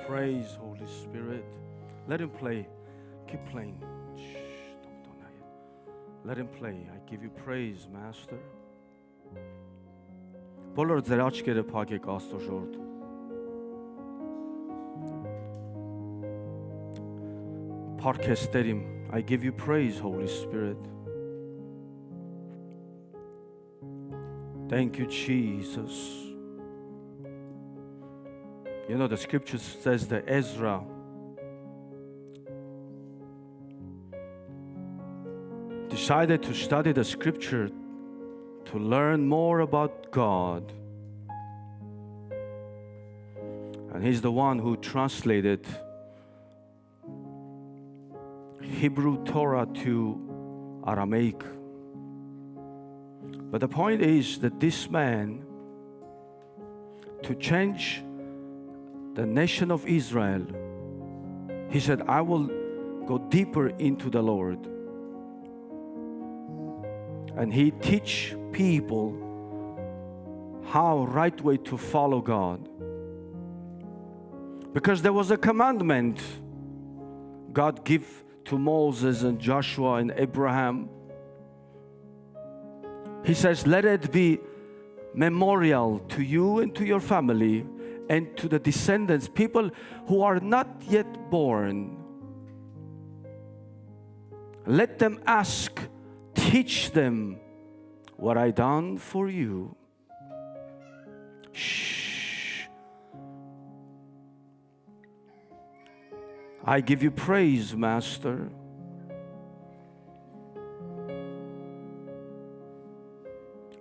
praise, Holy Spirit. Let him play. Keep playing. Shh, don't let him play. I give you praise, Master. Բոլոր ձեր աչքերը փակեք Աստծո ժողովուրդ։ Փառքես Տերիմ. I give you praise, Holy Spirit. Thank you, Jesus. You know, the scripture says that Ezra decided to study the scripture to learn more about God. And he's the one who translated Hebrew Torah to Aramaic. But the point is that this man, to change the nation of Israel, he said, I will go deeper into the Lord. And he teach people how right way to follow God. Because there was a commandment God gave to Moses and Joshua and Abraham. He says, let it be memorial to you and to your family and to the descendants, people who are not yet born. Let them ask, teach them what I done for you. Shh. I give you praise, Master.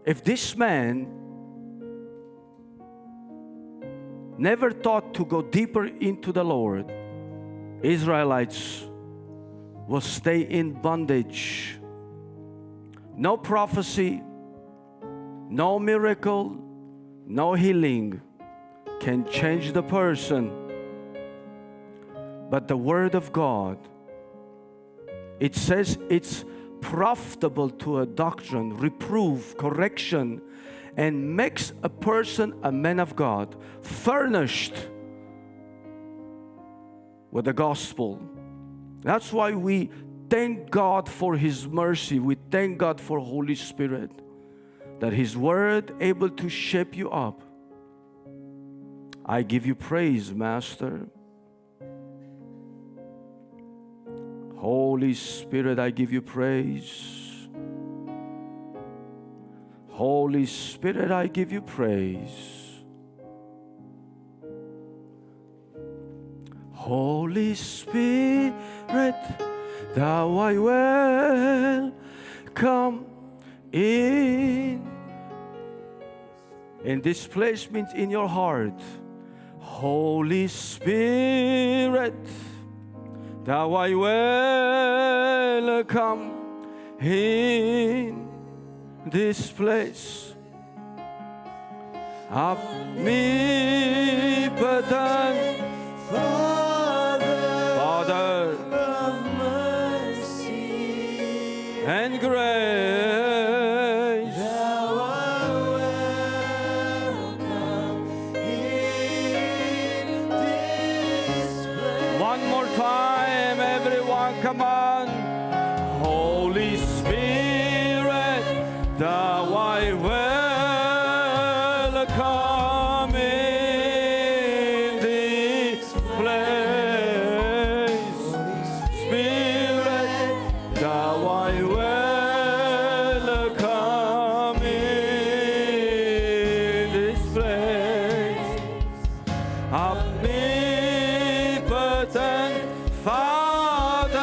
If this man never thought to go deeper into the Lord, Israelites will stay in bondage. No prophecy, no miracle, no healing can change the person. But the Word of God, it says it's profitable to a doctrine, reproof, correction, and makes a person a man of God, furnished with the gospel. That's why we thank God for His mercy. We thank God for Holy Spirit, that His Word able to shape you up. I give you praise, Master. Holy Spirit, I give you praise. Holy Spirit, I give you praise. Holy Spirit, Thou I welcome in. In this place means in your heart. Holy Spirit, Thou I welcome in this place. Omnipotent Father of mercy and grace, Thou art welcome in this place. One more time, everyone, come on. Holy Spirit, Thou I welcome in this place. Spirit, Thou I welcome in this place. Omnipotent Father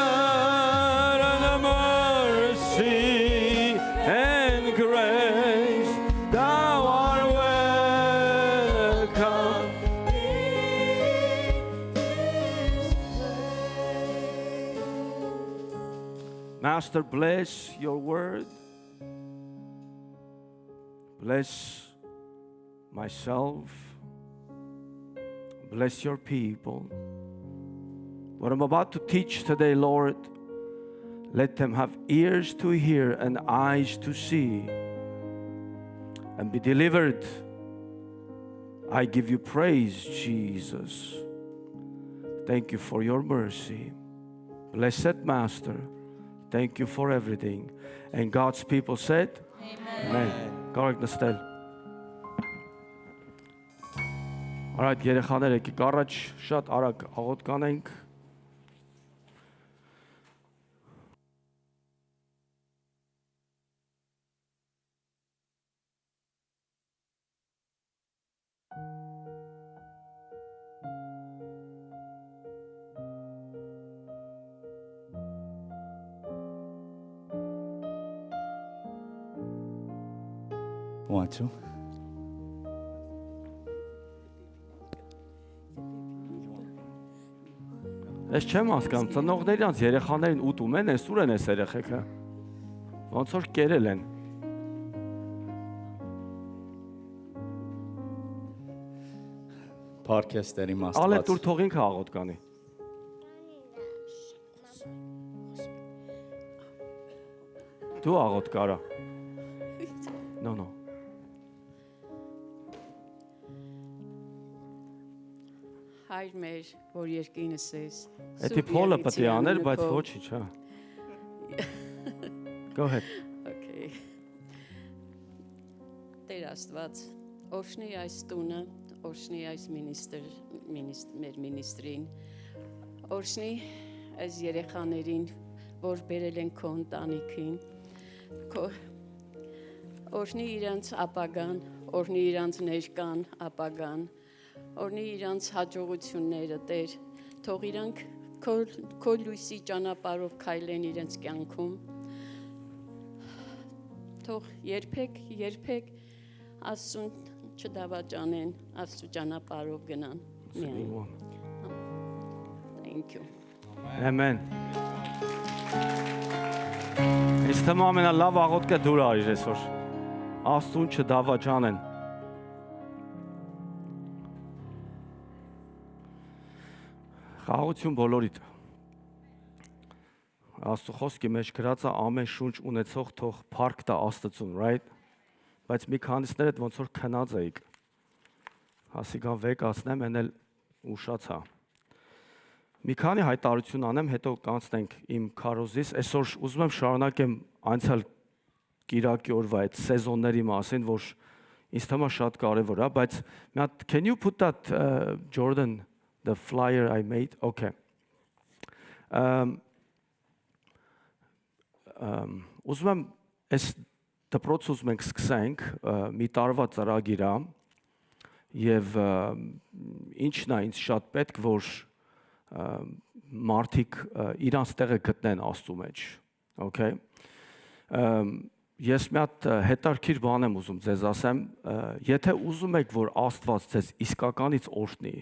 of mercy and grace, Thou art welcome in this place. Master, bless your word. Bless myself. Bless your people. What I'm about to teach today, Lord, let them have ears to hear and eyes to see and be delivered. I give you praise, Jesus. Thank you for your mercy. Blessed Master, thank you for everything. And God's people said, Amen. Կարեք նստել։ Արդ երեխաներ եկեք առաջ շատ արագ աղոթք անենք։ One, two. Ես չեմ հասկանում, ծնողներիանց երեխաներին ուտում են, այսուր են այս երեխեքը։ Ոնց որ կերել են։ Պարքեստերի Ալե մաստված։ դուր թողինք աղոթ կանի։ Դու աղոթ կարա։ No. Հայր մեր, որ երկինս ես։ Էդի փոլը պետք է աներ, բայց ոչինչ, հա։ Go ahead. Okay. Տեր Աստված, օրհնի այս տունը, օրհնի այս մեր մինիստրին, օրհնի այս երեխաներին, որ բերել են քո ընտանիքին, օրհնի իրանց ապագան, օրհնի իրանց ներկան ապագան, օրհնի իրանց հաջողությունները, Տեր, թող իրանք քո լույսի ճանապարհով քայլեն իրենց կյանքում, թող երբեք Աստծուն չդավաճանեն, Աստծու ճանապարհով գնան։ Thank you. Amen. Ես թվում ամենալավ աղոթքը դուր արիր այսօր։ Աստծուն չդավաճանեն։ Խաղաղություն բոլորիդ։ Աստծո խոսքի մեջ գրած է ամեն շունչ ունեցող թող փառք տա Աստծուն, right? Բայց մի քանիսներ այդ ոնց որ քնած էիք։ Հասիկան վեկացնեմ, են էլ ուշացա։ Մի քանի հայտարարություն անեմ, հետո կանցնենք իմ քարոզից։ Այսօր ուզում եմ շարունակեմ անցյալ կիրակի օրվա այդ սեզոնների մասին, որ ինձ թվում է շատ կարևոր է, բայց մի հատ can you put that Jordan the flyer I made? Okay. Ուզում եմ այս դպրոցը ուզում ենք սկսենք մի տարվա ծրագիր է եւ ինչն է ինձ շատ պետք որ մարդիկ իրանց տեղը գտնեն Աստծո մեջ, okay? Ես մի հատ հետարքիր բան եմ ուզում ձեզ ասեմ, եթե ուզում եք որ Աստված ձեզ իսկականից օրհնի,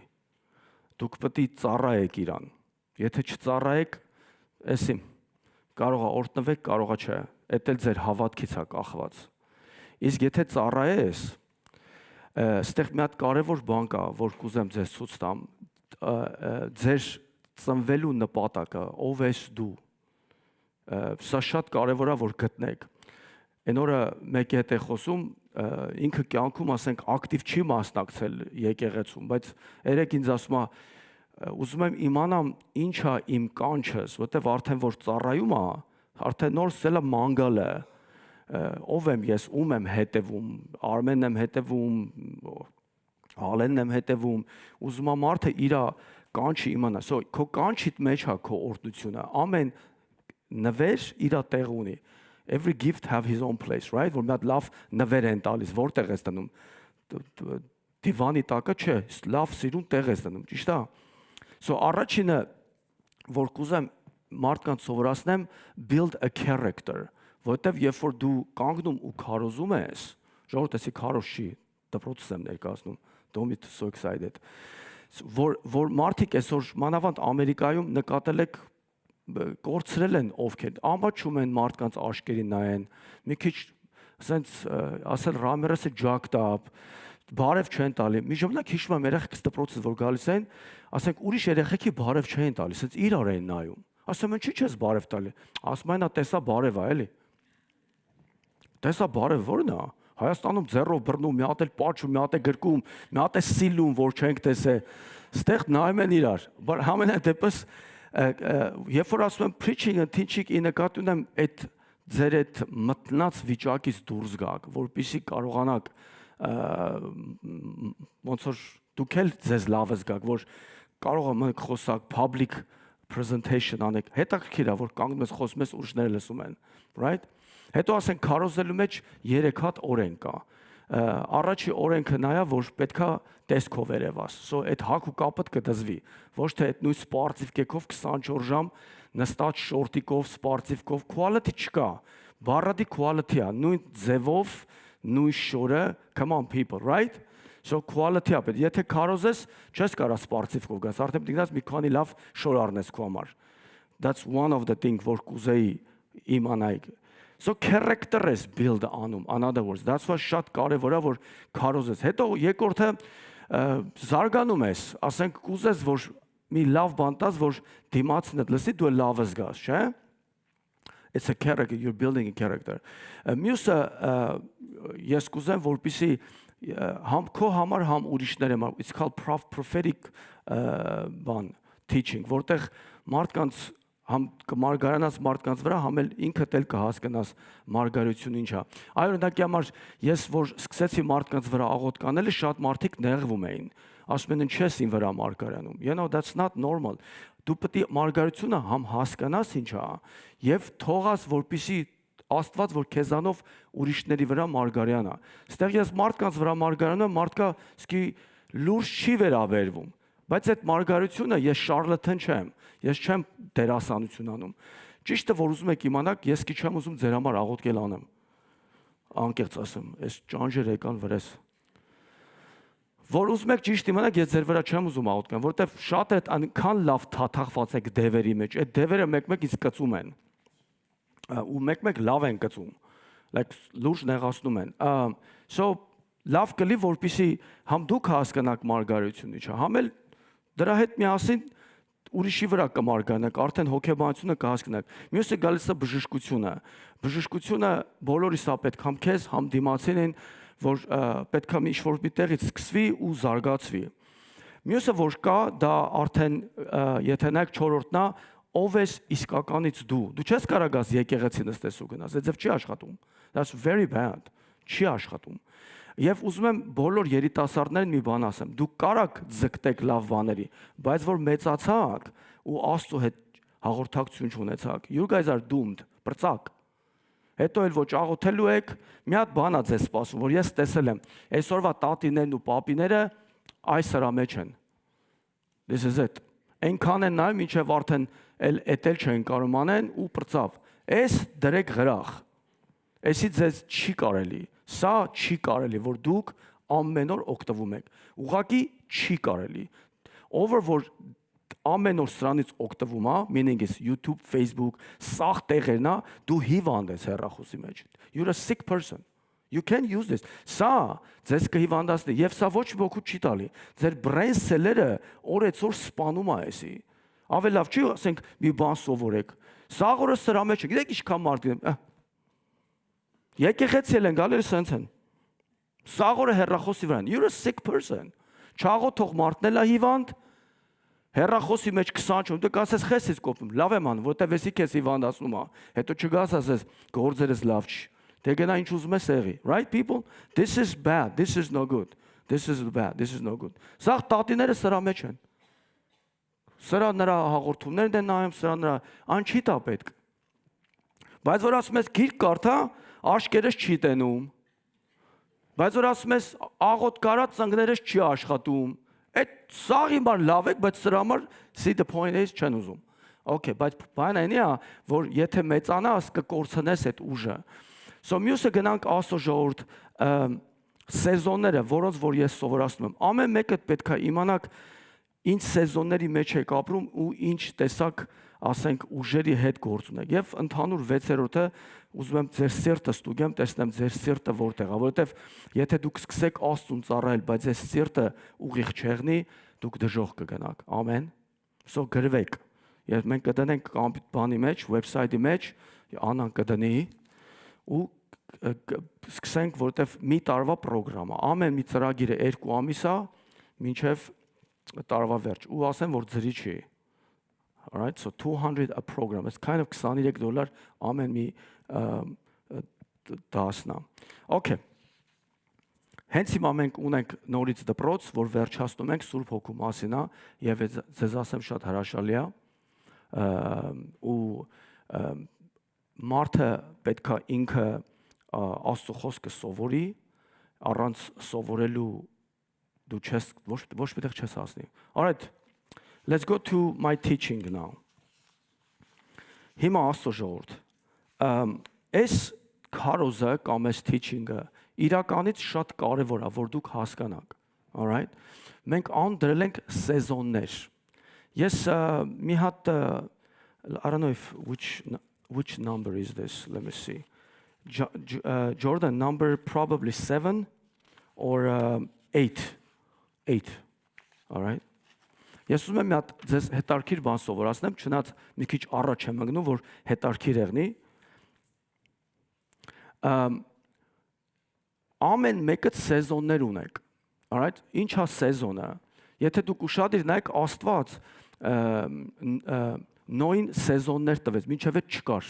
դուք պետք է ծառայեք իրան։ Եթե չծառայեք, էսի կարող է օրհնվեք, կարող է չէ, դա էլ ձեր հավատքից է կախված։ Իսկ եթե ծառայես, այստեղ մի հատ կարևոր բան կա, որ կուզեմ ձեզ ցույց տամ, ձեր ծնվելու նպատակը, ով ես դու։ Սա շատ կարևոր է որ գտնեք։ Այն օրը մեկի հետ է խոսում, ինքը կյանքում ասենք ակտիվ չի մասնակցել եկեղեցում, բայց երեք ինձ ասում է, ուզում եմ իմանամ ինչ է իմ կանչս, որտեվ արդեն որ ծառայում է, արդեն նոր սելը մանգալ է, ով եմ ես, ում եմ հետևում, Արմենն եմ հետևում, Ալենն եմ հետևում, ուզում եմ մարդը իր կանչը իմանա, քո կանչիդ մեջ է քո օրհնությունը, ամեն նվեր իր տեղ ունի։ Every gift have his own place, right? Որ մի հատ լավ նվեր են տալիս, որտեղ ես դնում։ Դիվանի տակը չէ, լավ սիրուն տեղ ես դնում, ճիշտ է։ So առաջինը որ կուզեմ մարդկանց սովորացնեմ build a character, որտեվ երբ որ դու կանգնում ու քարոզում ես, ժողովուրդ էսի քարոզ չի, դպրոցս եմ ներկայացնում, don't be so excited։ Որ մարդիկ այսօր մանավանդ Ամերիկայում նկատել եք կորցրել են ովքեր, ամաչում են մարդկանց աշկերին նայեն, մի քիչ ասենց ասել ռամերսը jacked up, բարև չեն տալի, մի ժամանակ հիշում եմ երեխեքս դպրոցից որ գալիս են, ասենք ուրիշ երեխեքի բարև չեն տալիս, ասենց իրար են նայում, ասում են չի չես բարև տալի, ասում են տեսա բարև է էլի, տեսա բարև որն է, Հայաստանում ձեռով բռնում, մի հատ էլ պաչում, մի հատ է գրկում, մի հատ է սիլում, որ չենք տեսե, Ստեղ նայում են իրար, բայց համենայն դեպս երբ որ ասում եմ preaching-ը teaching ի նկատի ունեմ այդ ձեր այդ մտնած վիճակից դուրս գաք, որպեսզի կարողանաք ոնց որ դուք էլ ձեզ լավ զգաք, որ կարող եք խոսակ public presentation անեք, հետաքրքիր է որ կանգնում ես խոսում ես ուրիշները լսում են, right? Հետո ասենք քարոզելու մեջ 3 հատ օրենք կա։ Առաջի օրենքը նա է, որ պետքա տեսքով երևաս։ So այդ հակ ու կապը կդզվի։ Ոչ թե այդ նույն սպարտիվ կեքով 24 ժամ նստած շորտիկով, սպարտիվկով quality չկա։ Բառադի quality է, նույն ձևով, նույն շորը, come on people, right? So quality up. Եթե քարոզես, չես կարա սպարտիվկով գաս, արդեն դիգնաս մի քանի լավ շոր առնես քո համար։ That's one of the things որ կուզեի իմանալ։ So character is build անում, in other words, that's what շատ կարևոր է որ քարոզես։ Հետո երկրորդը զարգանում ես, ասենք կուզես որ մի լավ բան տաս, որ դիմացինդ լսի դու լավ զգաս, չէ՞։ It's a character, you're building a character. Մյուսը ես կուզեմ որպեսի համ քո համար համ ուրիշների համար, it's called prophetic բան teaching, որտեղ մարդկանց համ կմարգարանաս մարդկանց վրա, համ էլ ինքդ էլ կհասկանաս մարգարությունը ինչ է։ Այո, օրինակի համար ես որ սկսեցի մարդկանց վրա աղոթք անելը, շատ մարդիկ նեղվում էին։ Ասում են ինչես ին վրա մարգարանում։ You know, that's not normal. Դու պետք է մարգարությունը համ հասկանաս ինչ է, եւ թողած որպեսի Աստված որ քեզանով ուրիշների վրա մարգարյանա։ Ստեղ ես մարդկանց վրա մարգարանում, մարդկա սկի լուրջ չի վերաբերվում, բայց այդ մարգարությունը ես շարլատան չեմ, ես չեմ դերասանություն անում։ Ճիշտը որ ուզում եք իմանաք, ես քիչ չեմ ուզում ձեր համար աղոթքել անեմ։ Անկեղծ ասեմ, այս ճանճեր եկան վրես։ Որ ուզում եք ճիշտ իմանաք, ես ձեր վրա չեմ ուզում աղոթքել, որովհետև շատ այդ այնքան լավ թաթախված եք դևերի մեջ, այդ դևերը մեկ-մեկ ինձ կծում են։ Ու մեկ-մեկ լավ են կծում, like լուրջ նեղացնում են։ So լավ կլի որպեսի համ դուք հասկանաք մարգարությունը ինչա, համ էլ դրա հետ միասին ուրիշի վրա կմարգանաք, արդեն հոգեբանությունը կհասկանաք։ Մյուսը գալիս է բժշկությունը։ Բժշկությունը բոլորիս է պետք, համ քեզ, համ դիմացին, որ պետք է ինչ-որ մի տեղից սկսվի ու զարգացվի։ Մյուսը որ կա, դա արդեն եթե նայեք 4-րդն է, ով ես իսկականից դու չես կարող գաս եկեղեցի նստես ու գնաս, այդ ձև չի աշխատում, that's very bad, չի աշխատում։ Եվ ուզում եմ բոլոր երիտասարդներին մի բան ասեմ, դուք կարաք ձգտեք լավ բաների, բայց որ մեծացաք ու Աստծո հետ հաղորդակցություն չունեցաք, you guys are doomed, բրծակ։ Հետո էլ ոչ աղոթելու եք, մի հատ բան է ձեզ սպասում, որ ես տեսել եմ, այսօրվա տատիներն ու պապիները այս սրա մեջ են։ This is it։ Այնքան են նայում, ինչև արդեն էլ չեն կարող անեն ու բրծավ։ Այս դրեք գրախ։ Էսի ձեզ չի կարելի։ Սա չի կարելի, որ դուք ամեն օր օգտվում եք։ Ուղղակի չի կարելի։ Ով որ ամեն օր սրանից օգտվում է, meaning is YouTube, Facebook, սաղ տեղերն է, դու հիվանդ ես հեռախոսի մեջ։ You're a sick person. You can use this. Սա ձեզ կհիվանդացնի, եւ սա ոչ ոքի չի տալի։ Ձեր brain cell-երը օրեցօր սպանում է էսի։ Ավելի լավ չի ասենք մի բան սովորեք։ Սա օրը սրա մեջ է, գիտեք ինչքան մարդ գիտեմ։ Եկեղեցիել են գալել սենց են։ Սա օրը հեռախոսի վրա։ You're a sick person. Չաղոթող մարդն էլ է հիվանդ։ Հեռախոսի մեջ 20 ժամ, դու կասես խեսից կոփում, լավ եմ անում, որտեվ էսի քեզ հիվանդացնում է։ Հետո չգաս ասես գործերս լավ չի։ Դե գնա ինչ ուզում ես եղի, right people? This is bad, this is no good. This is bad, this is no good. Սա տատիները սրա մեջ են։ Սրա նրա հաղորդումներն են նայում, սրա նրա ան չի տա պետք։ Բայց որ ասում ես գիրք կարդա, աշկերես չի տենում։ Բայց որ ասում ես աղոտ կարա ծնկներս չի աշխատում։ Այդ սաղի բան լավ է, բայց սրա համար see the point is չեն ուզում։ Okay, բայց բանը այնի է, որ եթե մեծանաս կկորցնես այդ ուժը։ So մյուսը գնանք Աստծո ժողովուրդ սեզոնները, որոնց որ ես սովորացնում եմ։ Ամեն մեկը պետք է իմանաք ինչ սեզոնների մեջ եք ապրում ու ինչ տեսակ, ասենք, ուժերի հետ գործ ունեք։ Եվ ընդհանուր 6-րդը ուզում եմ ձեր սիրտը ստուգեմ, տեսնեմ ձեր սիրտը որտեղ է, որովհետև եթե դուք սկսեք Աստծուն ծառայել, բայց ձեր սիրտը ուղիղ չեղնի, դուք դժոխ կգնաք։ Ամեն։ So գրվեք։ Եվ մենք կդնենք բանի մեջ, website-ի մեջ, Անան կդնի ու սկսենք, որովհետև մի տարվա պրոգրամ է։ Ամեն մի ծրագիրը 2 ամիս է, մինչև տարվա վերջ ու ասեմ որ ծրի չի։ All right, so 200 a program. It's kind of $23 ամեն մի դասնա։ Okay. Հենց հիմա մենք ունենք նորից դպրոց, որ վերջացնում ենք Սուրբ Հոգու մասին, եւ ձեզ ասեմ շատ հրաշալի է, ու մարդը պետքա ինքը Աստծո խոսքը սովորի, առանց սովորելու դու չես ոչ միտեղ չես հասնի։ All right. Let's go to my teaching now. Հիմա Աստծո ժողովուրդ, այս քարոզը կամ այս teaching-ը իրականից շատ կարևոր է, որ դուք հասկանաք, all right? Մենք անդրել ենք սեզոններ։ Ես մի հատ I don't know if which number is this? Let me see. Jordan, number probably 7 or 8. 8. All right? Ես ուզում եմ մի հատ ձեզ հետարքիր բան սովորացնեմ, չնայած մի քիչ առաջ եմ ընկնում, որ հետարքիր եղնի։ Ամեն մեկը սեզոններ ունեք։ All right? Ինչ է սեզոնը։ Եթե դուք ուշադիր նայեք, Աստված նոյին սեզոններ տվեց, մինչև այդ չկար։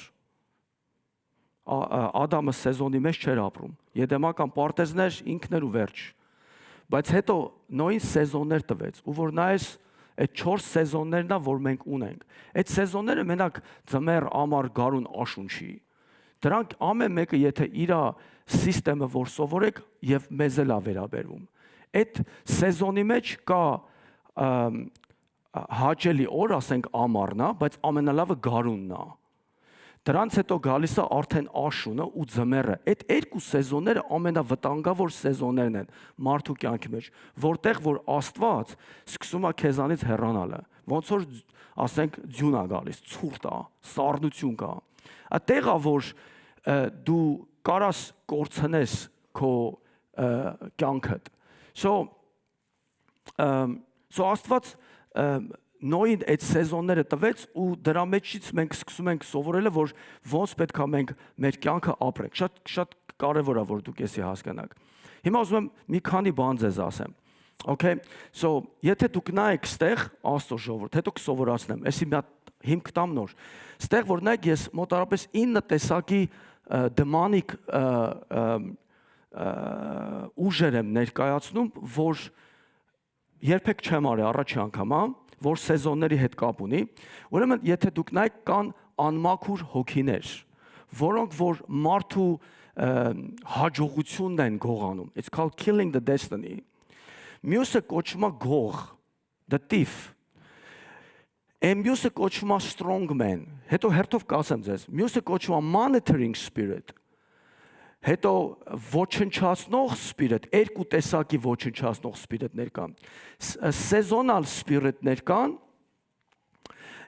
Ադամը սեզոնի մեջ չէր ապրում։ Եդեմական պարտեզներ ինքներ ու վերջ։ Բայց հետո նոյին սեզոններ տվեց, ու որ նայես այդ 4 սեզոններն է, որ մենք ունենք։ Այդ սեզոնները մենակ ձմեռ, ամառ, գարուն, աշուն չի։ Դրանք ամեն մեկը եթե իր սիստեմը որ սովորեք եւ մեզ էլ է վերաբերվում։ Այդ սեզոնի մեջ կա հաճելի օր, ասենք ամառն է, բայց ամենալավը գարունն է։ Դրանց հետո գալիս է արդեն աշունը ու ձմեռը։ Այդ երկու սեզոնները ամենավտանգավոր սեզոններն են մարդու կյանքի մեջ, որտեղ որ Աստված սկսում է քեզանից հեռանալը։ Ոնց որ ասենք ձյուն է գալիս, ցուրտ է, սառնություն կա։ Այդտեղ է որ դու կարաս կորցնես քո կյանքդ։ So Աստված նոյին այդ սեզոնները տվեց ու դրա մեջից մենք սկսում ենք սովորելը, որ ոնց պետք է մենք մեր կյանքը ապրենք։ Շատ կարևոր է, որ դուք էսի հասկանաք։ Հիմա ուզում եմ մի քանի բան ձեզ ասեմ։ Okay, so եթե դուք նայեք ստեղ Աստծո ժողովուրդ, հետո կսովորացնեմ, էսի մի հատ հիմք տամ նոր։ Ստեղ որ նայեք, ես մոտարապես 9 տեսակի դեմոնիկ ուժեր եմ ներկայացնում, որ երբեք չեմ արել առաջի անգամ, որ սեզոնների հետ կապ ունի։ Ուրեմն եթե դուք նայեք կան անմաքուր հոգիներ, որոնք որ մարդու հաջողությունն են գողանում։ It's called killing the destiny. Մյուսը կոչվում է գող, the thief. Մյուսը կոչվում է strong man։ Հետո հերթով կասեմ ձեզ, մյուսը կոչվում է monitoring spirit։ Հետո ոչնչացնող spirit, երկու տեսակի ոչնչացնող spirit-ներ կան։ Seasonal spirit-ներ կան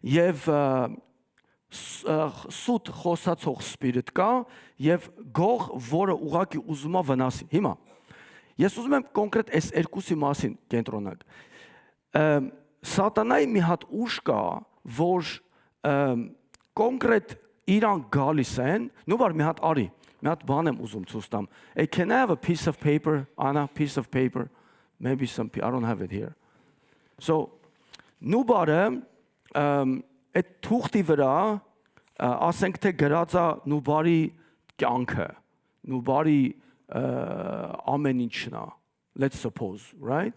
եւ սուտ խոսացող spirit կա եւ գող, որը ուղակի ուզում է վնասի։ Հիմա ես ուզում եմ կոնկրետ այս երկուսի մասին կենտրոնանալ։ Սատանայի մի հատ ուժ կա, որ կոնկրետ իրան գալիս են, նու բար մի հատ արի։ Մի հատ բան եմ ուզում ցույց տամ. Hey, can I have a piece of paper? Anna, piece of paper. Maybe I don't have it here. So, նուբարը այդ թուղթի վրա ասենք թե գրած է նուբարի կյանքը, նուբարի ամեն ինչն է. Let's suppose, right?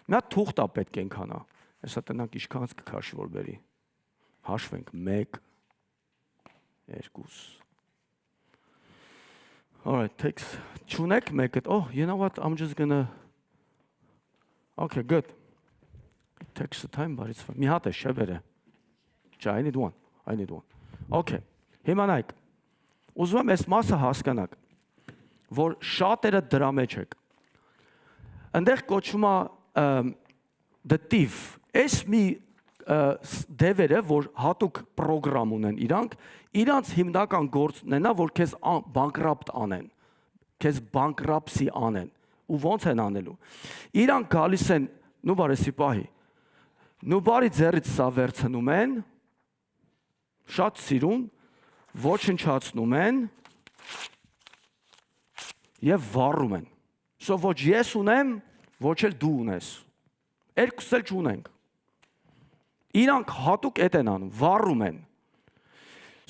Մի հատ թուղթ է պետք ենքանա։ Հեսա տնանք ինչքանց կքաշի որ բերի։ Հաշվենք 1 2 All right, takes Chunek make it. Oh, you know what? I'm just gonna. Okay, good. It takes the time, but it's fine. Mihate shebere. I need one. I need one. Okay. Հիմա նայեք։ Ուզում եմ այս մասը հասկանաք, որ շատերը դրա մեջ եք։ Այնտեղ կոչվում է the thief։ Այս մի դևերը, որ հատուկ պրոգրամ ունեն իրանց հիմնական գործն է, որ քեզ բանկրապտ անեն, քեզ բանկրապսի անեն, ու ոնց են անելու։ Իրանք գալիս են, նու բարեսի պահի, նու բարի ձեռից սա վերցնում են, շատ սիրուն, ոչնչացնում են և վառում են։ Ոչ ես ունեմ, ոչ էլ դու ունես։ Երկուս էլ չունենք։ Իրանք հատուկ էդ են անում, վառում են։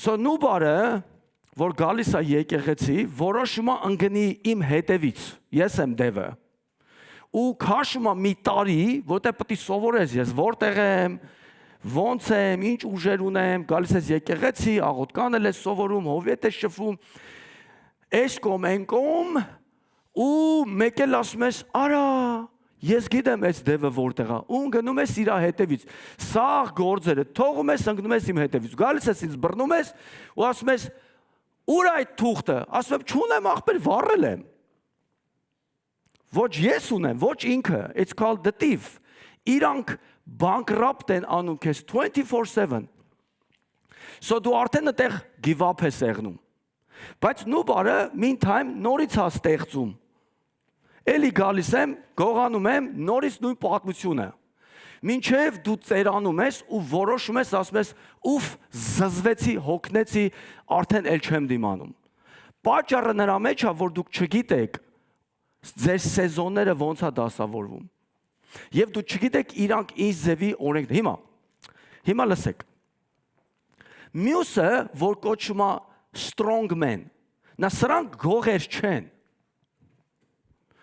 So նուբարը, որ գալիս է եկեղեցի, որոշում է ընկնի իմ հետևից, ես եմ դևը։ Ու քաշում է մի տարի, որտեղ պետք է սովորես ես որտեղ եմ, ոնց եմ, ինչ ուժեր ունեմ, գալիս ես եկեղեցի, աղոթքան ես սովորում, հովիետ ես շփվում, այս կողմ այն կողմ, ու մեկ էլ ասում ես, արա, ես գիտեմ այս դևը որտեղ է, ու գնում ես իր հետևից, սաղ գործերը, թողում ես, ընկնում ես իմ հետևից, գալիս ես ինձ բռնում ես, ու ասում ես, ուր այդ թուղթը, ասում եմ, չունեմ ախպեր, վառել եմ։ Ոչ ես ունեմ, ոչ ինքը, it's called the thief։ Իրանք bankrupt են անում քեզ 24/7։ So դու արդեն այդտեղ give up ես եղնում։ Բայց նուբարը meantime նորից է ստեղծում։ Էլի գալիս եմ, գողանում եմ, նորից նույն պատմությունը։ Մինչև դու ծերանում ես ու որոշում ես, ասում ես, ուֆ, զզվեցի, հոգնեցի, արդեն էլ չեմ դիմանում։ Պատճառը նրա մեջ է, որ դուք չգիտեք ձեր սեզոնները ոնց է դասավորվում։ Եվ դու չգիտեք իրանք ինչ ձևի օրենքն։ Հիմա լսեք։ Մյուսը, որ կոչվում է strong man, նա սրանք գողեր չեն։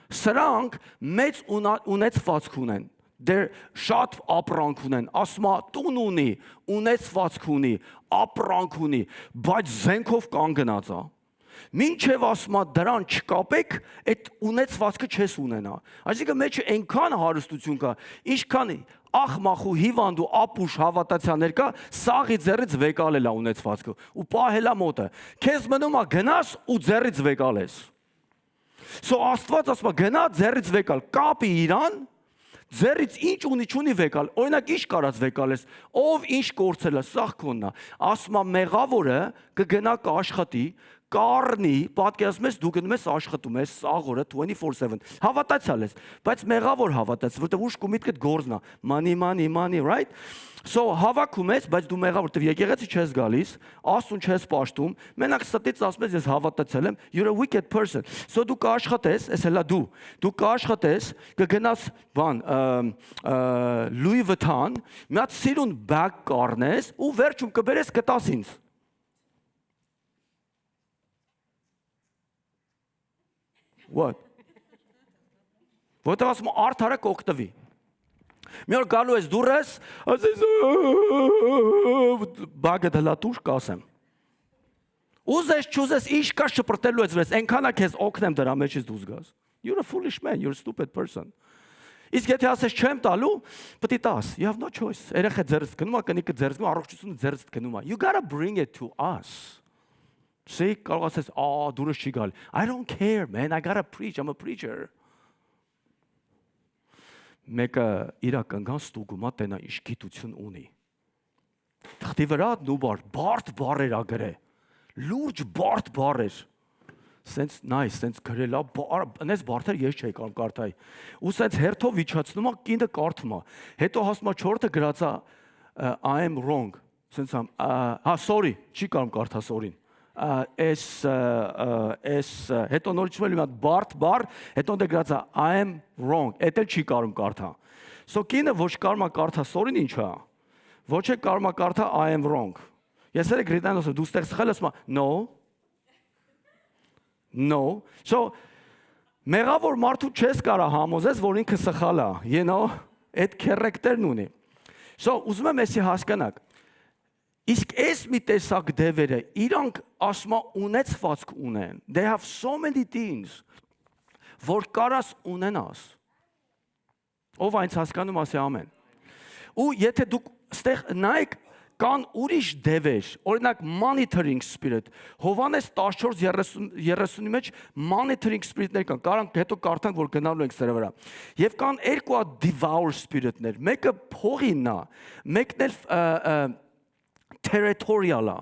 Սրանք մեծ ունեցվածք ունեն։ Դեր շատ ապրանք ունեն, ասում է տուն ունի, ունեցվածք ունի, ապրանք ունի, բայց զենքով կանգնած է։ Մինչև ասում է դրան չկապեք, այդ ունեցվածքը չես ունենա։ Այսինքն մեջը այնքան հարստություն կա, ինչքան ախմախ ու հիվանդ ու ապուշ հավատացյալներ կա, սաղի ձեռից վեկալել է ունեցվածքը ու պահել է մոտը։ Քեզ մնում է գնաս ու ձեռից վեկալես։ So Աստված ասում է գնա ձեռից վեկալ, կապի իրան, ձեռից ինչ ունի չունի վեկալ, օրինակ ինչ կարած վեկալես, ով ինչ կորցել է, սաղ քոնն է։ Ասում է մեղավորը կգնա կաշխատի, կառնի, պատկերացնում ես դու գնում ես աշխատում ես սաղ օրը 24/7 հավատացյալ ես, բայց մեղավոր հավատաց, որտեղ ուշք ու միտքդ գործն է, money, right? So հավաքում ես, բայց դու մեղավոր, դու եկեղեցի չես գալիս, Աստծուն չես պաշտում, մենակ ստից ասում ես ես հավատացել եմ, you're a wicked person. So դու կաշխատես, ես հələ դու կաշխատես, կգնաս բան Louis Vuitton, մի հատ սիրուն bag կառնես ու վերջում կբերես կտաս ինձ։ What? Որտեղ ասում արդարը կօգտվի։ Մի օր գալու ես դուրս, ասես բագը դլա դուրս կասեմ։ Ուզես չուզես ինչ կա շպրտելու ես վրես, այնքան է քեզ օգնեմ դրա մեջից դուրս գաս։ You're a foolish man, you're a stupid person։ Իսկ եթե ասես չեմ տալու, պետք է տաս։ You have no choice։ Երեխա ձեռս գնում է, կնիկը ձեռս գնում, առողջությունը ձեռս գնում է։ You got to bring it to us։ Say, կարող ասես, դուրս չի գալ։ I don't care, man, I got to preach, I'm a preacher։ Մեկը իր կանգան ստուգում է տենա ինչ գիտություն ունի։ Թղթի վրա նուբար, բարդ բարեր ա գրե։ Լուրջ բարդ բարեր։ Սենց nice, սենց գրել ա, անես բարդեր ես չէի կարող կարդալ։ Ու սենց հերթով իջացնում ա, կինը կարդում ա։ Հետո հասնում ա 4-ը գրած ա I am wrong։ Սենց sorry, չի կարող կարդա sorry-ն։ Հետո նորից մի հատ բարդ, հետո դե գրած է I am wrong, էդ էլ չի կարող կարդա։ So կինը ոչ կարող է կարդա sorry-ն ինչ է։ Ոչ է կարող է կարդա I am wrong։ Ես էլ գրիտան ասում դու ստեղ սխալ ես, No։ So մեղավոր մարդու չես կարող համոզես, որ ինքը սխալ է, you know, այդ քարակտերն ունի։ So ուզում եմ էսի հասկանաք։ Իսկ այս մի տեսակ դևերը, իրանք ասում ունեցվածք ունեն։ They have so many things, որ կարաս ունենաս։ Ով այնց հասկանում ասի ամեն։ Ու եթե դուք ստեղ նայեք, կան ուրիշ դևեր, օրինակ monitoring spirit, Հովանես 14:30-ի մեջ monitoring spirit-ներ կան, կարանք հետո կարդանք, որ գնալու ենք սրա վրա։ Եվ կան երկու devour spirit-ներ, մեկը փողինն է, մեկն էլ territorial-ա,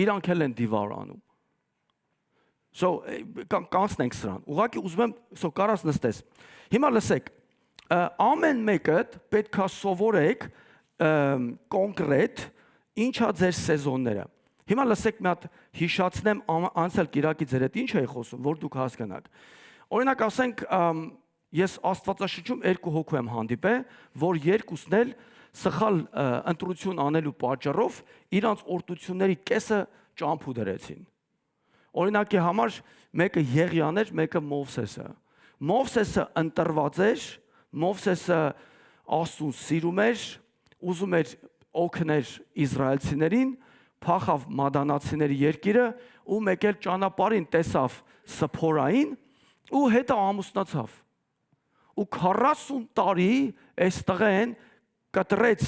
իրանք էլ են դիվարանում։ So, կանցնենք սրան, ուղղակի ուզում եմ, so կարաս նստես։ Հիմա լսեք, ամեն մեկդ պետք է սովորեք կոնկրետ ինչա ձեր սեզոնները։ Հիմա լսեք մի հատ հիշացնեմ անցյալ կիրակի ձեր հետ ինչ էի խոսում, որ դուք հասկանաք։ Օրինակ ասենք ես Աստվածաշնչում երկու հոգու եմ հանդիպել, որ երկուսն էլ սխալ ընտրություն անելու պատճառով իրանց օրդությունների կեսը ճամփու դրեցին։ Օրինակի համար մեկը Եղիան էր, մեկը Մովսեսը։ Մովսեսը ընտրված էր, Մովսեսը Աստծուն սիրում էր, ուզում էր օգնել իսրայելցիներին, փախավ մադանացիների երկիրը ու մեկ էլ ճանապարհին տեսավ Սփորային ու հետո ամուսնացավ։ Ու 40 տարի այս տղեն կտրեց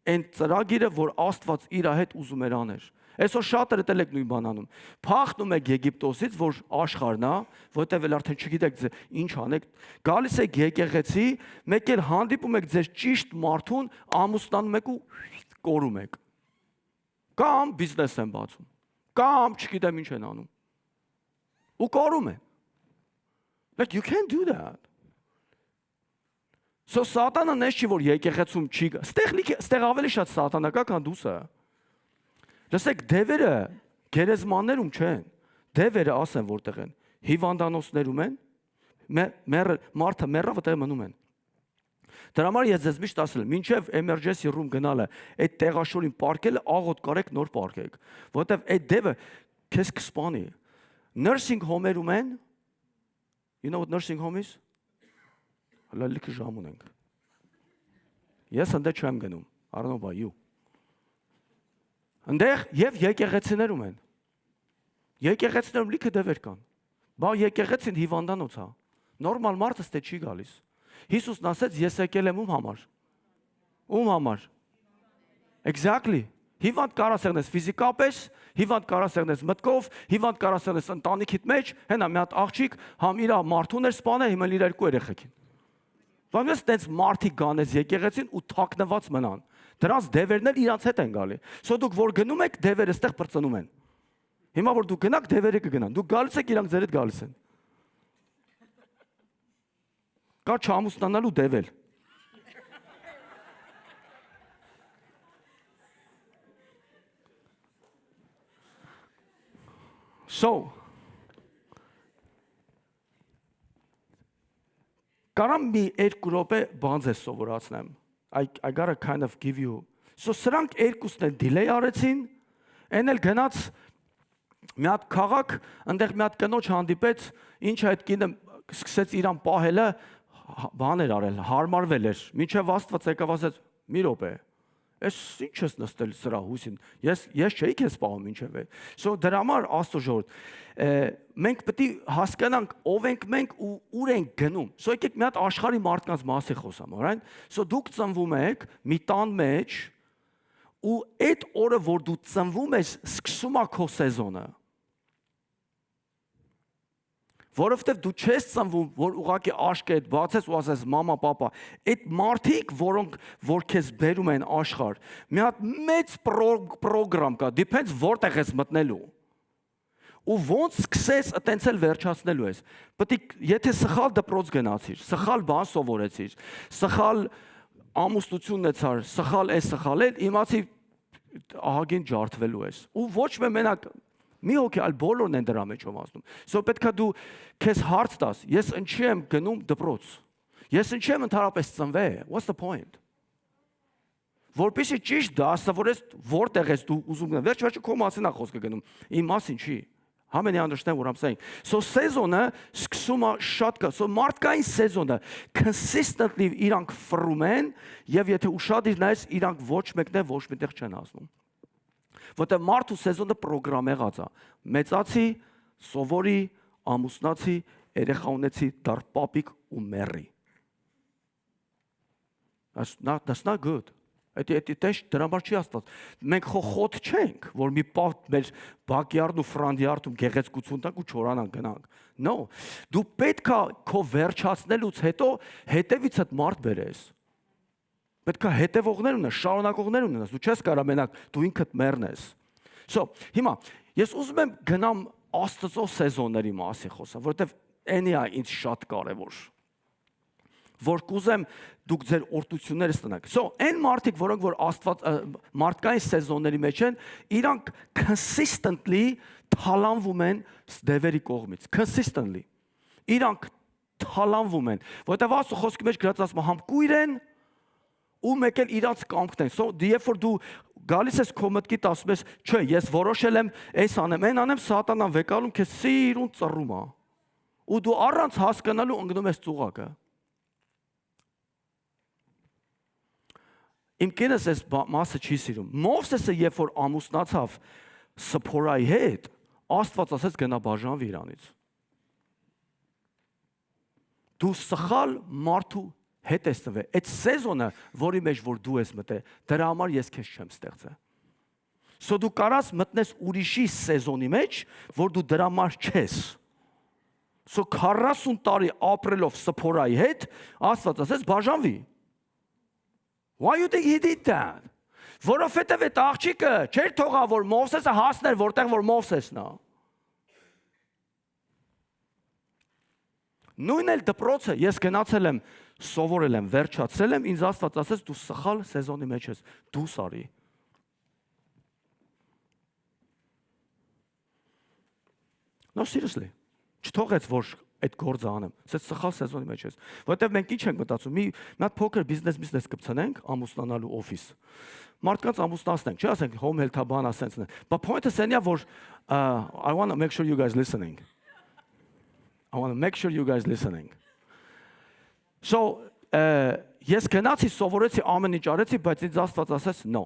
այն ծրագիրը, որ Աստված իր հետ ուզում էր անել։ Այսօր շատերը դել եք նույն բան անում։ Փախնում եք Եգիպտոսից, որ աշխարհն է, որտեղ էլ արդեն չգիտեք ինչ անեք։ Գալիս եք եկեղեցի, մեկ էլ հանդիպում եք ձեր ճիշտ մարդուն, ամուսնանում եք ու կորում եք։ Կամ բիզնես են բացում, կամ չգիտեմ ինչ են անում։ Ու կորում են։ Like you can't do that. So սատանը նես չի որ եկեղեցում չի գա։ Ստեղ ավելի շատ սատանա կա, քան դուսը։ Լսեք, դևերը գերեզմաններում չեն։ Դևերը ասեն որտեղ են։ Հիվանդանոցներում են։ Մարդը մեռավ այդտեղ մնում են։ Դրա համար ես ձեզ միշտ ասել եմ, մինչև emergency room գնալը, այդ տեղաշորին պարկելը աղոտ կարեք նոր պարկեք, որտեղ այդ դևը քեզ կսպանի։ Nursing home-երում են։ You know what nursing home is? Լալիքը ժամ ունենք։ Ես ընդ չեմ գնում, I don't know about you։ Այնտեղ եւ եկեղեցիներում են։ Եկեղեցիներում լիքը դևեր կան։ Բա եկեղեցին հիվանդանոց է։ Նորմալ մարդը ստե չի գալիս։ Հիսուսն ասեց, ես եկել եմ ում համար։ Ում համար։ Exactly։ Հիվանդ կարա սեղնես ֆիզիկապես, հիվանդ կարա սեղնես մտքով, հիվանդ կարա սեղնես ընտանիքիդ մեջ, հենա մի հատ աղջիկ, համ իր մարդուն էր սպանել, հիմա իր երկու երեխեքին։ Բայց տենց մարդիկ գանեց եկեղեցին ու թաքնված մնան։ Դրանց դևերն էլ իրանց հետ են գալի։ Սո դուք որ գնում եք, դևերը ստեղ բրծնում են։ Հիմա որ դուք գնաք, դևերը կգնան։ Դուք գալիս եք, իրանք ձեր հետ գալիս են։ Կա չամուսնանալու դևել։ So Կարամ մի երկու րոպե բան ձեզ սովորացնեմ։ I gotta kind of give you. So սրանք երկուսն էլ delay արեցին, այն էլ գնաց մի հատ քաղաք, այնտեղ մի հատ կնոջ հանդիպեց, ինչ այդ կինը սկսեց իրան պահելը, բաներ արել, հարմարվել էր, մինչև Աստված եկավ ասեց՝ մի րոպե։ Ես ինչ ես նստել սրա հույսին։ Ես չէի քեզ պահում ինչև է։ So դրա համար Աստծո ժողովուրդ, մենք պետք է հասկանանք ով ենք մենք ու ուր ենք գնում։ So եկեք մի հատ աշխարհի մարդկանց մասին խոսամ, right? So դուք ծնվում եք մի տան մեջ ու այդ օրը որ դու ծնվում ես, սկսում է քո սեզոնը։ Որովհետև դու չես ծնվում, որ ուղղակի աշկեդ բացես ու ասես մամա, պապա, այդ մարդիկ, որոնք որ քեզ բերում են աշխարհ, մի հատ մեծ պրոգրամ կա, depends որտեղ ես մտնելու։ Ու ոնց սկսես այտենց էլ վերջացնելու ես։ Պետք է եթե սխալ դպրոց գնացիր, սխալ բան սովորեցիր, սխալ ամուսնություն ունեցար, սխալ էս սխալ էլ, իմացի ահագին ջարդվելու ես։ Ու ոչ մենակ մի հոգի այլ բոլորն են դրա մեջ ովացնում։ So պետքա դու քեզ հարց տաս, ես ինչի եմ գնում դպրոց։ Ես ինչի եմ ընդհանրապես ծնվել։ What's the point? Որպեսզի ճիշտ դասավորես որտեղ ես դու ուզում գնալ։ Վերջ քո մասին է խոսքը գնում։ Իմ մասին չի։ How many understand what I'm saying? So սեզոնը սկսում է շատ կա։ So մարդկային սեզոնը consistently իրանք ֆռում են եւ եթե ուշադիր նայես իրանք ոչ մեկն է ոչ միտեղ չեն ասնում։ Որտեղ մարդու սեզոնը պրոգրամ եղած է։ Մեծացի, սովորի, ամուսնացի, երեխա ունեցի, դառ պապիկ ու մեռի։ That's not good. Այդ դրա համար չի Աստված։ Մենք խոտ չենք, որ մի պատ մեր բակյարդն ու ֆրանդյարդում գեղեցկություն տանք ու չորանանք գնանք։ No, դու պետք է քո վերջացնելուց հետո հետևից այդ մարդ բերես։ Պետք է հետևողներ ունես, շարունակողներ ունես, դու չես կարող մենակ դու ինքդ մեռնես։ So, հիմա ես ուզում եմ գնամ Աստծո սեզոնների մասին խոսամ, որովհետև այնի է ինձ շատ կարևոր։ Որ կուզեմ դուք ձեր օրդությունները ստանաք։ So, այն մարդիկ, որոնք որ Աստված մարդկային սեզոնների մեջ են, իրանք consistently թալանվում են դևերի կողմից, consistently։ Իրանք թալանվում են, որտեղ Աստծո խոսքի մեջ գրած ասում համ կույր են ու մեկ էլ իրանց կամքն են։ Երբ որ դու գալիս ես քո մտքիդ ասում ես, չէ, ես որոշել եմ, այս անեմ, այն անեմ, սատանան վեկալում քեզ սիրուն ծռում է։ Ու դու առանց հասկանալու ընկնում ես ծուղակը։ Իմ կինս այս մասը չի սիրում։ Մովսեսը երբ որ ամուսնացավ Սփորայի հետ, Աստված ասեց գնա բաժանվի իրանից։ Դու սխալ մարդու հետ ես տվել։ Այդ սեզոնը, որի մեջ որ դու ես մտել, դրա համար ես քեզ չեմ ստեղծել։ Դու կարաս մտնես ուրիշի սեզոնի մեջ, որ դու դրա համար չես։ 40 տարի ապրելով Սփորայի հետ, Աստված ասեց բաժանվի։ Why you think he did that? Որովհետև այդ աղջիկը չէր թողա, որ Մովսեսը հասներ, որտեղ որ Մովսեսն է։ Նույն էլ դպրոցը ես գնացել եմ, սովորել եմ, վերջացել եմ, ինձ Աստված ասեց դու սխալ սեզոնի մեջ ես, դու սարի։ No seriously։ Չթողեց որ այդ գործը անեմ։ Սա սխալ սեզոնի մեջ ես։ Որտեւ մենք ինչ ենք մտածում, մի հատ փոքր բիզնես կպցնենք, ամուսնանալու օֆիս։ Մարդկանց ամուսնացնենք, չէ՞ ասենք home health-աբան ասենցն է։ But point-ը սենյա որ I want to make sure you guys listening. I want to make sure you guys listening. So ես գնացի սովորեցի ամեն ինչ արեցի, բայց ինձ Աստված ասեց no։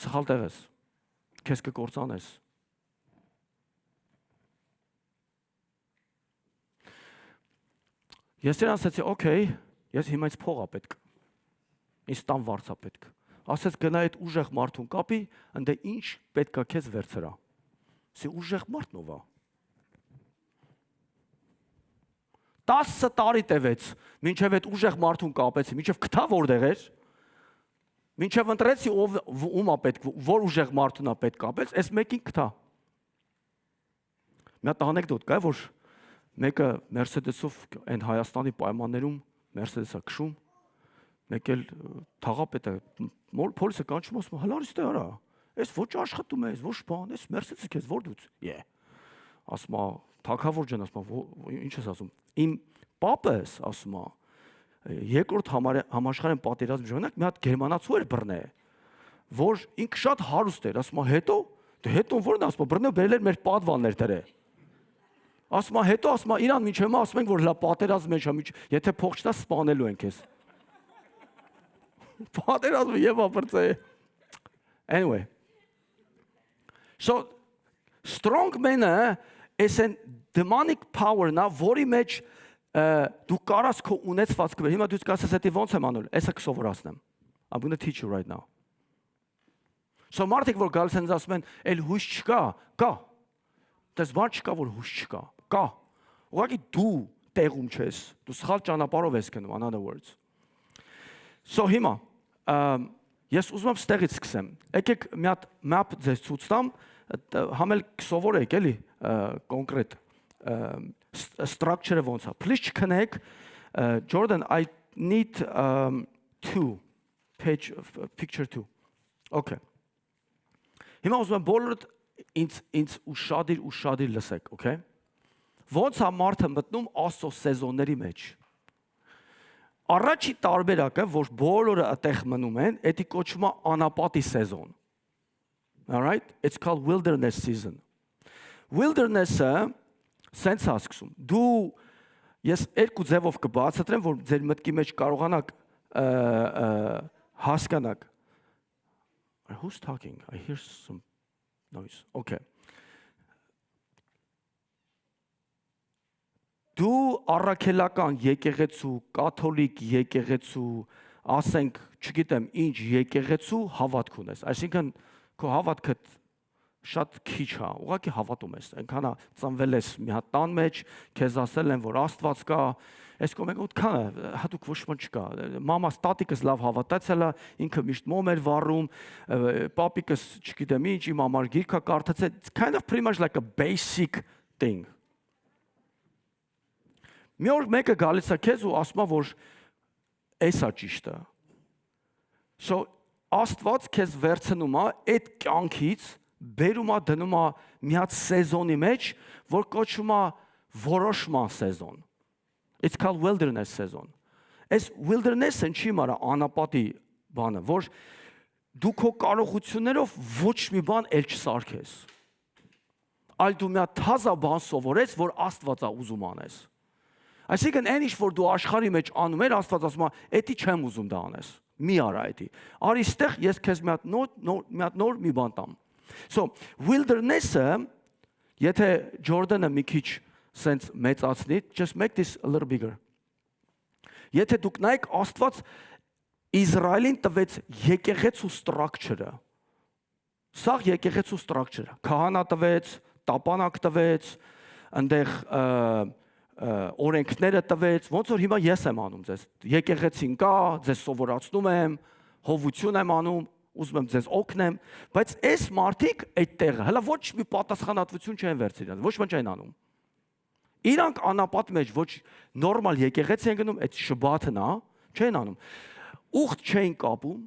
Սխալ տեղ ես։ Քեզ կկործանես։ Ես իրան ասեցի, okay, ես հիմա ինձ փող ա պետք։ Ինձ տան վարձ ա պետք։ Ասեց գնա այդ ուժեղ մարդուն կապի, ընդ ինչ պետքա քեզ վերցրա։ Սի ուժեղ մարդն ով ա։ 10 տարի տևեց, մինչև այդ ուժեղ մարդուն կապեցի, մինչև գտա որտեղ էր։ Մինչև ընտրեցի ում ա պետք, որ ուժեղ մարդուն ա պետք կապեց, այս մեկին գտա։ Մի հատ անեկդոտ կա, որ մեկը Mercedes-ով այն Հայաստանի պայմաններում Mercedes-ը քշում, մեկ էլ թաղապետը փոլիսը կանչում ասում, հալարից դե արա, այս ոչ աշխատում ես, ոչ բան, այս Mercedes-ը քեզ որ դուց։ Ասում է, թագավոր ջան, ասում է, ինչ ես ասում։ Իմ պապս ասում է, երկրորդ համաշխարհային պատերազմի ժամանակ մի հատ գերմանացու էր բռնել, որ ինքը շատ հարուստ էր, ասում է, հետո որն ասում է, բռնել բերել էր մեր պատվաններ դրել։ Ասում է, հետո ասում է, իրան մինչև հիմա ասում ենք, որ լա պատերազմ մեջ է, եթե փող չտա, սպանելու են քեզ։ Պատերազմը եւ ապրծե։ Anyway. So strong man-ը is a demonic power-նա, որի մեջ դու կարաս քո ունեցվածքը, հիմա դու կասես, դա ոնց եմ անում, էսա կսովորացնեմ։ I'm going to teach you right now. So մարդիկ որ գալիս են ասում են, «Էլ հույս չկա», կա։ Դες բան չկա, որ հույս չկա։ Կա։ Ուղղակի դու տեղում չես, դու սխալ ճանապարհով ես գնում, in other words. So հիմա ես ուզում եմ ստեղից սկսեմ։ Եկեք մի հատ map ձեզ ցույց տամ, համել կսովորեք էլի կոնկրետ structure-ը ոնց է։ Please չքնեք, Jordan, I need picture 2. Okay. Հիմա ուզում եմ բոլորդ ինձ ուշադիր լսեք, okay? Ոնց է մարդը մտնում Աստծո սեզոնների մեջ։ Առաջի տարբերակը, որ բոլորը այդտեղ մնում են, դա կոչվում է անապատի սեզոն։ All right? It's called wilderness season. Wilderness-ը sense հասկում։ Դու ես երկու ձևով կբացատրեմ, որ ձեր մտքի մեջ կարողանաք հասկանաք։ Who's talking? I hear some noise. Okay. Դու առաքելական եկեղեցու, կաթոլիկ եկեղեցու, ասենք, չգիտեմ, ինչ եկեղեցու հավատք ունես։ Այսինքն քո հավատքը շատ քիչ է, ուղղակի հավատում ես։ Այնքան ծնվել ես մի հատ տան մեջ, քեզ ասել են, որ Աստված կա, այս կողմը ուտքանը հատուկ ոչ ոք չկա։ Մամաս, տատիկս լավ հավատացել է, ինքը միշտ մոմ էր վառում, պապիկս, չգիտեմ ինչ, իմ համար գիրքա կարդացել, it's kind of pretty much like a basic thing. Մի օր մեկը գալիս է քեզ ու ասում է, որ էսա ճիշտ է։ So Աստված քեզ վերցնում է այդ կյանքից, բերում է դնում է մի հատ սեզոնի մեջ, որ կոչվում է որոշման սեզոն։ It's called wilderness season. Այս wilderness-ը չի մարա անապատի բանը, որ դու քո կարողություններով ոչ մի բան էլ չսարքես։ Այլ դու մի հատ թազա բան սովորես, որ Աստված է ուզում անես։ Այսինքն այն ինչ որ դու աշխարհի մեջ անում ես, Աստված ասում է, «Էդի չեմ ուզում դա անես»։ Մի արա էդի։ Արի ստեղ ես քեզ մի հատ նոր մի բան տամ։ So, wilderness-ը, եթե Ջորդանը մի քիչ sense մեծացնի, just make this a little bigger. Եթե դուք նայեք, Աստված Իսրայելին տվեց եկեղեցու structure-ը։ Սա եկեղեցու structure-ը։ Քահանա տվեց, տապանակ տվեց, այնտեղ օրենքները տվեց, ոնց որ հիմա ես եմ անում ձեզ։ Եկեղեցին կա, ձեզ սովորացնում եմ, հովություն եմ անում, ուզում եմ ձեզ օգնեմ, բայց այս մարդիկ այդտեղ հələ ոչ մի պատասխանատվություն չեն վերցրել, ոչ ոք չեն անում։ Իրանք անապատ մեջ ոչ նորմալ եկեղեցի են գնում, այդ շաբաթն է, չեն անում։ Ուխտ չեն կապում,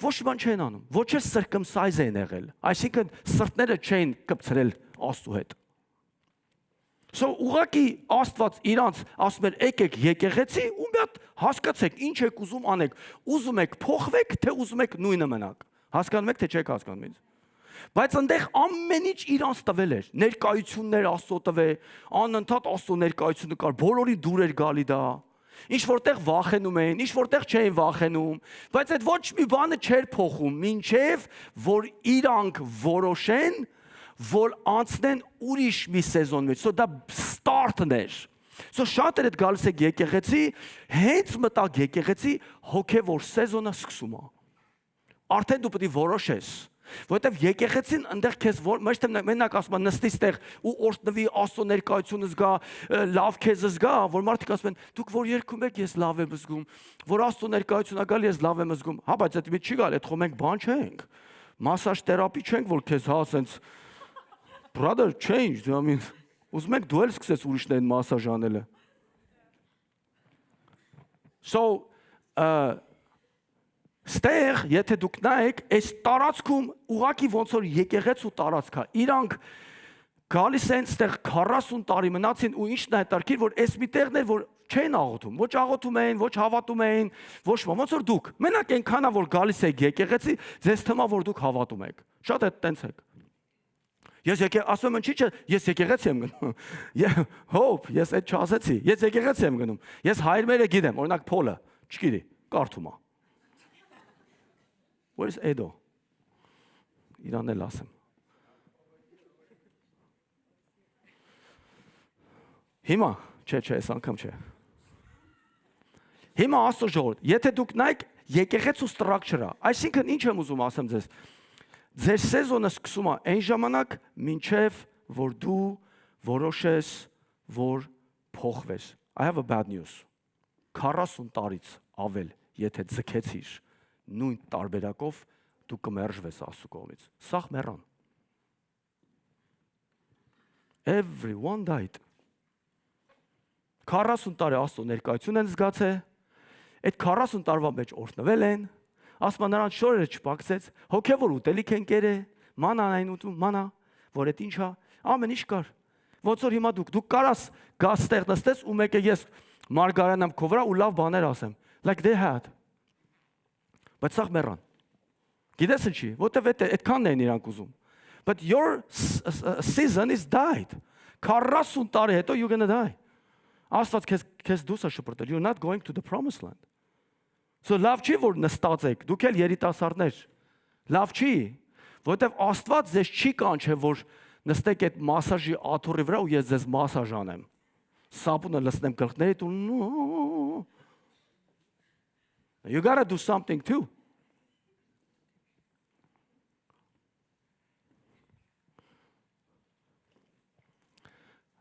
ոչ բան չեն անում, ոչ էլ circumcise են եղել, այսինքն սրտները չեն կպցրել Աստծու հետ։ So ուղղակի Աստված իրանց ասում էր եկեք եկեղեցի ու մի հատ հասկացեք ինչ եք ուզում անեք, ուզում եք փոխվեք, թե ուզում եք նույնը մնաք։ Հասկանում եք թե չեք հասկանում ինձ։ Բայց այնտեղ ամեն ինչ իրանց տվել էր, ներկայություններ Աստծո տվե, անընդհատ Աստծո ներկայությունը կար, բոլորի դուր էր գալի դա։ Ինչ որտեղ վախենում էին, ինչ որտեղ չէին վախենում, բայց այդ ոչ մի բանը չէր փոխում, մինչև որ իրանք որոշեն, որ անցնեն ուրիշ մի սեզոն մեջ, so դա start-ն էր։ So շատ էր այդ գալիս է եկեղեցի, հենց մտակ եկեղեցի հոգևոր սեզոնը սկսում է։ Արդեն դու պետք է որոշես, որովհետև եկեղեցին այնտեղ քեզ ոչ թե մենակ ասում են նստի ստեղ ու օրհնվի Աստծո ներկայությունը զգա, լավ քեզ զգա, որ մարդիկ ասում են դուք որ երգում եք ես լավ եմ զգում, որ Աստծո ներկայությունը գալի ես լավ եմ զգում։ Հա, բայց այդ մի չի գալ, այդ խո մենք բան չենք։ Մասաժ թերապի չենք, որ քեզ հա ասենց brother change, I mean, ուզում եք դու էլ սկսես ուրիշներին մասաժ անելը։ So, ստեղ, եթե դուք նայեք, այս տարածքում ուղակի ոնց որ եկեղեցու տարածք է, իրանք գալիս են ստեղ 40 տարի մնացին ու ինչն է հետաքրքիր, որ այս մի տեղն էր, որ չեն աղոթում, ոչ աղոթում էին, ոչ հավատում էին, ոչ ոնց որ դուք։ Մենակ այնքանա որ գալիս եք եկեղեցի, ձեզ թվում է որ դուք հավատում եք։ Շատ է տենց եք։ Ես ասում եմ չի, ես եկեղեցի եմ գնում։ Հոփ, ես այդ չասեցի։ Ես եկեղեցի եմ գնում։ Ես հայրմերը գիտեմ, օրինակ Փոլը, չգիտի, կարդում է։ Where is Edo? Իրան էլ ասեմ։ Հիմա, չէ, այս անգամ չէ։ Հիմա Աստծո ժողովուրդ, եթե դուք նայեք եկեղեցու structure-ը, այսինքն ինչ եմ ուզում ասեմ ձեզ։ Ձեր սեզոնը սկսում է այն ժամանակ, մինչև որ դու որոշես, որ փոխվես։ I have a bad news. 40 տարից ավել, եթե ձգեցիր նույն տարբերակով, դու կմերժվես Աստծո կողմից։ Սաղ մեռան։ Everyone died. 40 տարի Աստծո ներկայություն են զգացել, այդ 40 տարվա մեջ օրհնվել են, ասում են նրանց շորերը չպակցեց, հոգևոր ուտելիք են կերել, մանան այն ուտում, մանա, որ այդ ինչ է, ամեն ինչ կար։ Ոնց որ հիմա դուք կարաս գաս ստեղ նստես ու մեկը ես մարգարանամ քո վրա ու լավ բաներ ասեմ, like they had։ Բայց սաղ մեռան։ Գիտես ինչի, որտեվ այդքանն են իրանք ուզում։ But your season is died. 40 տարի հետո you're gonna die. Աստված քեզ դուրս է շպրտել, you're not going to the promised land. So լավ չի որ նստած եք, դուք էլ երիտասարդներ։ Լավ չի, որովհետև Աստված ձեզ չի կանչել որ նստեք այդ մասաժի աթոռի վրա ու ես ձեզ մասաժ անեմ։ Սապունը լցնեմ գլխներիդ ու You got to do something too.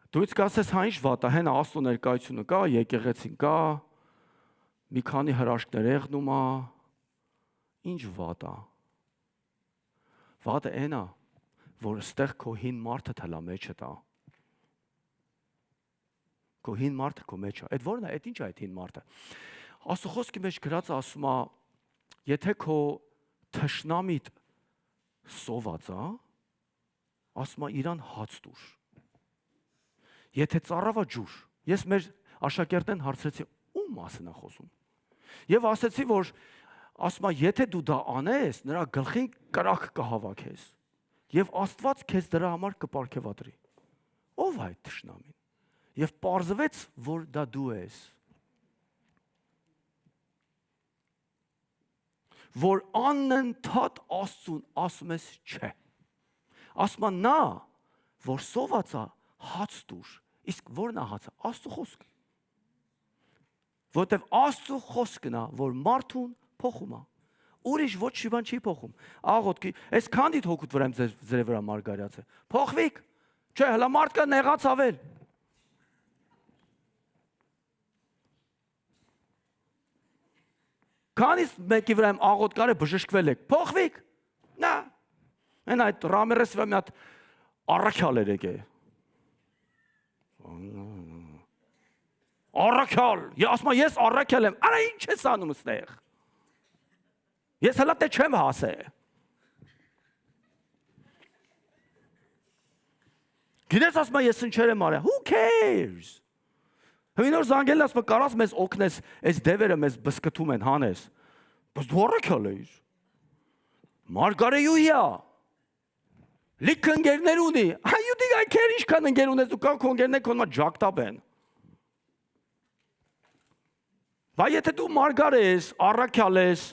Դու իսկ ասես հա ինչ վատ է, հենա Աստծո ներկայությունը կա, եկեղեցին կա, մի քանի հրաշքներ եղնում է, ինչ վատ է։ Վատը այն է, որ ստեղ քո հին մարդը թլա մեջը տա։ Քո հին մարդը քո մեջ է։ Այդ որն է, այդ ինչ է այդ հին մարդը։ Աստծո խոսքի մեջ գրած ասում է, եթե քո թշնամիդ սոված է, ասում է իրան հաց տուր։ Եթե ծառավա ջուր, ես մեր աշակերտեն հարցրեցի, ում մասին է խոսում։ Եվ ասեցի, որ ասма, եթե դու դա անես, նրա գլխին կրակ կհավաքես։ Եվ Աստված քեզ դրա համար կպարգևատրի։ Ո՞վ է այդ թշնամին։ Եվ պարզվեց, որ դա դու ես։ Որ անընդհատ Աստծուն ասում ես չէ։ Ասма նա, որ սոված է հաց դուր, իսկ որն է հացը, Աստծո խոսքը։ Որտեվ Աստծո խոսքն է, որ մարդուն փոխում է։ Ուրիշ ոչ մի բան չի փոխում։ Աղոթքի, այս քանդիդ հոգուտ վրա ձեր վրա մարգարյաց է։ Փոխվիկ։ Չէ, հələ մարդկա նեղած ավել։ Քանից մեկի վրա եմ աղոթքարը բժշկվել եք։ Փոխվիկ։ Նա։ Այն այդ Ռամերեսը մի հատ առաքյալ էր եկե։ Առաքյալ, ասма ես առաքյալ եմ, արա ինչ ես անում ստեղ։ Ես հələ դե չեմ հասե։ Գիտես ասма ես ինչեր եմ արել, who cares։ Հինոր զանգել ասма կարաս մեզ օգնես, այս դևերը մեզ բսկթում են հանես։ Բայց դու առաքյալ ես։ Մարգարեյույա։ Լիք ընկերներ ունի։ You think I care ինչքան ընկեր ունես, դու կա քո ընկերներ քո մոտ ջակտապ են։ Բայց եթե դու մարգար ես, առաքյալ ես,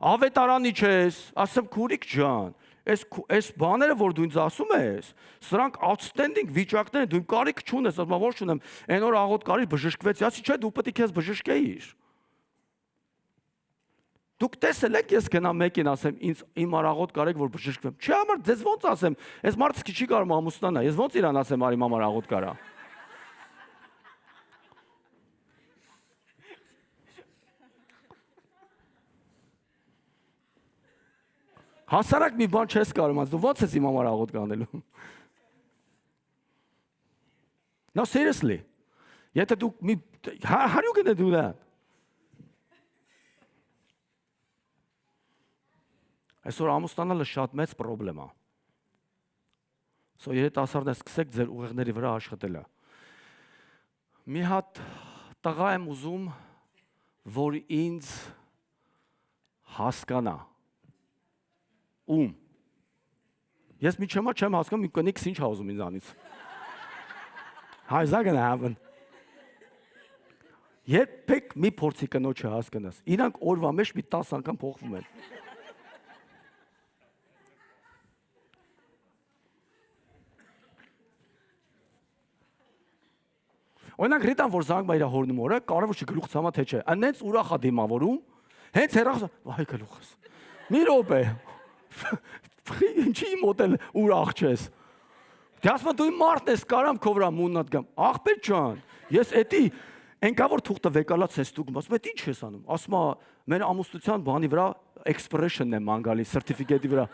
ավետարանի չես, ասեմ քուրիկ ջան, այս բաները որ դու ինձ ասում ես, սրանք outstanding վիճակներ են, դու կարիք չունես, ասում որ չունեմ, այն օր աղոթքարից բժշկվեցի, ասի չէ, դու պետք է քեզ բժշկեիր։ Դուք տեսել եք ես գնամ մեկին ասեմ, ինձ իմ արաղոտ կարեք որ բժշկվեմ։ Չի համար ձեզ ոնց ասեմ, այս մարդը չի կարող ամուսնանա, ես ոնց իրան ասեմ արի իմ արաղոտ կարա։ Հասարակ մի բան չես կարող ասել, դու ոնց ես իմ համար աղոտ կանելու։ No seriously. Եթե դու մի հարյու գնե դու դա։ Այսօր ամուսնանալը շատ մեծ խնդրեմ է։ Սո երիտասարդներ սկսեք ձեր ուղեղների վրա աշխատելը։ Մի հատ տղա եմ ուզում, որ ինձ հասկանա։ Ում։ Ես մի չեմ հասկանում, մի կնիկս ինչ ա ուզում ինձանից։ How is that gonna happen? Երբեք մի փորձի կնոջը հասկանաս։ Իրանք օրվա մեջ մի 10 անգամ փոխվում են։ Օրինակ Ռիտան որ զանգում է իր հորնում օրը, կարևոր չի գլուխ ցամա թե չէ։ Անենց ուրախ է դիմավորում, հենց հերախ, վայ գլուխս։ Մի րոպե։ Ինչի մոտել ուրախ չես։ Դե ասում դու իմ մարդն ես, կարամ քո վրա մուննատ գամ։ Աղբեր ջան, ես էդի ենքա որ թուղթը վեկալած ես դուք, ասում էդ ինչ ես անում։ Ասում մեր ամուսնության բանի վրա expression-ն է մանգալի, certificate-ի վրա։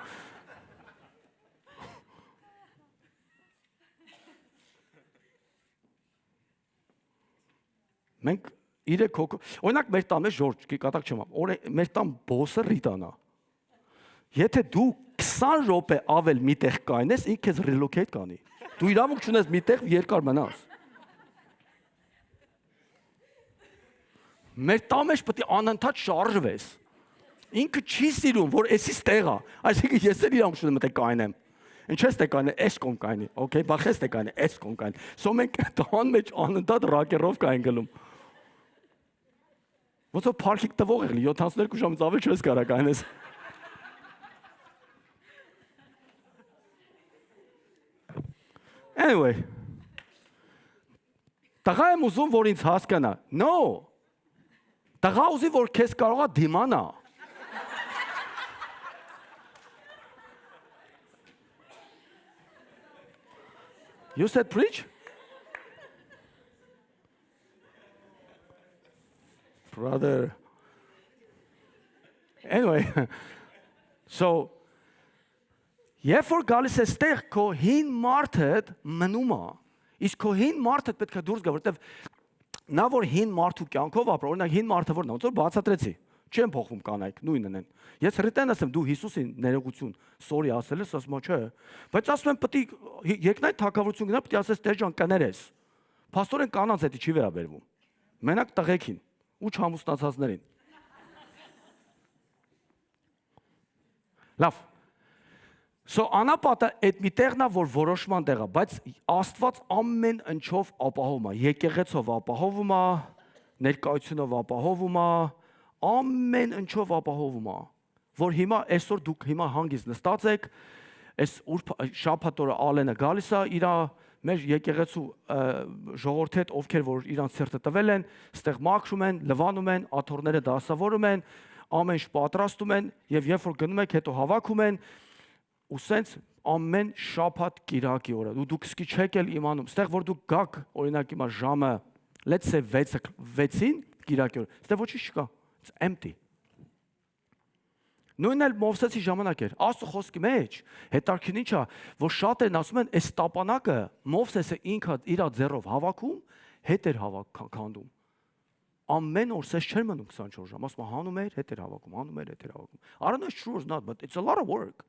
Մենք իրեք հոգ, օրինակ մեր տան մեջ Ժորժ, կատակ չեմ, մեր տան բոսը Ռիտան է։ Եթե դու 20 րոպե ավել միտեղ կայնես, ինքը քեզ relocate կանի։ Դու իրավունք չունես միտեղ երկար մնաս։ Մեր տան մեջ պետք է անընդհատ շարժվես։ Ինքը չի սիրում, որ էսի ստեղ է։ Այսինքն ես էլ իրավունք չունեմ մտե կայնեմ։ Ինչ ես տեկանը, էս կոմ կայնի, օքեյ, բախես տեկանը, էս կոմ կայնի։ Սո մենք տան մեջ անընդհատ ռակերով կային գլում։ Ոնց որ парքինգ տվող եղլի 72 ժամից ավել չես կարա կայնես։ Anyway, տղա եմ ուզում, որ ինձ հասկանա։ No։ Տղա ուզի, որ քեզ կարողա դիմանա։ You said preach? Brother. Anyway, so երբ որ գալիս է ստեղ քո հին մարդդ մնում է, իսկ քո հին մարդդ պետք է դուրս գա, որովհետև նա որ հին մարդու կյանքով ապրում, օրինակ հին մարդը որն է, ոնց որ բացատրեցի, չեն փոխվում կանայք, նույնն են։ Ես Ռիտան ասեմ, դու Հիսուսին ներողություն, sorry ասել ես, ասում չէ, բայց ասում եմ պետք է երկնային թագավորություն գնա, պետք է ասես Տեր ջան կներես։ Փաստորեն կանանց էդի չի վերաբերվում։ Մենակ տղեկին ու չամուսնացածներին։ Լավ։ So անապատը այդ մի տեղն է, որ որոշման տեղ է, բայց Աստված ամեն ինչով ապահովում է, եկեղեցով ապահովում է, ներկայությունով ապահովում է, ամեն ինչով ապահովում է, որ հիմա այսօր դուք հիմա հանգիստ նստած եք, այս շաբաթ օրը Ալենը գալիս է իր մեր եկեղեցու ժողովրդի հետ, ովքեր որ իրանց սերտը տվել են, ստեղ մաքրում են, լվանում են, աթոռները դասավորում են, ամեն ինչ պատրաստում են եւ երբ որ գնում եք, հետո հավաքում են ու սենց ամեն շաբաթ կիրակի օրը ու դուք սկի չեք էլ իմանում ստեղ որ դուք գաք օրինակ հիմա ժամը let's say 6-ին կիրակի օրը ստեղ ոչինչ չկա, it's empty։ Նույնն էլ Մովսեսի ժամանակ էր Աստծո խոսքի մեջ հետարքին ինչ է որ շատերն ասում են այս տապանակը Մովսեսը ինքը իր ձեռով հավաքում հետ էր հավաքանդում ամեն օր սես չէր մնում 24 ժամ ասում հանում էր հետ էր հավաքում հանում էր հետ էր հավաքում I don't know it's true or not but it's a lot of work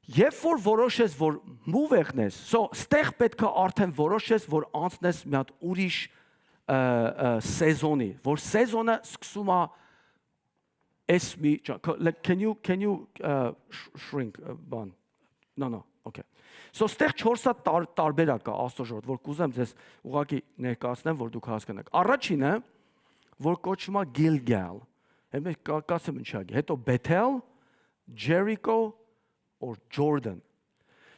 Երբ որ որոշես որ move եղնես, so ստեղ պետք է արդեն որոշես որ անցնես մի հատ ուրիշ սեզոնի, որ սեզոնը սկսում է այս մի can you shrink բան No okay So ստեղ 4 հատ տարբերակ կա Աստծո ժողովուրդ որ կուզեմ ձեզ ուղղակի ներկայացնեմ որ դուք հասկանաք Առաջինը որ կոչվում է Gilgal Հետո կասեմ ինչա հետո Bethel Jericho or Jordan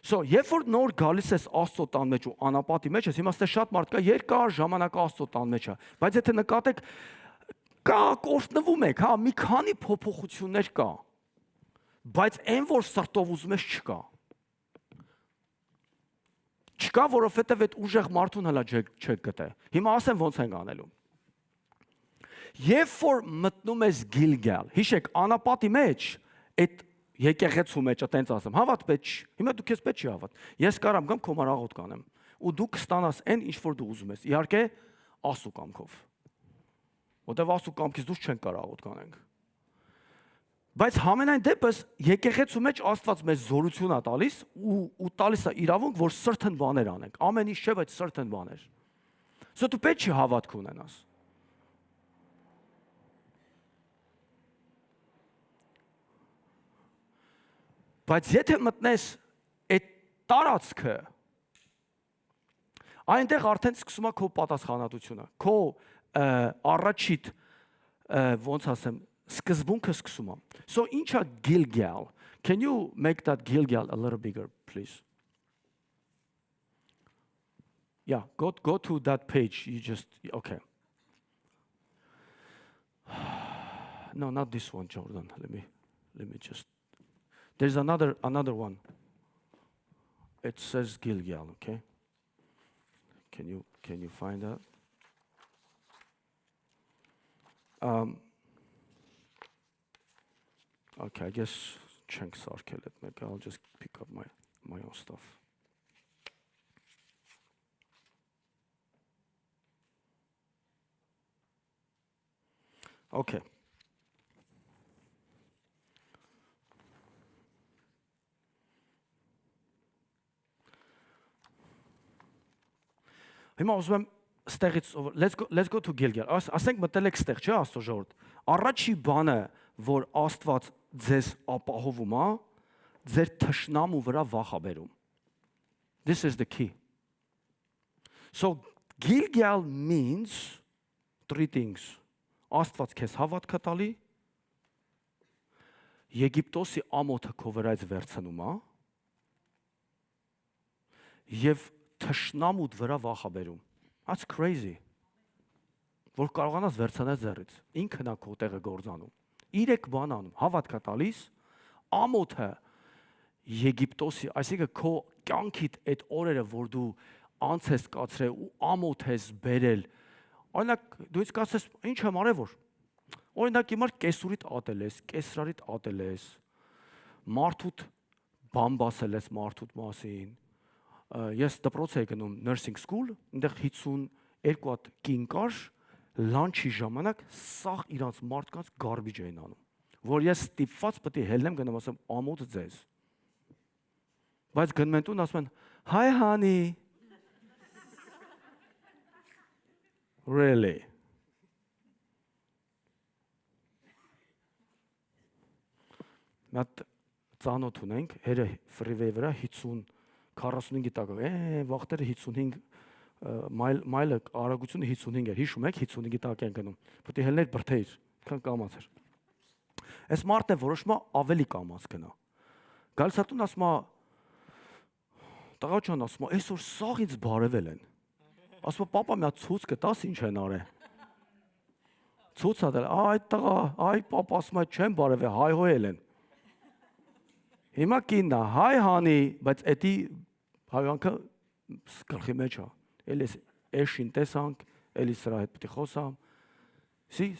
So երբ որ նոր գալիս ես Աստծո տան մեջ ու անապատի մեջ ես հիմա ստե շատ մարդ կա երկար ժամանակ Աստծո տան մեջ է բայց եթե նկատեք կա կորտնվում եք հա մի քանի փոփոխություններ կա բայց այն որ սրտով ուզում ես չկա որովհետև այդ ուժեղ մարդուն հələ չեք գտե հիմա ասեմ ոնց ենք անելու Երբ որ մտնում ես Gilgal հիշեք անապատի մեջ այդ եկեղեցու մեջ այտենց ասեմ հավատ պետք հիմա դու քեզ պետք չի հավատ ես կարամ գամ քո մարաղոտ կանեմ ու դու կստանաս այն ինչ որ դու ուզում ես իհարկե Աստծո կամքով որտեվ Աստծո կամքից դուրս չեն կարող աղոտ կանենք բայց համենայն դեպս եկեղեցու մեջ Աստված մեզ զորություն է տալիս ու տալիս է իրավունք որ certain բաներ անենք ամեն ինչ չէ բայց certain բաներ So դու պետք չի հավատք ունենաս Բայց եթե մտնես այդ տարածքը այնտեղ արդեն սկսում է քո պատասխանատվությունը քո առաջիդ ոնց ասեմ սկզբունքը սկսում է So ինչա Gilgal Can you make that Gilgal a little bigger please Yeah go to that page you just okay No not this one Jordan let me just There's another one. It says Gilgal, okay? Can you find that? Okay, I guess chunks are killed. Maybe I'll just pick up my own stuff. Okay. Հիմա ուզում եմ ստեղից let's go to Gilgal. Ասենք մտել եք ստեղ, չէ՞ Աստծո ժողովուրդ։ Առաջի բանը, որ Աստված ձեզ ապահովում է, ձեր թշնամու վրա վախ է բերում։ This is the key. So Gilgal means 3 things. Աստված քեզ հավատք է տալի, Եգիպտոսի ամոթը քո վրայից վերցնում է, եւ թշնամուդ վրա վախ է բերում։ That's crazy. Որ կարողանաս վերցնել ձեռից։ Ինքն է քո տեղը գործանում։ 3 բան անում, հավատք է տալիս, ամոթը Եգիպտոսի, այսինքն քո կյանքիդ այդ օրերը, որ դու անց ես կացրել ու ամոթ ես բերել։ Օրինակ դու ինձ կասես, ինչ եմ արել որ։ Օրինակ հիմա կեսուրիդ ատել ես, կեսրարիդ ատել ես, մարդուդ բամբասել ես մարդուդ մասին։ Ես դպրոց էի գնում nursing school, այնտեղ 52 հատ կին կար, լանչի ժամանակ սաղ իրանց մարդկանց garbage էին անում, որ ես ստիպված պետք է հելնեմ գնամ ասեմ ամոթ ձեզ։ Բայց գնում են տուն ասում են Hi honey. Really? Մատ ծանոթ ունենք, հերը ֆրիվեյ վրա 45 տակ, վաղտերը 55 մայլը արագությունը 55 էր, հիշում եք 55 տակ են գնում, պետք է հելներ բրթեիր, քան կամած էր։ Այս մարդն է որոշմա ավելի կամած գնա։ Գալիս հատուն ասում է, տղա ջան ասում է, այսօր սաղ ինձ բարևել են։ Ասում է, պապա մի հատ ցույց կտաս ինչ են արել։ Ցույց ադել, այ տղա, այ պապա ասում է, չեմ բարևել, հայհոյել են։ Հիմա կինն է, հայ հանի, բայց էդի հայանքը գլխի մեջ է։ Էլ էշին տեսանք, էլի սրա հետ պետք է խոսամ։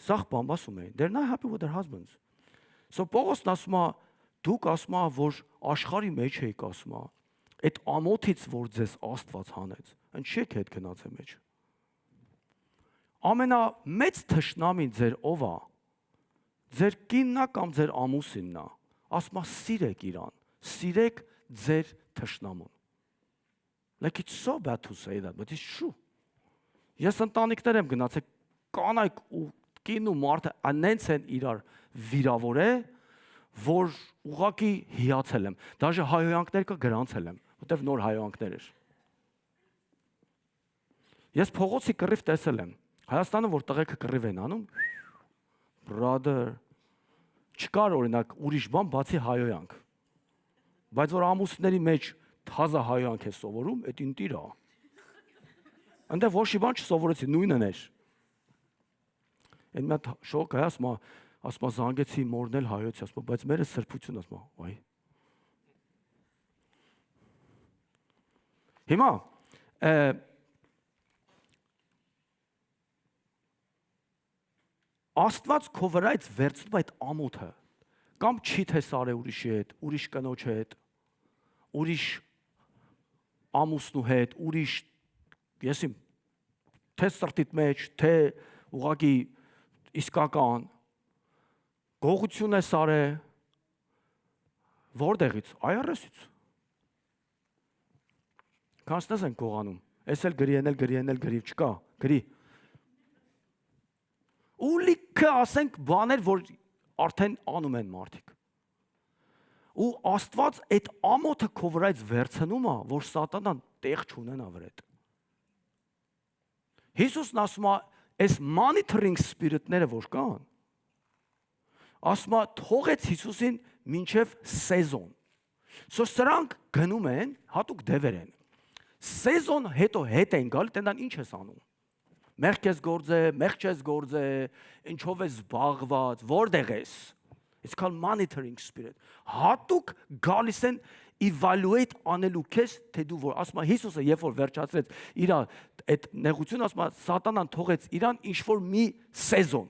Սաղ բան ասում էին, they're not happy with their husbands։ So Պողոսն ասում է, դուք ասում է, որ աշխարհի մեջ եք ասում է, այդ ամոթից, որ ձեզ Աստված հանեց, ընչեք հետ գնացե մեջ։ Ամենամեծ թշնամին ձեր ով է, ձեր կինն է կամ ձեր ամուսինն է, ասում է սիրեք իրան, սիրեք ձեր թշնամուն։ Like it's so bad to say that, but it's true։ Ես ընտանիքներ եմ գնացել, կանայք ու կին ու մարդը անենց են իրար վիրավորե, որ ուղղակի հիացել եմ։ Դաժե հայհոյանքներ կա գրանցել եմ, որտեվ նոր հայհոյանքներ էր։ Ես փողոցի կռիվ տեսել եմ։ Հայաստանը որ տղեկը կռիվ են անում, brother, չկար օրինակ ուրիշ բան բացի հայհոյանք։ Բայց որ ամուսների մեջ թազա հայհոյանք է սովորում, այդ ինտիր է։ Այնտեղ ոչ մի բան չսովորեցի, նույնն էր։ Այն մի հատ շոկ է, ասում է զանգեցի մորնել հայոց, ասում է, բայց մերը սրբություն, ասում է, այ։ Հիմա Աստված քո վրայից վերցնում այդ ամոթը, կամ չիթ ես արել ուրիշի հետ, ուրիշ կնոջ հետ, ուրիշ ամուսնու հետ, ուրիշ, եսիմ, թե սրտիդ մեջ, թե ուղղակի իսկական, գողություն ես արել, որտեղից, IRS-ից։ Կանցնես են գողանում, ես էլ գրի, չկա, գրի։ Ու լիքը ասենք բաներ, որ արդեն անում են մարդիկ։ Ու Աստված այդ ամոթը քո վրայից վերցնում է, որ սատանան տեղ չունենա վրեդ։ Հիսուսն ասում է, այս monitoring spirit-ները որ կան, ասում է, թողեց Հիսուսին մինչև սեզոն։ So սրանք գնում են, հատուկ դևեր են։ Սեզոն հետո հետ են գալ, տենան ինչ ես անում։ Մեղք ես գործե, մեղք չես գործե, ինչով ես զբաղված, որտեղ ես։ It's called monitoring spirit։ Հատուկ գալիս են evaluate անելու քեզ, թե դու որ, ասում է Հիսուսը երբ որ վերջացրեց իր այդ նեղությունը, ասում է սատանան թողեց իրան ինչ որ մի սեզոն։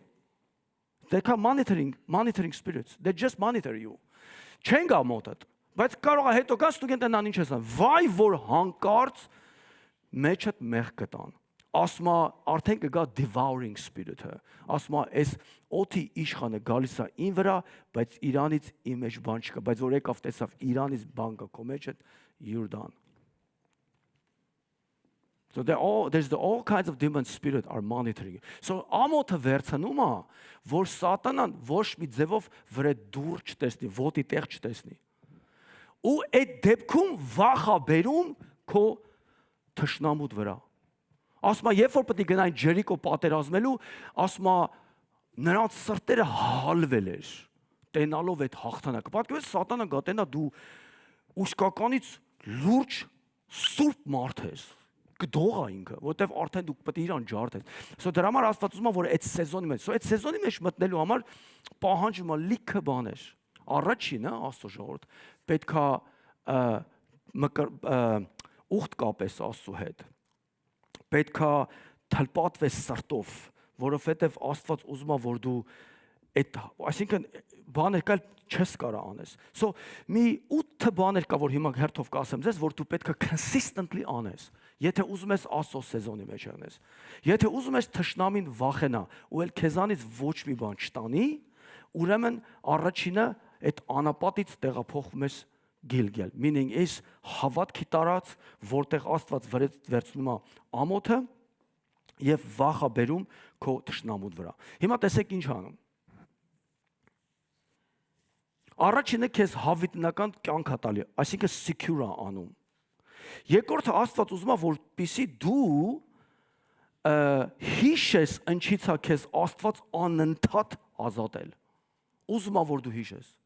They call monitoring spirits. They just monitor you։ Չեն գա մոտդ, բայց կարող է հետո գաս դու կենտենան ինչ ես անում։ Վայ որ հանկարծ մեջդ մեղք կտան։ Ասում է արդեն կգա devouring spirit-ը։ Ասում է այս օդի իշխանը գալիս է ին վրա, բայց իրանից իմ մեջ բան չկա, բայց որ եկավ տեսավ իրանից բան կա քո մեջ, you're done։ So there's all kinds of demon spirit are monitoring։ So ամոթը վերցնում է, որ սատանան ոչ մի ձևով վրա դուր չտեսնի, ոտի տեղ չտեսնի։ Ու այդ դեպքում վախ է բերում քո թշնամուդ վրա։ Ասում է, երբ որ պետք է գնային Ջերիկո պատերազմելու, ասում է, նրանց սրտերը հալվել էր, տենալով այդ հաղթանակը։ Պատկերացրու սատանա գտենա դու ուսկականից լուրջ սուրբ մարդ ես, գդող է ինքը, որտեվ արդեն դու պետք է իրան ջարդես։ So դրա համար Աստված ուզում է, որ այդ սեզոնի մեջ, այդ սեզոնի մեջ մտնելու համար պահանջում է լիքը բաներ։ Առաջինը, Աստծո ժողովուրդ, պետք է ուխտ կապես Աստծո հետ։ Պետք է թլպատվես սրտով, որովհետև Աստված ուզում է, որ դու այդ, այսինքն բաներ կա չես կարող անես։ So մի 8 բաներ կա, որ հիմա հերթով կասեմ ձեզ, որ դու պետք է consistently անես։ Եթե ուզում ես Աստծո սեզոնի մեջ անես։ Եթե ուզում ես թշնամին վախենա, ու էլ քեզանից ոչ մի բան չտանի, ուրեմն առաջինը այդ անապատից տեղափոխվում ես Gilgal, meaning is հավատքի տարած, որտեղ Աստված վերցնում է ամոթը եւ վախ է բերում քո թշնամուդ վրա։ Հիմա տեսեք ինչ անում։ Առաջինը քեզ հավիտնական կյանք է տալի, այսինքն secure է անում։ Երկրորդը Աստված ուզում է, որպեսզի դու հիշես ինչից է քեզ Աստված անընդհատ ազատել։ Ուզում է, որ դու հիշես։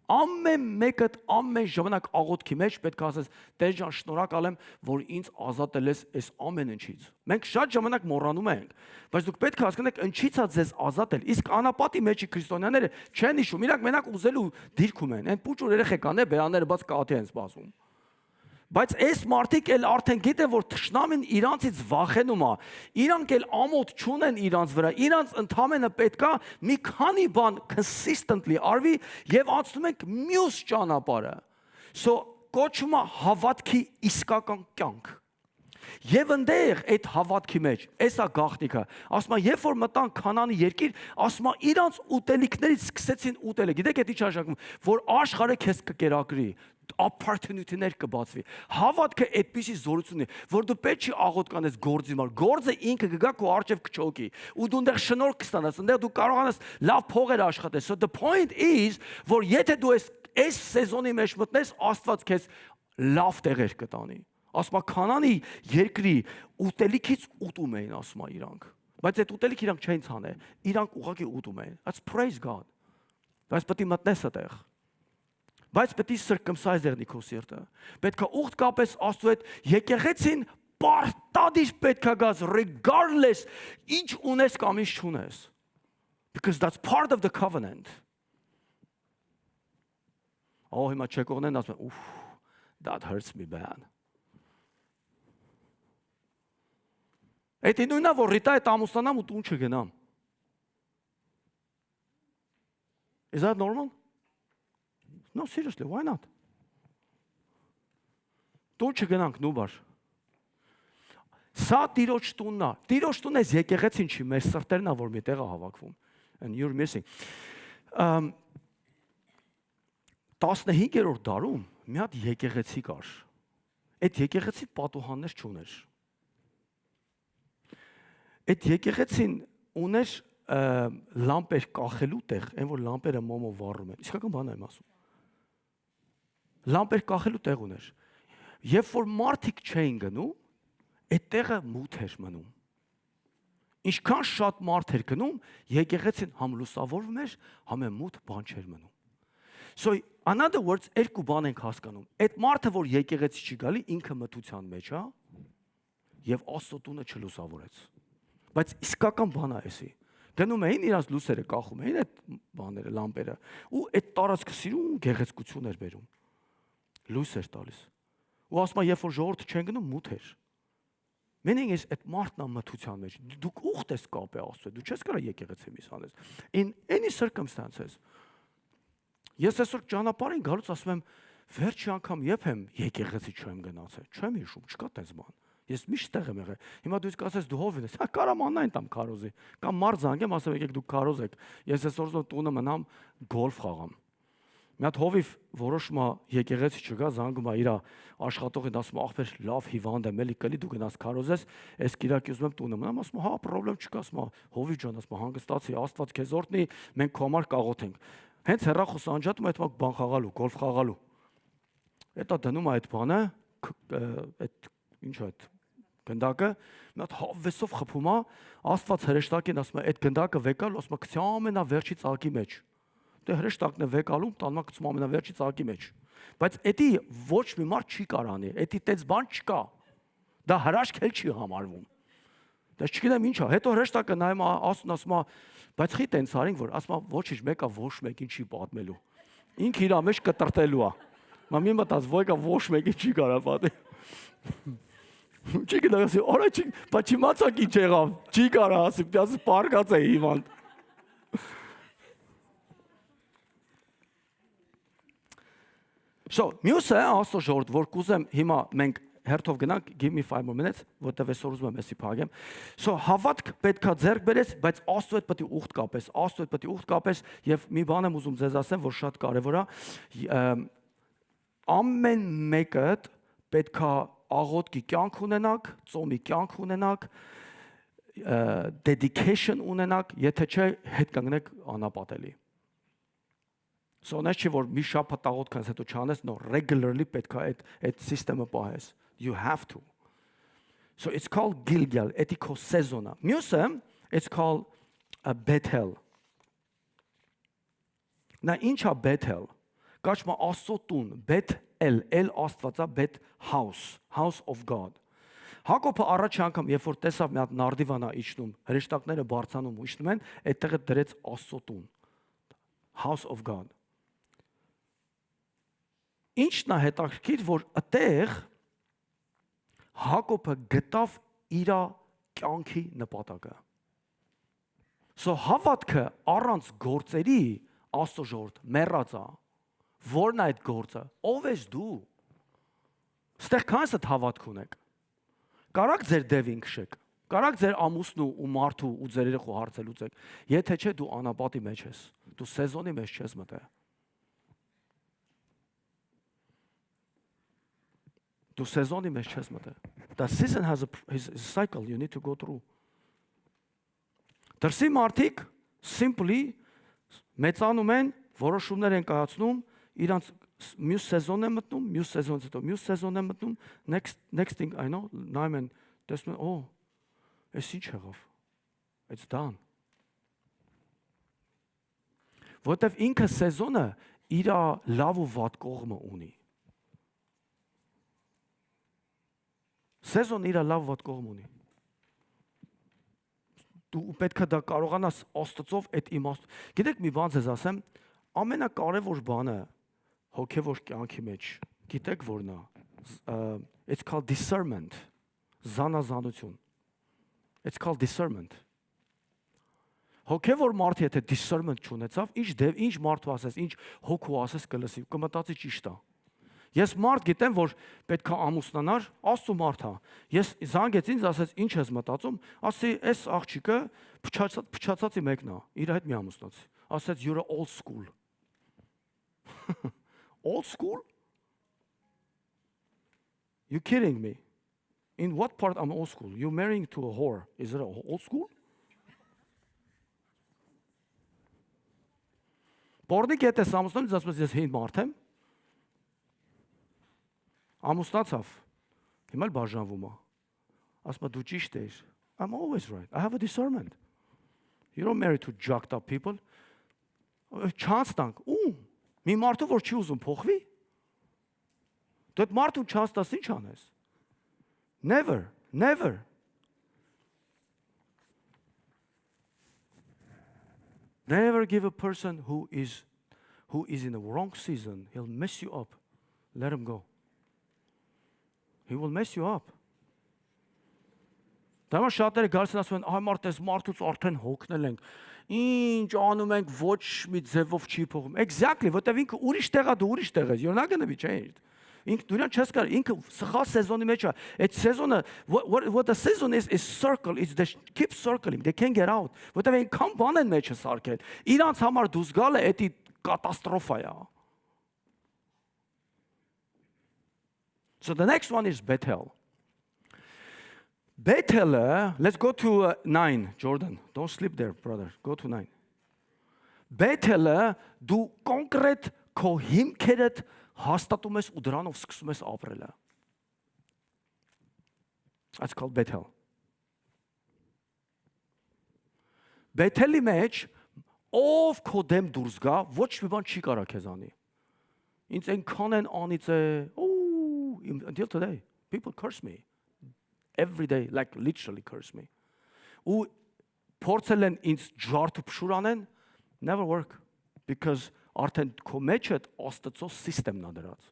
Ամեն մեկը ամեն ժամանակ աղոթքի մեջ պետք է ասես, Տեր ջան, շնորհակալ եմ, որ ինձ ազատել ես այս ամեն ինչից։ Մենք շատ ժամանակ մոռանում ենք, բայց դուք պետք է հասկանաք ինչից է ձեզ ազատել։ Իսկ անապատի մեջի քրիստոնյաները չեն հիշում, իրանք մենակ ուզելու դիրքում են, այն փուճուր երեխեկանն է, բերաները բաց կաթի են սպասում։ Բայց այս մարդիկ էլ արդեն գիտեն, որ թշնամին իրանցից վախենում է, իրանք էլ ամոթ չունեն իրանց վրա, իրանց ընդհանրապես պետքա մի քանի բան consistently արվի եւ անցնում ենք մյուս ճանապարհը։ So կոչվում է հավատքի իսկական կյանք։ Եվ ընդեղ այդ հավատքի մեջ, էսա գաղտնիքը, ասում է, երբ որ մտան Քանանի երկիր, ասում է, իրանց ուտելիքներից սկսեցին ուտելը։ Գիտեք, դա ի՞նչ նշանակում, որ աշխարհը քեզ կկերակրի, opportunity-ներ կբացվի։ Հավատքը այդպիսի զորություն է, որ դու պետք չի աղոտ կանես գործի համար։ Գործը ինքը կգա քո առջև կչոկի, ու դու այնտեղ շնորհք կստանաս, այնտեղ դու կարողանաս լավ փողեր աշխատես։ So the point is, որ եթե դու այս սեզոնի մեջ մտնես, Աստված քեզ լավ տեղեր կտանի։ Ասում է Քանանի երկրի ուտելիքից ուտում էին, ասում է իրանք։ Բայց այդ ուտելիք իրանք չէին ցանել, իրանք ուղղակի ուտում էին։ That's praise God։ Բայց պետք է մտնես այդտեղ։ Բայց պետք է circumcise եղնի քո սիրտը։ Պետք է ուխտ կապես Աստծո հետ, եկեղեցին պարտադիր պետք է գաս regardless ինչ ունես կամ ինչ չունես։ Because that's part of the covenant։ Հիմա չեկողներն ասում են, that hurts me bad։ Այդ նույնն է, որ Ռիտա այդ ամուսնանամ ու տուն չգնամ։ Is that normal? No, seriously, why not? Տուն չգնանք նուբար։ Սա Տիրոջ տունն է։ Տիրոջ տունն է եկեղեցին չի, մեր սրտերն է, որ մի տեղ է հավաքվում։ And you're missing. 15-րդ դարում մի հատ եկեղեցի կար։ Այդ եկեղեցի պատուհաններ չուներ։ Այդ եկեղեցին ուներ լամպեր կախելու տեղ, այն որ լամպերը մոմով վառում են։ Իսկական բան եմ ասում։ Լամպեր կախելու տեղ ուներ։ Երբ որ մարդիկ չէին գնում, այդ տեղը մութ էր մնում։ Ինչքան շատ մարդ էր գնում, եկեղեցին համ լուսավորվում էր, համ մութ բան չէր մնում։ So in other words, երկու բան ենք հասկանում։ Այդ մարդը, որ եկեղեցի չի գալի, ինքը մթության մեջ է, եւ Աստծո տունը չլուսավորեց։ Բայց իսկական բան է էսի։ Գնում էին իրաց լուսերը կախում էին այդ բաները, լամպերը, ու այդ տարածքը սիրուն գեղեցկություն էր բերում։ Լույս էր տալիս։ Ու ասում է, երբ որ ժողովուրդը չեն գնում, մութ էր։ Meaning is այդ մարդն է մթության մեջ։ Դուք ուխտ ես կապի Աստծո, դու չես կարող եկեղեցի միս անես։ In any circumstances։ Ես այսօր ճանապարհին գալուց ասում եմ, վերջի անգամ երբ եմ եկեղեցի չեմ գնացել, չեմ հիշում, չկա տես բան։ Ես միշտ տեղ եմ եղել։ Հիմա դու ասես դու հովին ես, կարամ աննային տամ քարոզի, կամ մարդ զանգեմ, ասեմ եկեք դուք քարոզ եք։ Ես այսօր տունը մնամ գոլֆ խաղամ։ Մի հատ հովիվ որոշում է եկեղեցի չգա, զանգում է իր աշխատողին, ասում է ախպեր լավ հիվանդ եմ, էլի կլի դու գնաս քարոզես, այս կիրակի ուզում եմ տունը մնամ, ասում հա պրոբլեմ չկա, ասում հովիվ ջան, ասում հանգստացի, Աստված քեզ օրհնի, մենք քո համար կաղոթենք։ Հենց հեռախոս անջատում այդ բան խաղալու, գոլֆ խաղալու։ Էտա դնում է այդ բանը, այդ ինչ է այդ գնդակը, մի հատ հավեսով խփում է, Աստված հրեշտակին ասում է այդ գնդակը վեկալ, ասում է գցի ամենավերջի ծաղկի մեջ։ Դե հրեշտակն է վեկալում, տանում է գցում ամենավերջի ծաղկի մեջ։ Բայց էդի ոչ մի մարդ չի կարանի, էդի տես բան չկա։ Դա հրաշք էլ չի համարվում։ Դա չգիտեմ ինչ է։ Հետո հրեշտակը նայում է, ասում է, բայց խի տենց արին, որ ասում է ոչինչ մեկը ոչ մեկին չի պատմելու։ Ինքը իր մեջ կտրտելու է։ Մամի մտած ոյկա ոչ մեկին չի կարա պատմել։ Չի գնա ասի, օրա չի, բայց չիմացակ ինչ եղավ, չի կարա ասի, դասը պարկած է հիվանդ։ So, մյուսը Աստծո ժողովուրդ, որ կուզեմ հիմա մենք հերթով գնանք, give me 5 more minutes, որտեղ այսօր ուզում եմ էսի փակեմ։ So, հավատք պետքա ձեռք բերես, բայց Աստծո հետ պետք է ուխտ կապես, Աստծո հետ պետք է ուխտ կապես, եւ մի բան եմ ուզում ձեզ ասեմ, որ շատ կարեւոր է։ ամեն մեկը պետքա աղոթքի կյանք ունենաք, ծոմի կյանք ունենաք, dedication ունենաք, եթե չէ հետ կանգնեք անապատելի։ Սոնես չի որ մի շաբաթ աղոթք անց հետո չանես, no regularly պետքա այդ սիստեմը պահես։ You have to. So it's called Gilgal, etiko sezona. Մյուսը it's called a Bethel. Նա ինչա Bethel։ Կոչվում է Աստծո տուն, Bethel, El Աստվածա, Bet house, house of God։ Հակոբը առաջ անգամ երբ որ տեսավ մի հատ նարդիվանա իջնում, հրեշտակները բարձանում ու իջնում են, այդտեղը դրեց Աստծո տուն, house of God։ Ինչն է հետաքրքիր, որ այդտեղ Հակոբը գտավ իր կյանքի նպատակը։ So հավատքը առանց գործերի Աստծո ժողովուրդ մեռած է։ Որն է այդ գործը։ Ով ես դու։ Ստեղ քանս այդ հավատք ունեք։ Կարաք ձեր դևին քշեք։ Կարաք ձեր ամուսնու ու մարդու ու ձեր երեխու հարցը լուծեք։ Եթե չէ դու անապատի մեջ ես։ Դու սեզոնի մեջ չես մտել։ Դու սեզոնի մեջ չես մտել։ The season has his cycle you need to go through. Դրսի մարդիկ simply մեծանում են, որոշումներ են կայացնում, իրանց մյուս սեզոն են մտնում, մյուս սեզոնից հետո մյուս սեզոն են մտնում, next thing I know, նայում են, տեսնում են, օ, այս ինչ եղավ։ It's done. Որտեվ ինքը սեզոնը իր լավ ու վատ կողմը ունի։ Սեզոնը իր լավ ու վատ կողմ ունի։ Դու պետք է դա կարողանաս Աստծով այդ իմաստ։ Գիտեք մի բան ձեզ ասեմ, ամենակարևոր բանը հոգևոր կյանքի մեջ, գիտեք որն է, it's called discernment, զանազանություն։ It's called discernment։ Հոգևոր մարդը եթե discernment չունեցավ, ինչ մարդու ասես, ինչ հոգու ասես կլսի, կմտածի ճիշտ է։ Ես մարդ գիտեմ, որ պետք է ամուսնանար, Աստծո մարդ է։ Ես զանգեց ինձ, ասեց, ինչ ես մտածում, ասի, այս աղջիկը փչացածի մեկն է, իր հետ մի ամուսնացի։ Ասեց, you're old school։ Old school? You kidding me? In what part I'm old school? You marrying to a whore. Is it old school? Բորնիկ եթե ամուսնանից ասում ես հին մարդ եմ։ Ամուսնացավ, հիմա բաժանվում է։ Ասում է դու ճիշտ ես։ I'm always right. I have a discernment. You don't marry to jacked up people. Չանց տանք։ Մի մարդու որ չի ուզում փոխվի։ Դու այդ մարդու չանց տաս ինչ անես։ Never, never. Never give a person who is in the wrong season, he'll mess you up. Let him go. He will mess you up. Դա շատերը գալիս են ասում են, այ մարդ ես մարդուց արդեն հոգնել ենք։ Ինչ անում ենք ոչ մի ձևով չի փոխում։ Exactly, որտեվ ինքը ուրիշ տեղ է, դու ուրիշ տեղ ես։ You're not going to be changed. Ինքը դուրան չես կարող, ինքը սխալ սեզոնի մեջ է։ Այդ սեզոնը what the season is circle, it's they keep circling. They can't get out. Որտեվ այնքան բան են մեջը սարքել։ Իրանց համար դուրս գալը էդի կատաստրոֆա է։ So the next one is Bethel. Bethel, let's go to 9, Jordan. Don't sleep there, brother. Go to 9. Bethel, դու կոնկրետ քո հիմքերդ հաստատում ես ու դրանով սկսում ես ապրելը։ That's called Bethel. Bethel-ի մեջ ով քո դեմ դուրս գա, ոչ մի բան չի կարա քեզ անի։ Ինձ այնքան են անից է, until today, people curse me. Every day, like literally curse me. Ու փորձել են ինձ ջարդ ու փշուր անեն, never work. Because արդեն քո մեջ այդ Աստծո սիստեմն է դրած։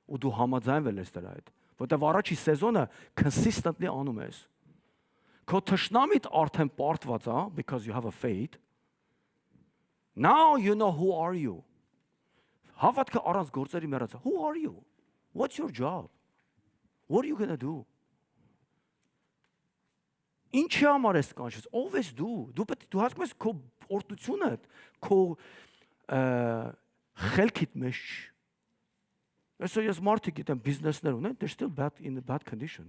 Ու դու համաձայնվել ես դրա հետ։ Որտեվ առաջի սեզոնը consistently անում ես։ Քո թշնամիդ արդեն պարտված է, because you have a faith. Now you know who are you. Հավատքը առանց գործերի մեռած է։ Who are you? What's your job? What are you going to do? Ինչի համար ես կանչես, ով ես դու, դու հասկանում ես քո օրդությունը, քո խելքիդ մեջ, Այսօր ես մարդիկ գիտեմ բիզնեսներ ունեն, they're still in a bad condition։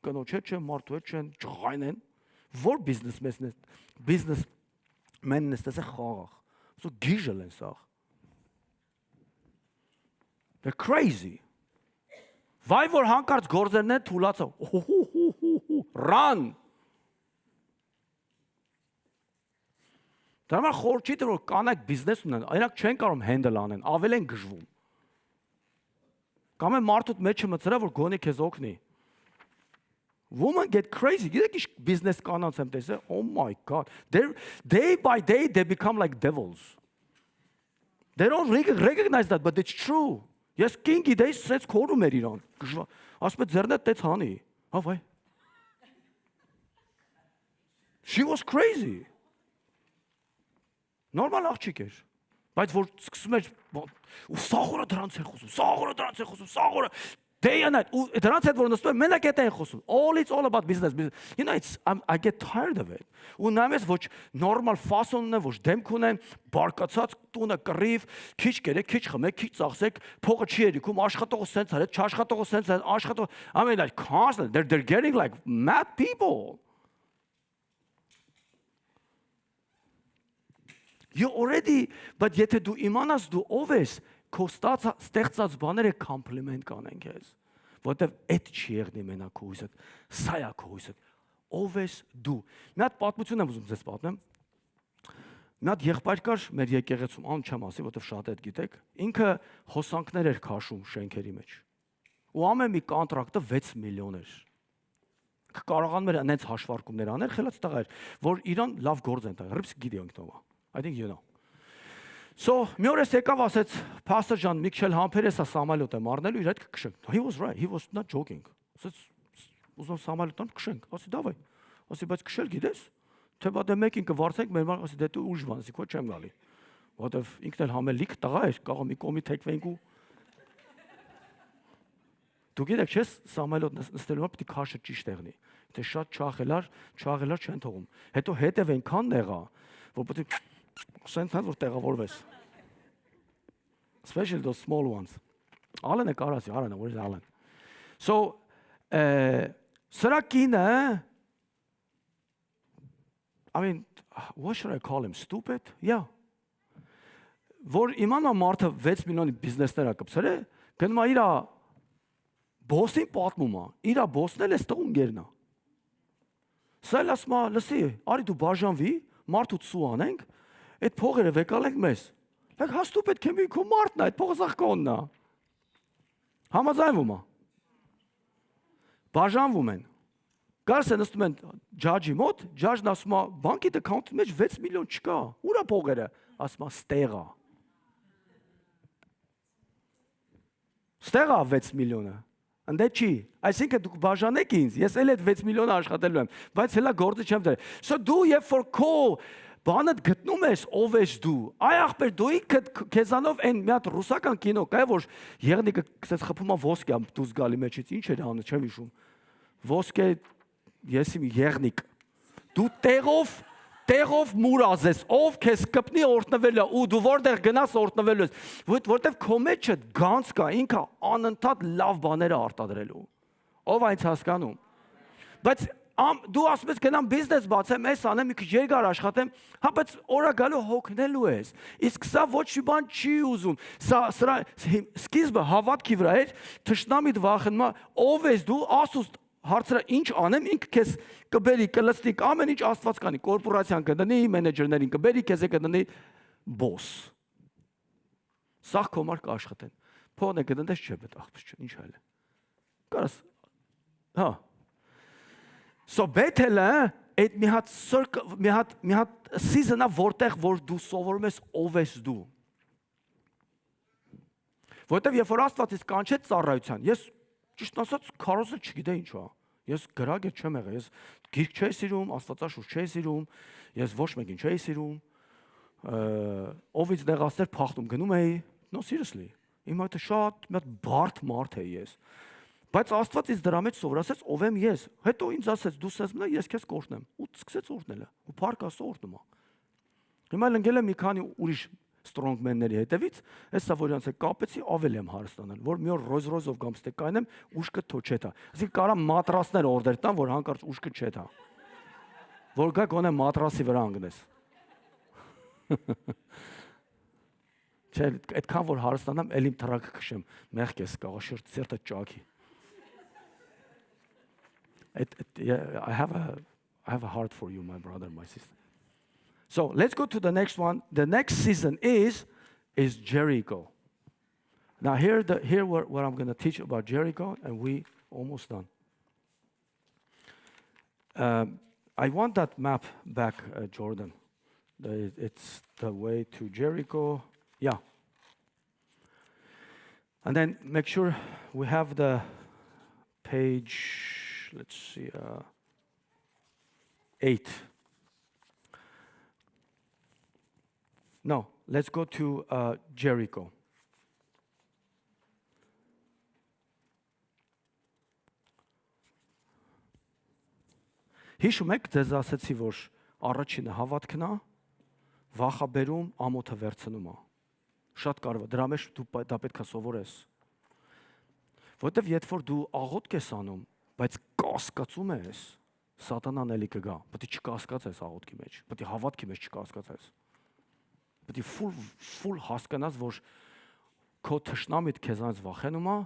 Կնոջ հետ չեն, մարդու հետ չեն, ջղայն են։ Որ բիզնեսմենն է ստացել խաղաղ։ So գիժել են սաղ։ They're crazy։ Վայ որ հանկարծ գործերն են թուլացավ։ Run։ Դա համար խոր չի դեռ որ կանայք բիզնես ունեն, այնակ չեն կարող հենդլ անեն, ավել են գժվում։ Կամ է մարդուդ մեջը մցրա որ գոնե քեզ օգնի։ Women get crazy. Գիտեք ինչ բիզնես կանանց եմ տեսել, oh my god. Day by day they become like devils. They don't recognize that, but it's true. Ես կինգի դեյս սենց քորում էր իրան։ Ասում է ձեռնդ տեց հանի։ Հա վայ։ She was crazy. Նորմալ աղջիկ էր։ Բայց որ սկսում էր ու սաղորը դրանց էր խոսում, սաղորը day and night ու դրանց հետ որ նստում մենակ այդ են խոսում it's all about business. You know I get tired of it. Ու նայես ոչ նորմալ ֆասոնն է, ոչ դեմք ունեն, բարկացած տունը կռիվ, քիչ կերեք, քիչ խմեք, քիչ ծախսեք, փողը չի երիքում, աշխատողը սենց արեց, չաշխատողը սենց արեց, աշխատող I mean like constantly they're getting like mad people. You already but եթե դու իմանաս դու ով ես քո ստեղծած բաները կոմպլիմենտ կանեն քեզ որտեվ այդ չի եղնի մենակ քո հույսը սա է քո հույսը ով ես դու մի հատ պատմություն եմ ուզում ձեզ պատմեմ մի հատ եղբայր կար մեր եկեղեցում ան չեմ ասի որտեվ շատ այդ գիտեք ինքը հոսանքներ էր քաշում շենքերի մեջ ու ամեն մի կոնտրակտը 6 միլիոն էր կարողանում էր այնց հաշվարկումներ անել խելաց տղա էր որ իրան լավ գործ են տա ռիփս գիտի ինքնովա I think you know. So, մի օր եկավ ասեց, Pastor Jan, մի քիչ համբերես սամալյոտ եմ առնելու իր հետ կքշենք։ He was right. He was not joking. Ասեց, ուզում սամալյոտան կքշենք։ Ասի, դավայ։ Ասի, բայց քշել գիտես։ Թե բա դե մեկին կվարձենք, մեր մար ասի, դե դու ուժ բանսի, քո չեմ գալի։ Որտեվ ինքն էլ համելիք տղա էր, կարող մի կողմի թեքվենք ու Դու գիտեք, չես սամալյոտ նստելու պետք է քաշը ճիշտ եղնի։ Թե շատ չաղելար չեն թողում։ Հետո հետև այնքան եղա, որ պետք է Սենց որ տեղավորվես։ Especially those small ones. Ալենը կարասի, Ալենը, where's Alan? So, սրա կինը, I mean, what should I call him? Stupid? Yeah. Որ իմանա մարդը 6 միլիոնի բիզնեսներ ակպսել է, գնում է իր բոսին պատմում է, իր բոսն էլ է ստողում գերնա։ Սա էլ ասում է, լսի, արի դու բաժանվի, մարդու ծու անենք, այդ փողերը վեկալենք մեզ։ Like how stupid can be քո մարդն է, այդ փողը սաղկոնն է։ Համաձայնվում է։ Բաժանվում են։ Գարս են նստում են ջաջի մոտ, ջաջն ասում է, բանկի account-ի մեջ 6 միլիոն չկա։ Ուր է փողերը։ Ասում է, ստեղ է։ Ստեղ է 6 միլիոնը։ Անդե չի, այսինքն դուք բաժանեք ինձ, ես էլ այդ 6 միլիոնը աշխատելու եմ, բայց հելա գործը չեմ դրել։ So դու երբ որ քո բանդ գտնում ես ով ես դու։ Այ ախպեր դու ինքդ քեզանով այն մի հատ ռուսական կինո կա որ եղնիկը քսես խփում է ոսկե դուս գալի մեջից ինչ էր անը չեմ հիշում։ Ոսկե ես իմ եղնիկ։ Դու տեղով մուրազ ես, ով քեզ կպնի օրտնվելը ու դու որտեղ գնաս օրտնվելու ես, որտեվ քո մեջը գանց կա, ինքը անընդհատ լավ բաներ է արտադրելու։ Ով այնց հասկանում։ Բայց դու ասում ես գնամ բիզնես բացեմ, ես անեմ մի քիչ երկար աշխատեմ, հա բայց օրա գալու հոգնելու ես։ Իսկ սա ոչ մի բան չի ուզում։ Սա սկիզբը հավատքի վրա էր, թշնամիդ վախենում է, ով ես դու, Աստուծո հարցրա ինչ անեմ, ինքը քեզ կբերի, կլցնի, ամեն ինչ Աստված կանի, կորպորացիան կդնի, մենեջերներին կբերի, քեզ կդնի բոս։ Սա կոմար կաշխատեն։ Փողն է գտնես չէ, բայց ախպս չէ, ինչ այլ է։ Կարաս, հա։ So Bethel-ը այդ մի հատ season-ը որտեղ որ դու սովորում ես ով ես դու։ Որտեղ երբ որ Աստված ինձ կանչեց ծառայության, ես ճիշտ ասած քարոզը չգիտեի ինչ է։ Ես գրագետ չեմ եղել, ես գիրք չէի սիրում, Աստվածաշունչ չէի սիրում, ես ոչ մեկին չէի սիրում։ Ովից դեղասեր փախտում գնում էի, no seriously։ Իմ այդ շատ մի հատ բարդ մարդ էի ես։ Բայց Աստված ինձ դրա մեջ սովորացեց ով եմ ես։ Հետո ինձ ասեց դու սես մնա ես քեզ կօրհնեմ։ Ու սկսեց օրհնելը։ Ու փառք Աստծո օրհնում է։ Հիմա ընկել եմ մի քանի ուրիշ strongman-ների հետևից, հեսա որ իրանց հետ կապեցի, ավելի եմ հարստանալ, որ մի օր Rolls-Royce-ով կամ ստե կայնեմ, ուշքը թո չետա։ Այսինքն կարա մատրասներ օրդեր տամ, որ հանկարծ ուշքը չետա։ Որ գա գոնե մատրասի վրա անգնես։ Չէ, այդքան որ հարստանամ, ել իմ թրակը քշեմ, մեղք ես կաղա, շուրջ սերտը ճաքի։ I have a heart for you, my brother, my sister. So let's go to the next one. The next season is Jericho. Now here what I'm going to teach about Jericho, and we almost done. I want that map back, Jordan. It's the way to Jericho. Yeah. And then make sure we have the page, let's see, 8. No, let's go to Jericho. Հիշում եք, ձեզ ասեցի, որ առաջինը հավատքն է, վախաբերում, ամոթը վերցնում է։ Շատ կարևոր է, դրա մեջ դու դա պետք է սովորես։ Որտեվ երբ որ դու աղոթք ես անում, բայց կասկածում ես, սատանան էլի կգա, պետք է չկասկածես աղոթքի մեջ, պետք է հավատքի մեջ չկասկածես։ Պետք է full հասկանաս, որ քո թշնամիդ քեզանից վախենում է,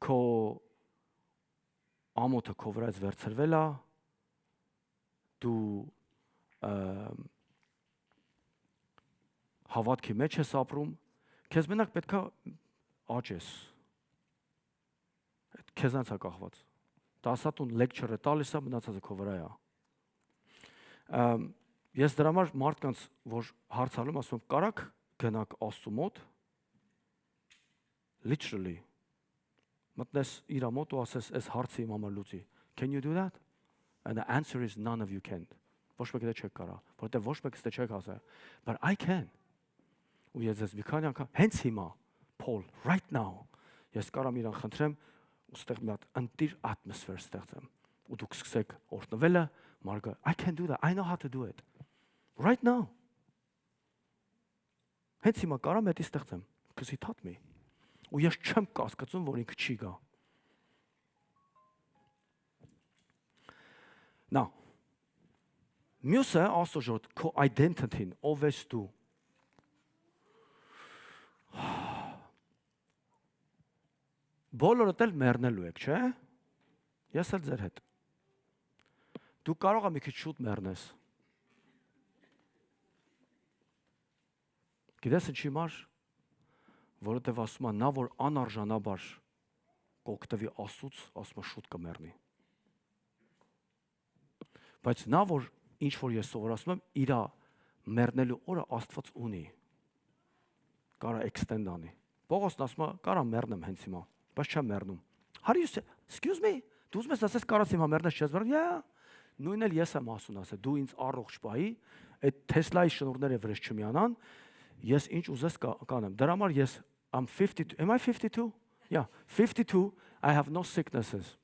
քո ամոթը քո վրայից վերցրվել է, դու հավատքի մեջ ես ապրում, քեզ մենակ պետք է աճես։ Այդ քեզանից է կախված։ Դասատուն լեկչերը տալիս է, մնացածը քո վրա է։ Ես դրա համար մարդկանց, որ հարցալում ասում եմ, կարաք գնաք Աստծու մոտ, literally, մտնես իր մոտ ու ասես, այս հարցը իմ համար լուծի։ Can you do that? And the answer is none of you can. Ոչ մեկը դա չեք կարա, որտեղ ոչ մեկը դա չեք ասա, but I can. Ու ես ես մի քանի անգամ հենց հիմա, Paul, right now, ես կարամ իրան խնդրեմ, ու ստեղ մի հատ ընտիր atmosphere ստեղծեմ։ Ու դուք սկսեք օրտնվելը, մարգա, I can do that. I know how to do it. Right now. Հենց հիմա կարամ դա ստեղծեմ, because he taught me. Ու ես չեմ կասկածում, որ ինքը չի գա։ Now, մյուսը ասոջոտ քո identity-ն, ով ես դու։ Բոլորդ էլ մեռնելու եք, չէ՞։ Ես էլ ձեր հետ։ Դու կարող ես մի քիչ շուտ մեռնես։ Գիտես ինչի համար, որովհետև ասում է նա, որ անարժանաբար կօգտվի Աստծուց, ասում է շուտ կմեռնի։ Բայց նա, որ ինչ որ ես սովորացնում եմ, իր մեռնելու օրը Աստված ունի։ Կարա extend անի։ Պողոսն ասում է, կարա մեռնեմ հենց հիմա, բայց չեմ մեռնում։ How do you say? Excuse me. Դու ուզում ես ասես կարաս հիմա մեռնես, չես մեռնում։ Yeah. Նույնն էլ ես եմ ասում, ասե, դու ինձ առողջ պահի, այդ Tesla-ի շնորհները վրես չմիանան, ես ինչ ուզես կանեմ։ Դրա համար ես I'm 52. Am I 52? Yeah, 52. I have no sicknesses.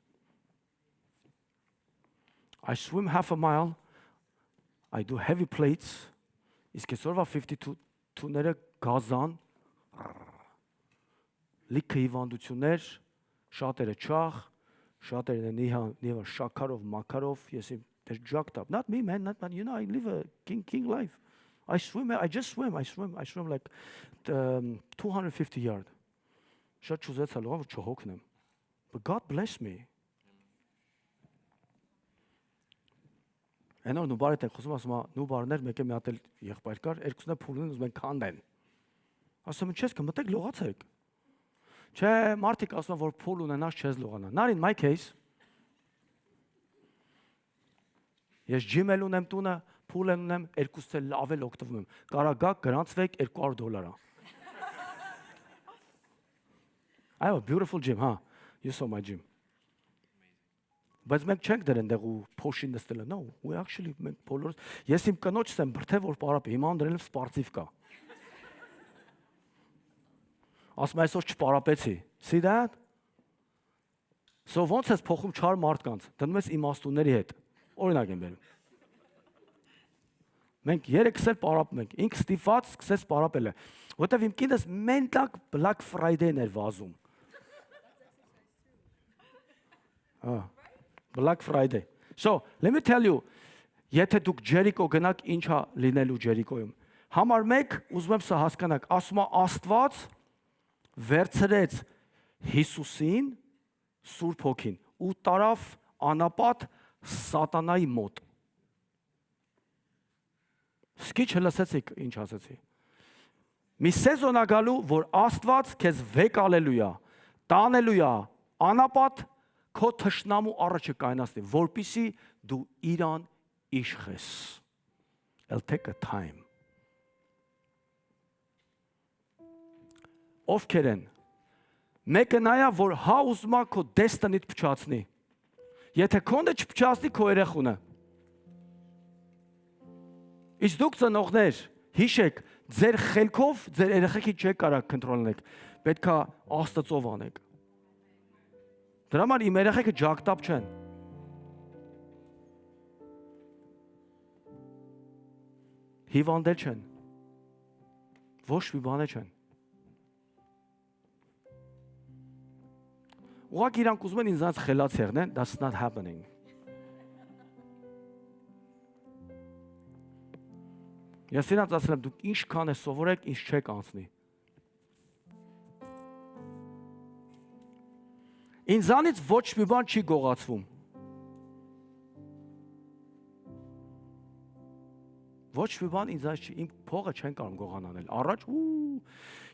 I swim half a mile. I do heavy plates. Իսկ այսօրվա 52-ները գազան, լիքը հիվանդություններ, շատերը չաղ, շատերը նիհա շաքարով, մակարով, ես they're jacked up. Not me, man, not man. You know, I live a king life. I just swim like 250 yards. Շատ չուզեցա լավ չհոգնեմ. But God bless me. Այնօր նու բարդ եք խոսում, ասում նու բարներ մեկը մի հատ էլ եղբայր կար, երկուսն էլ փուլին ուզում են քանդեն։ Ասում չես կմտեք լողացեք։ Չէ, մարդիկ ասում որ փուլ ունենաս չես լողանա։ Not in my case. Ես ջիմ էլ ունեմ տունը, փուլ էլ ունեմ, երկուսից էլ լավ էլ օգտվում եմ։ Կարա գաք գրանցվեք $200 I have a beautiful gym, huh? You saw my gym. Բայց մենք չենք դրեն դեղ ու փոշին նստելը, no, we actually մենք բոլորս ես իմ կնոջս եմ բրթե որ պարապի, հիմա անդրել սպարտիվ կա։ Ասում այսօր չպարապեցի։ See that? So ոնց ես փոխում չար մարդկանց, դնում ես իմաստունների հետ։ Օրինակ եմ բերում։ Մենք երեքս էլ պարապում ենք։ Ինքը ստիպված սկսեց պարապել է։ Որտեվ իմ կինս մենտակ Black Friday-ն էր վազում։ Black Friday. So, let me tell you, եթե դուք Ջերիկո գնաք, ինչա լինելու Ջերիկոյում։ Համար 1 ուզում եմ սա հասկանաք, ասում է Աստված վերցրեց Հիսուսին, Սուրբ Հոգին ու տարավ անապատ սատանայի մոտ։ Սկիչ լսեցիք ինչ ասեցի։ Մի սեզոնա գալու, որ Աստված քեզ վեկալելույա, տանելույա, անապատ քո թշնամու առաջը կայնացնի, որպիսի դու իրան իշխես։ It'll take a time. Ովքեր են։ Մեկը նայա, որ հա ուզում է քո դեստինիդ փչացնի։ Եթե քոնը չփչացնի քո երեխունը։ Իսկ դուք ծնողներ, հիշեք, ձեր խելքով ձեր երեխեքի չեք կարող կոնտրոլել։ Պետքա Աստծով անեք։ Դրա համար իմ երեխեքը ջակտապ չեն։ Հիվանդել չեն։ Ոչ մի բան չեն։ Ուղղակի իրանք ուզում են ինձանց խելաց եղնեն, that's not happening. Ես իրանց ասել եմ, դուք ինչքան է սովորեք, ինչ չեք անցնի։ Ինձանից ոչ մի բան չի գողացվում։ Ոչ մի բան ինձանից չի, իմ փողը չեն կարող գողանանել։ Առաջ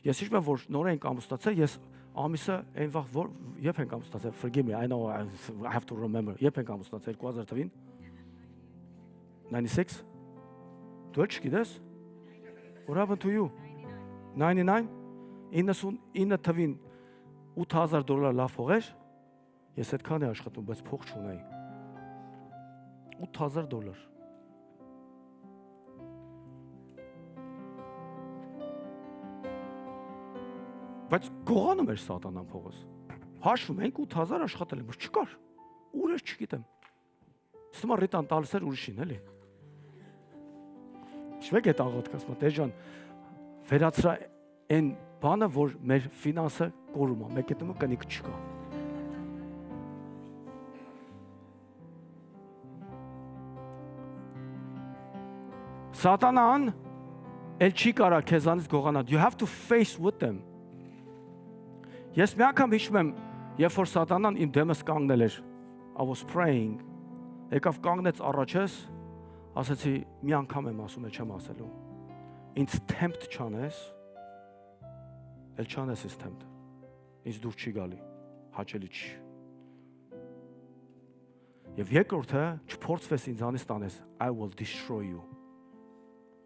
ես հիշում եմ, որ նոր ենք ամուսնացել, ես ամիսը այն վաղ որ երբ ենք ամուսնացել, forgive me, I know I have to remember, երբ ենք ամուսնացել 2000 թվին 96 Դու չգիտես? What happened to you? 99 99 թվին $8,000 լավ փող էր։ Ես այդքան եմ աշխատում, բայց փող չունեի։ $8,000 Բայց գողանում էր սատանան փողս։ Հաշվում ենք 8,000 աշխատել եմ, որ չկար։ Ուր էր չգիտեմ։ Ստումա ռիտան տալիս էր ուրիշին, էլի։ Շվեկ այդ աղոթքը ասում, Տեր ջան, վերացրա այն բանը, որ մեր ֆինանսը կորում է, մեկ հետո կնիկ չկա։ Սատանան էլ չի կարա քեզանից գողանալ։ You have to face with them. Ես մի անգամ հիշում եմ, երբ որ սատանան իմ դեմս կանգնել էր, I was praying, եկավ կանգնեց առաջես, ասեցի, մի անգամ եմ ասում, չեմ ասելու, ինձ tempt չանես, էլ չանես ինձ tempt, ինձ դուր չի գալի, հաճելի չի։ Եվ երկրորդը, չփորձվես ինձանից տանես, I will destroy you,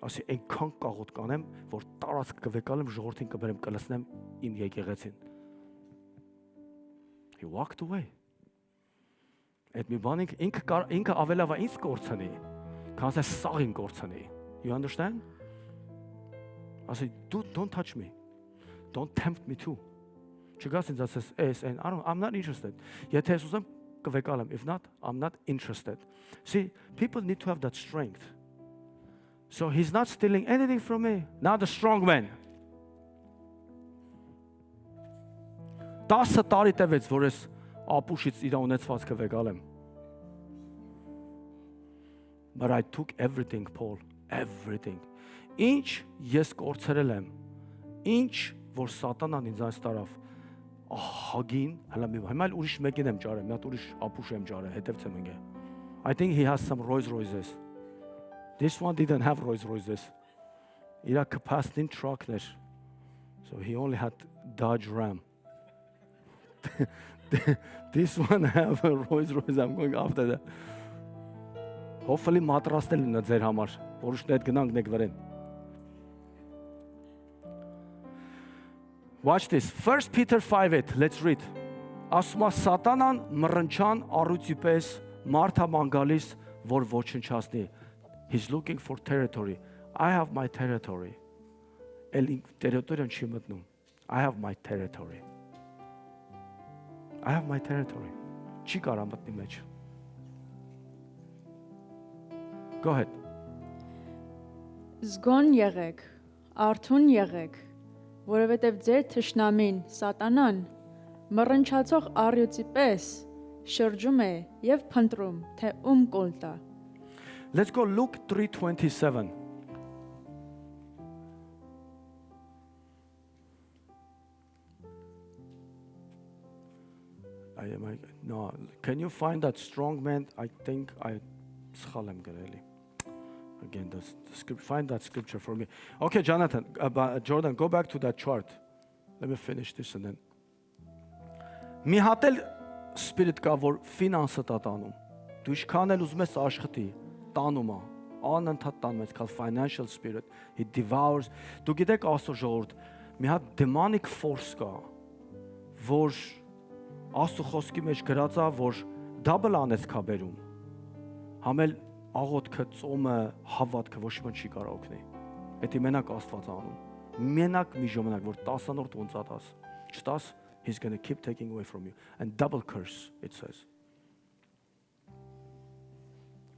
ասի, այնքան կաղոտ կանեմ, որ տարածք կվեկալեմ, ժողովրդին կբերեմ, կլսնեմ իմ եկեղեցին։ He walked away. Այդ մի բան ինքը ավելավա ինձ կորցնի, քան ասես սաղին կորցնի։ You understand? Ասի, don't touch me. Don't tempt me too. Չգաս ինձ ասես, I'm not interested. Եթե ես ուզեմ կվեկալեմ, if not, I'm not interested. See, people need to have that strength. So he's not stealing anything from me. Not a strong man. 10 տարի տևեց, որ ես ապուշից իր ունեցվածքը վեկալեմ։ But I took everything, Paul, everything. Ինչ ես կորցրել եմ, ինչ որ սատանան ինձ տարավ, հագին, հիմա ուրիշ մեկին եմ ճարել, մի հատ ուրիշ ապուշ եմ ճարել, հետևցեմ ընկե։ I think he has some Rolls Royces. This one didn't have Rolls Royces. Իր capacity truckներ. So he only had Dodge Ram. This one have a Rolls Royce. I'm going after that. Hopefully matrastel լինա ձեր համար, որոշն այդ գնանք նեք վրեն։ Watch this. 1 Peter 5:8. Let's read. Ասում է սատանան մռնչան առույցի պես մարդաման գալիս, որ ոչնչացնի։ He's looking for territory. I have my territory. Էլ տերիտորիան չի մտնում. I have my territory. I have my territory. Չի կարա մտնի մեջ. Go ahead. Զգոն եղեք, արթուն եղեք, որովհետև ձեր թշնամին սատանան մռնչացող առյուծի պես շրջում է եւ փնտրում, թե ում կոլ տա։ Let's go Luke 3:27. No, can you find that strong man? I think I Schalem Gareli. Again, the script. Find that scripture for me. Okay, Jonathan, Jordan, go back to that chart. Let me finish this and then. Մի հատ էլ spirit կա, որ ֆինանսը տա տանում։ Դու ինչքան էլ ուզում ես աշխատի, տանում է, անընդհատ տանում ես, called financial spirit. He devours. Դու գիտեք Աստծո ժողովուրդ, մի հատ demonic force կա, որ Աստծո խոսքի մեջ գրած է, որ double անես քա բերում։ Համել աղոթքը, ծոմը, հավատքը ոչ մի չի կարող օգնի։ Դա մենակ Աստված անում։ Մենակ մի ժամանակ, որ 10 նոր տուն ծատաս, չտաս, he's going to keep taking away from you and double curse, it says.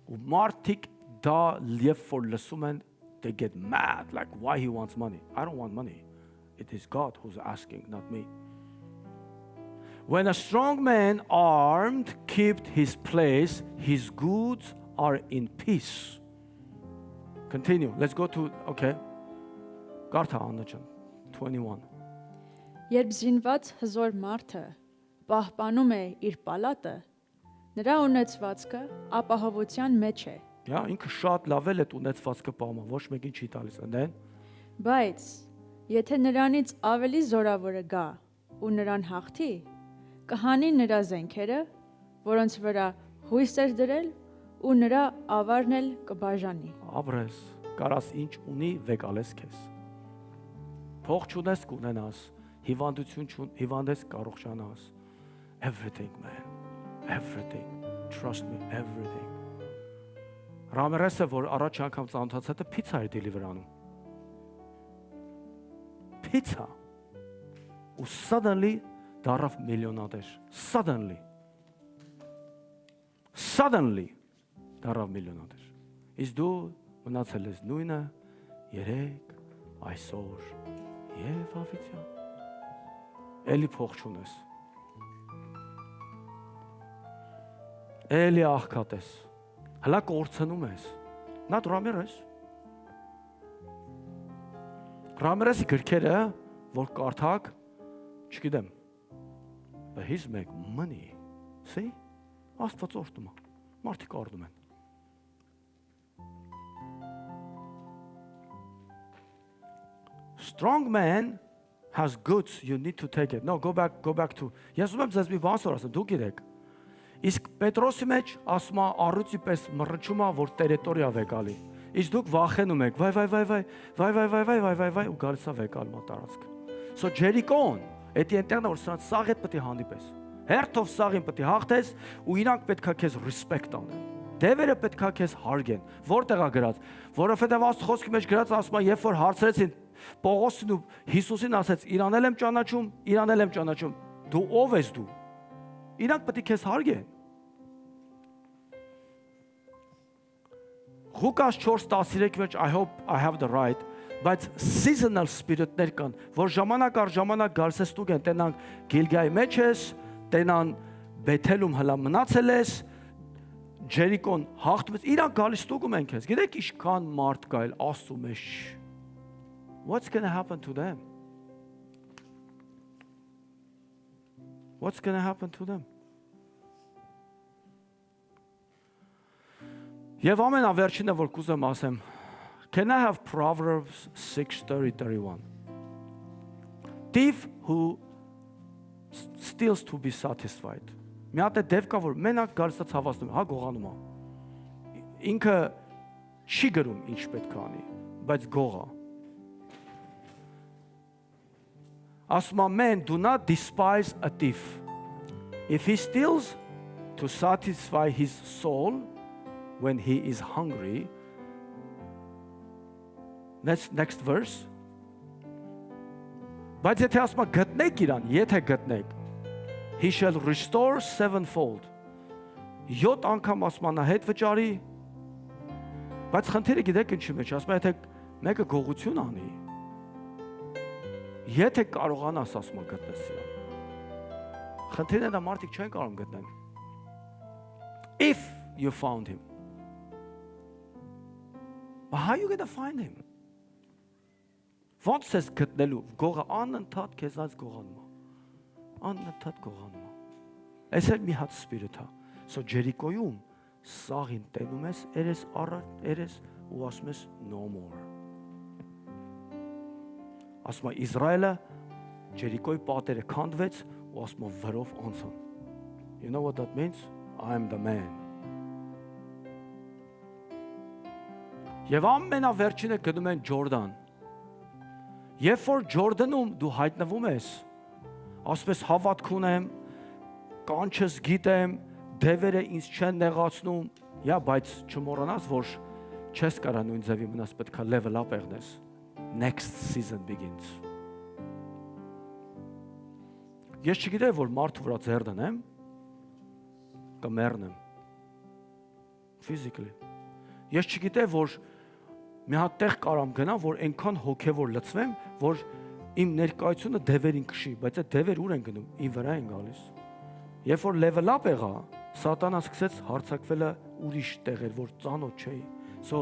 Ու մարդիկ դա լիև որ լսում են, they get mad, like why he wants money. I don't want money. It is God who's asking, not me. When a strong man armed kept his place, his goods are in peace. Continue. Let's go to, okay. Garta Anachan, 21. Երբ զինված հզոր մարդը պահպանում է իր պալատը, նրա ունեցվածքը ապահովության մեջ է։ Yeah, ինքը շատ լավ է այդ ունեցվածքը պահում, ոչ մեկին չի տալիս, and then Բայց եթե նրանից ավելի զորավորը գա ու նրան հաղթի, կհանի նրա զենքերը, որոնց վրա հույս էր դրել ու նրա ավարն էլ կբաժանի։ Ապրես, կարաս ինչ ունի վեկալես քեզ։ Փող չունես կունենաս, հիվանդես կարող չանաս։ Everything, man. Everything. Trust me, everything. Ռամերեսը, որ առաջ անգամ ծանոթացած է, պիցա էր դելիվեր անում։ Pizza. Ու suddenly դարավ միլիոնատեր։ Suddenly դարավ միլիոնատեր։ Իսկ դու մնացել ես նույնը, երեք, այսօր եւ ավիճան։ Էլի փող չունես։ Էլի աղքատ ես։ Հլա կորցնում ես։ Նա Ռամերես։ Ռամերեսի գրքերը, որ կարդակ, չգիտեմ։ But he's make money. See? Աստված օրդում է։ Մարդիկ արդում են։ Strong man has goods, you need to take it. No, go back to. Ես ուզում եմ ձեզ մի բան ասեմ, դուք գիտեք։ Իսկ Պետրոսի մեջ ասում է առյուծի պես մռնչում է, որ տերիտորիա վեկալի։ Իսկ դուք վախենում եք, վայ ու գալիս է վեկալ մատարածք։ So Jericho-ն, էդի այնտեղն որ սրանց սաղ հետ պետք է հանդիպես։ Հերթով սաղին պետք է հաղթես ու իրանք պետք է քեզ respect անեն։ Դևերը պետք է քեզ հարգեն։ Որտեղ է գրած, որովհետև Աստծո խոսքի մեջ գրած ասում է, երբ որ հարցրեցին Պողոսին ու Հիսուսին ասեց, իրանել եմ ճանաչում, դու ով ես դու։ Իրանք պետք է քեզ հարգեն։ Ղուկաս 4:13 մեջ I hope I have the right, բայց seasonal spirit-ներ կան, որ ժամանակ առ ժամանակ գալիս ես դու են, տենան Գիլգայի մեջ ես, տենան Բեթելում հլա մնացել ես, Ջերիկոն հաղթում ես, իրանք գալիս դուգում են քեզ։ Գիտեք ինչքան մարդ կա էլ Աստծո մեջ։ What's going to happen to them? What's going to happen to them? Եվ ամենավերջինը որ կուզեմ ասեմ, can I have Proverbs 6:30-31? Thief who steals to be satisfied. Մի հատ է դև կա որ մենակ գալիս է ցավացնում, հա գողանում է։ Ինքը չի գրում ինչ պետք է անի, բայց գողա։ Asma man, do not despise a thief. If he steals to satisfy his soul when he is hungry, next verse. Բայց եթե ասма գտնեք իրան, եթե գտնեք, he shall restore sevenfold. 7 անգամ ասմանա հետ վճարի, բայց խնդիրը գիտեք ինչի մեջ, ասма եթե մեկը գողություն անի։ Եթե կարողանաս ասում գտնես իրան։ Խնդիրն է դա մարդիկ չեն կարող գտնել։ If you found him. But how you gonna find him? Ոնց ես գտնելու։ Գողը անընդհատ քեզանց գողանում է։ Անընդհատ գողանում է։ Այս էլ մի հատ սպիրիտ է։ So Ջերիկոյում սաղին տենում ես, երես ու ասում ես no more։ Ասում է Իսրայելը Ջերիկոյի պատերը քանդվեց ու ասում է վրով անցան։ You know what that means? I am the man. Եվ ամենավերջինը գնում են Ջորդան։ Երբ որ Ջորդանում դու հայտնվում ես, ասում ես հավատք ունեմ, կանչս գիտեմ, դևերը ինձ չեն նեղացնում, բայց չմոռանաս, որ չես կարա նույն ձևի մնաս, պետք է level up եղնես։ Next season begins։ Ես չգիտեմ, որ մարդու վրա ձեռ դնեմ, կմեռնեմ։ Physically։ Ես չգիտեմ, որ մի հատ տեղ կարամ գնամ, որ այնքան հոգևոր լցվեմ, որ իմ ներկայությունը դևերին քշի, բայց այդ դևեր ուր են գնում, իմ վրա են գալիս։ Երբ որ level up եղա, սատանան սկսեց հարցակվելը ուրիշ տեղեր, որ ծանոթ չէի։ So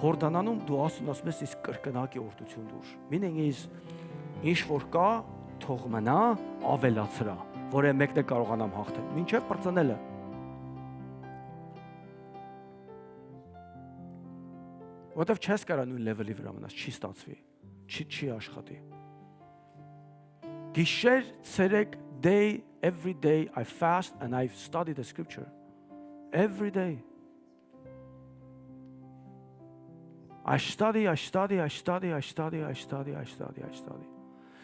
Հորդանանում դու ասում ես, իսկ կրկնակի օրդություն դուր։ Meaning is ինչ որ կա, թող մնա, ավելացրա, որը մեկն է կարողանամ հաղթել, մինչև բրծնելը։ Որտեվ չես կարա նույն level-ի վրա մնաս, չի ստացվի, չի աշխատի։ Գիշեր, ցերեկ, day, every day I fast and I study the scripture. Every day. I study.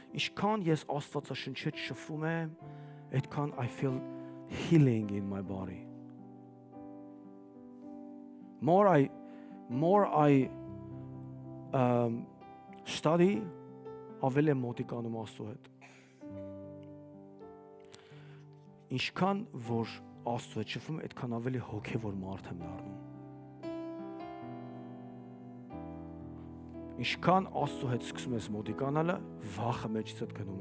Ինչքան ես Աստվածաշնչից շփվում եմ, այդքան I feel healing in my body. More I study, ավելի մոտիկանում Աստծո հետ։ Ինչքան որ Աստծո հետ շփվում, այդքան ավելի հոգևոր մարդ եմ դառնում։ Ինչքան Աստծո հետ սկսում ես մոտիկանալը, վախը մեջիցդ գնում է։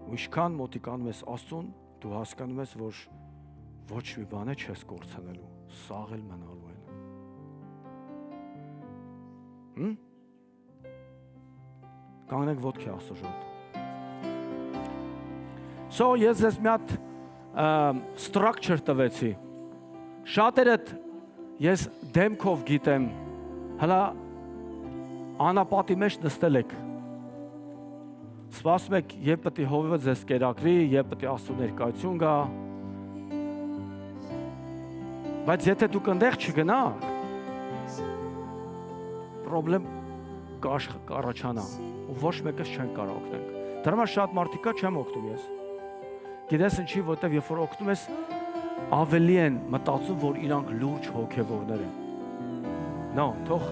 Ու ինչքան մոտիկանում ես Աստծուն, դու հասկանում ես, որ ոչ մի բան չես կորցնելու, սաղ էլ մնալու են։ Կանգնենք ոտքի Աստծո շուտ։ So ես ես մի հատ structure տվեցի։ Շատերդ ես դեմքով գիտեմ, հլա անապատի մեջ նստել եք։ Սպասում եք, երբ պետք է հովիվը ձեզ կերակրի, երբ պետք է Աստծո ներկայություն գա։ Բայց եթե դուք այնտեղ չգնաք, պրոբլեմ կառաջանա ու ոչ մեկս չեն կարող օգնել։ Դրա համար շատ մարդիկա չեմ օգնում ես։ Գիտես ինչի, որտեվ երբ որ օգնում ես, ավելի են մտածում, որ իրանք լուրջ հոգևորներ են։ No, թող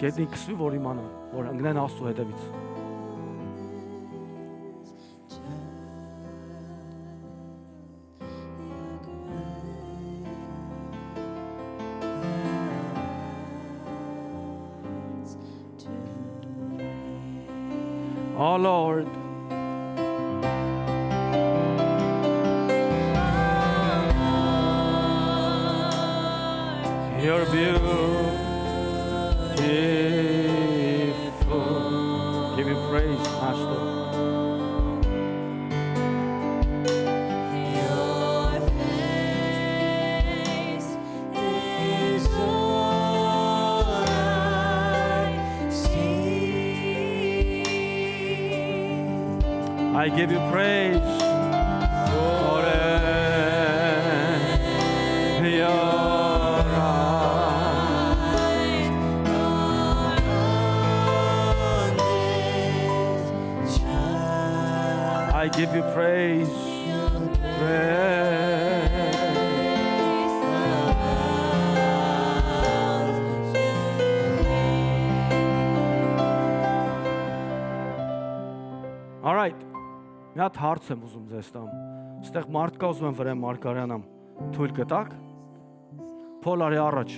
գետնին կսվի, որ իմանան, որ ընկնեն Աստծո հետևից։ Oh Lord, you're beautiful. Give him praise, Master. Your face is all I see. I give you praise for your Eyes on this child. I give you praise. All right. Մի հատ հարց եմ ուզում ձեզ տամ։ Այստեղ մարդ կա ուզում եմ վրան Մարգարյանամ։ Թույլ կտակ։ Փոլ արի առաջ։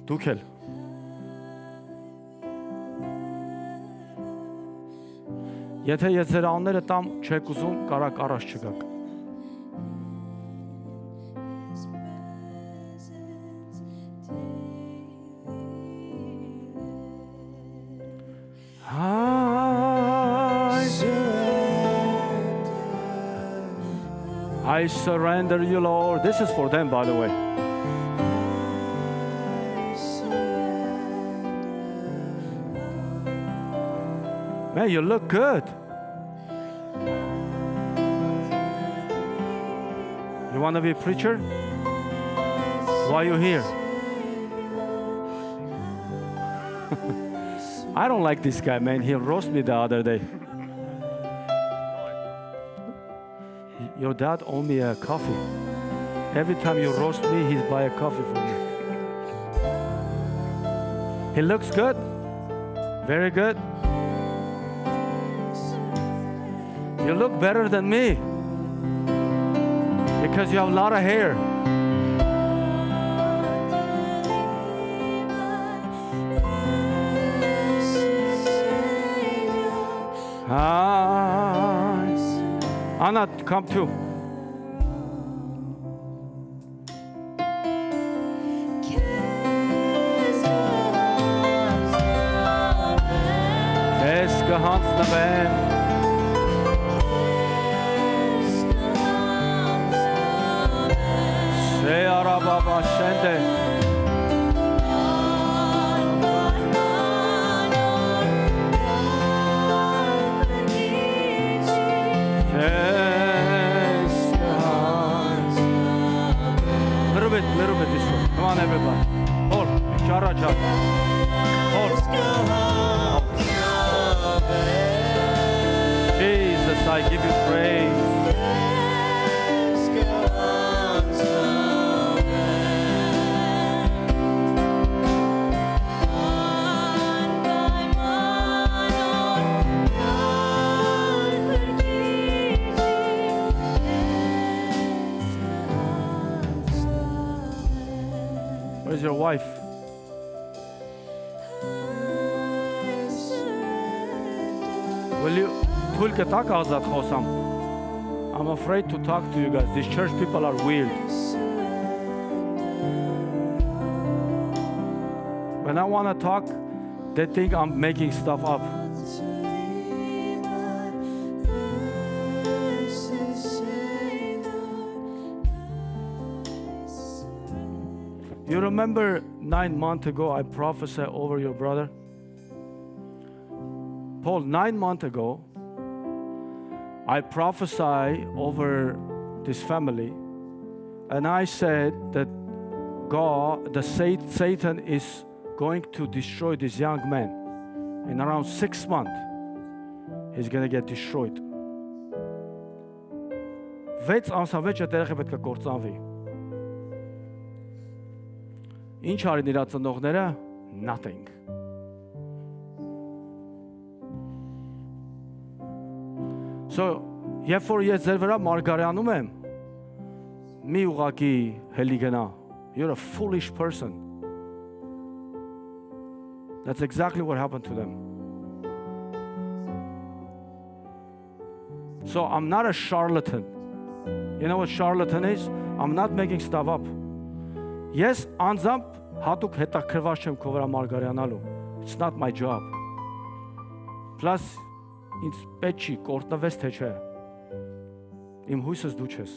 Դուք էլ։ Եթե ես ձեր անունները տամ չեք ուզում, կարակ առաջ չգաք։ I surrender you, Lord. This is for them, by the way. Man, you look good. You want to be a preacher? Why are you here? I don't like this guy, man. He roasted me the other day. Your dad owed me a coffee. Every time you roast me, he's buy a coffee for me. He looks good. Very good. You look better than me because you have a lot of hair. Anna, come too. Es gehands na ben. Se araba başende. Little bit this way. Come on, everybody. Hold. Chara. Hold. Jesus, I give you praise. Where's your wife? Will you I'm afraid to talk to you guys. These church people are weird. When I want to talk, they think I'm making stuff up. You remember 9 months ago I prophesied over your brother? Paul, 9 months ago, I prophesied over this family, and I said that Satan is going to destroy this young man. In around 6 months, he's going to get destroyed. 6 ամսավեճ է դերախը պետք է կործանվի։ Ինչ արին իրա ծնողները? Nothing. So, երբ որ ես ձեր վրա մարգարեանում եմ, մի ուղակի հելի գնա. You're a foolish person. That's exactly what happened to them. So, I'm not a charlatan. You know what charlatan is? I'm not making stuff up. Yes, անձամբ հատուկ հետաքրված չեմ քո վրա մարգարեանալու. It's not my job. Plus, ինձ պետք չի կորտնվես թե չէ։ Իմ հույսս դու չես։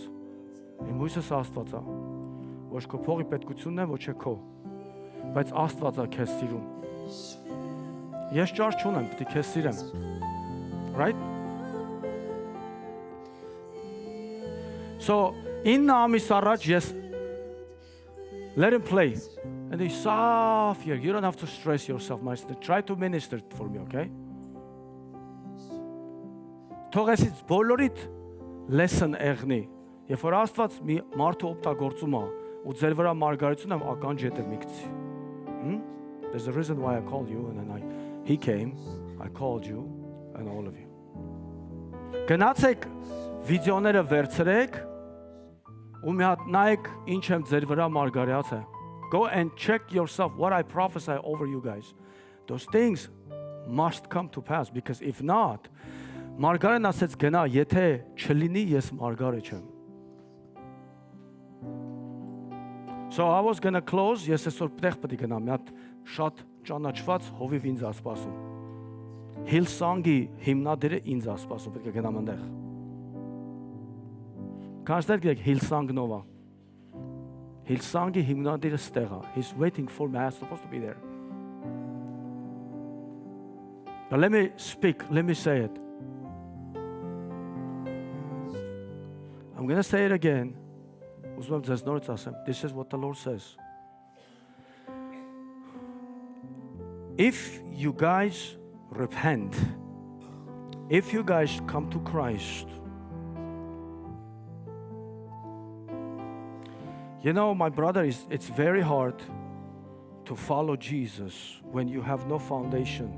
Իմ հույսս Աստված է։ Ոչ քո փողի պետքությունն է, ոչ է քո։ Բայց Աստված է քեզ սիրում։ Ես ճար չունեմ, պետք է քեզ սիրեմ։ Right? So, 9 ամիս առաջ ես let him play. And he's soft here. You don't have to stress yourself, my sister. Try to minister for me, okay? Թող այսից բոլորիդ lesson եղնի։ Երբ որ Աստված մի մարդու օգտագործում է ու ձեր վրա մարգարեություն ականջ հետ է միգցի։ There's a reason why I called you, and then he came, I called you, and all of you. Գնացեք վիդեոները վերցրեք ու մի հատ նայեք ինչ եմ ձեր վրա մարգարեաց է. Go and check yourself what I prophesy over you guys. Those things must come to pass, because if not, մարգարեն ասեց գնա, եթե չլինի ես մարգարե չեմ. So I was going to close, ես այսօր տեղ պետք է գնամ, մի հատ շատ ճանաչված հովիվ ինձ է սպասում. Hillsong-ի հիմնադիրը ինձ է սպասում, պետք է գնամ այնտեղ. Կանցներ գիտեք Hillsong Nova. Hillsong-ի հիմնադիրը ստեղ է. He's waiting for me. I'm supposed to be there. But let me speak, let me say it. I'm going to say it again. This is what the Lord says. If you guys repent, if you guys come to Christ, you know, my brother, it's very hard to follow Jesus when you have no foundation.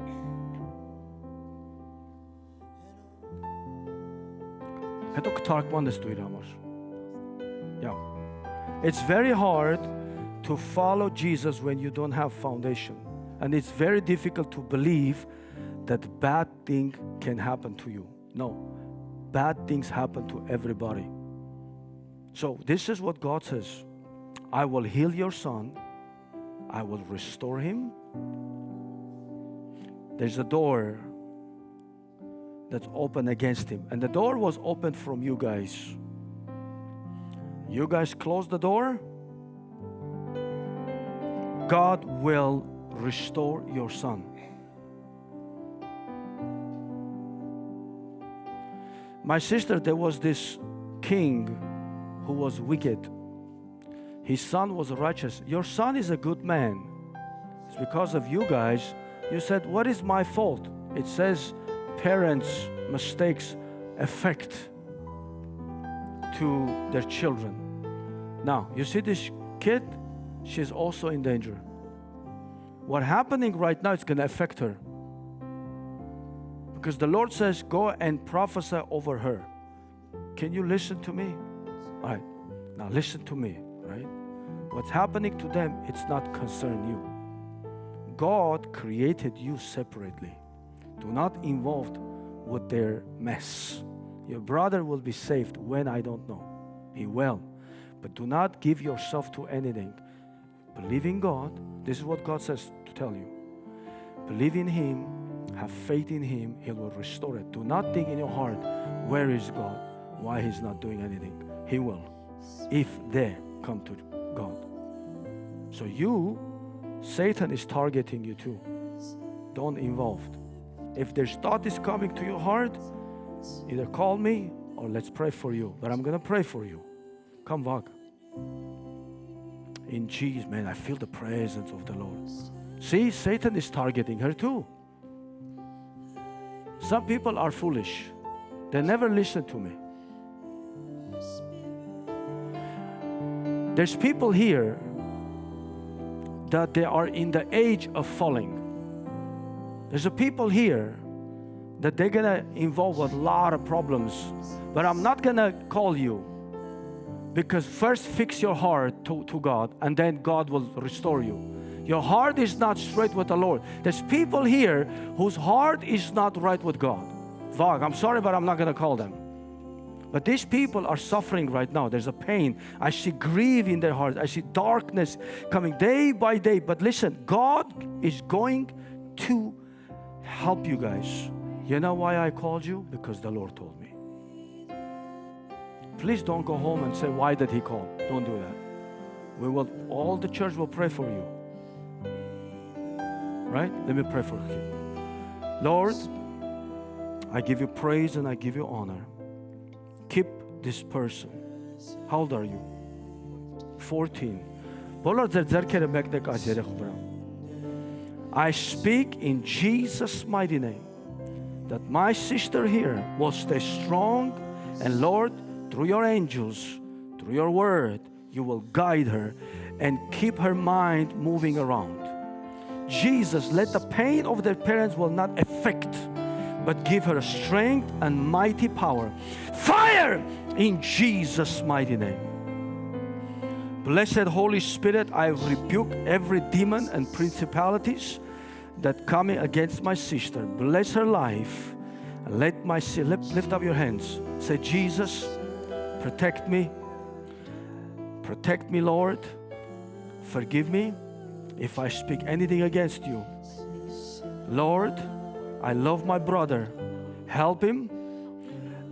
Yeah. It's very hard to follow Jesus when you don't have foundation. And it's very difficult to believe that bad thing can happen to you. No, bad things happen to everybody. So this is what God says. I will heal your son. I will restore him. There's a door that's open against him. And the door was opened from you guys. You guys close the door. God will restore your son. My sister, there was this king who was wicked. His son was righteous. Your son is a good man. It's because of you guys. You said, what is my fault? It says parents' mistakes affect to their children. Now, you see this kid? She's also in danger. What's happening right now is going to affect her. Because the Lord says, go and prophesy over her. Can you listen to me? All right. Now listen to me, right? What's happening to them, it's not concern you. God created you separately. Do not involved with their mess. Your brother will be saved when I don't know. He will. But do not give yourself to anything. Believe in God. This is what God says to tell you. Believe in Him. Have faith in Him. He will restore it. Do not think in your heart, where is God? Why He's not doing anything? He will, if they come to God. So you, Satan is targeting you too. Don't involve. If there's thought is coming to your heart, either call me or let's pray for you. But I'm going to pray for you. Come back. In Jesus, man, I feel the presence of the Lord. See, Satan is targeting her too. Some people are foolish. They never listen to me. There's people here that they are in the age of falling. There's a people here that they're gonna involve a lot of problems. But I'm not gonna call you, because first fix your heart to God, and then God will restore you. Your heart is not straight with the Lord. There's people here whose heart is not right with God. Vag, I'm sorry, but I'm not gonna call them. But these people are suffering right now. There's a pain. I see grief in their hearts. I see darkness coming day by day. But listen, God is going to help you guys. You know why I called you? Because the Lord told me. Please don't go home and say, why did He call? Don't do that. All the church will pray for you. Right? Let me pray for you. Lord, I give you praise and I give you honor. Keep this person. How old are you? 14. I speak in Jesus' mighty name that my sister here will stay strong, and Lord, through your angels, through your word, you will guide her and keep her mind moving around. Jesus, let the pain of their parents will not affect, but give her strength and mighty power. Fire in Jesus' mighty name. Blessed Holy Spirit, I rebuke every demon and principalities that coming against my sister. Bless her life. Lift up your hands. Say, Jesus, protect me. Protect me, Lord. Forgive me if I speak anything against you. Lord, I love my brother. Help him,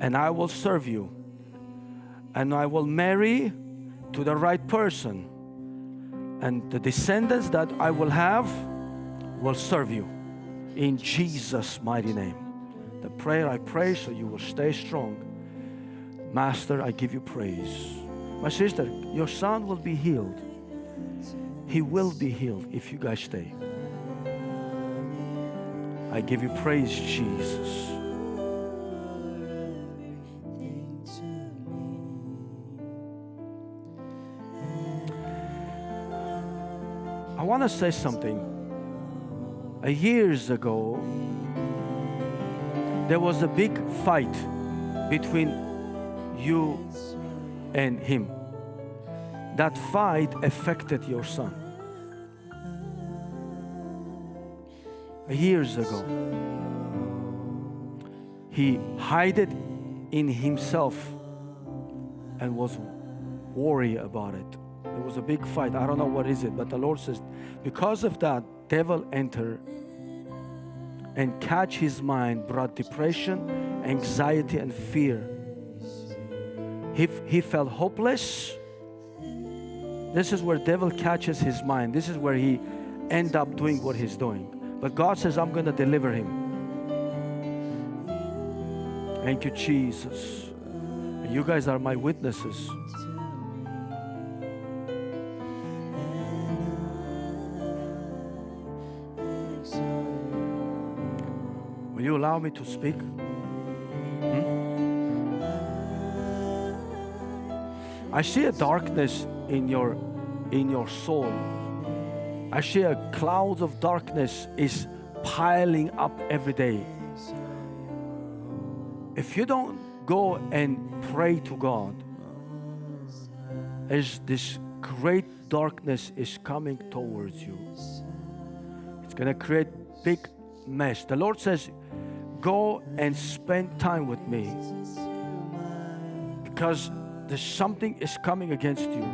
and I will serve you. And I will marry to the right person. And the descendants that I will have will serve you. In Jesus' mighty name. The prayer I pray so you will stay strong. Master, I give you praise. My sister, your son will be healed. He will be healed if you guys stay. I give you praise, Jesus. I want to say something. Years ago, there was a big fight between you and him. That fight affected your son. Years ago, he hid it in himself and was worried about it. It was a big fight. I don't know what is it, but the Lord says, because of that, devil enter and catch his mind, brought depression, anxiety, and fear. He felt hopeless. This is where devil catches his mind. This is where he end up doing what he's doing. But God says, I'm going to deliver him. Thank you, Jesus. And you guys are my witnesses. Will you allow me to speak? I see a darkness in your soul. I see a cloud of darkness is piling up every day. If you don't go and pray to God, as this great darkness is coming towards you, it's going to create big mess. The Lord says, go and spend time with me, because there's something is coming against you.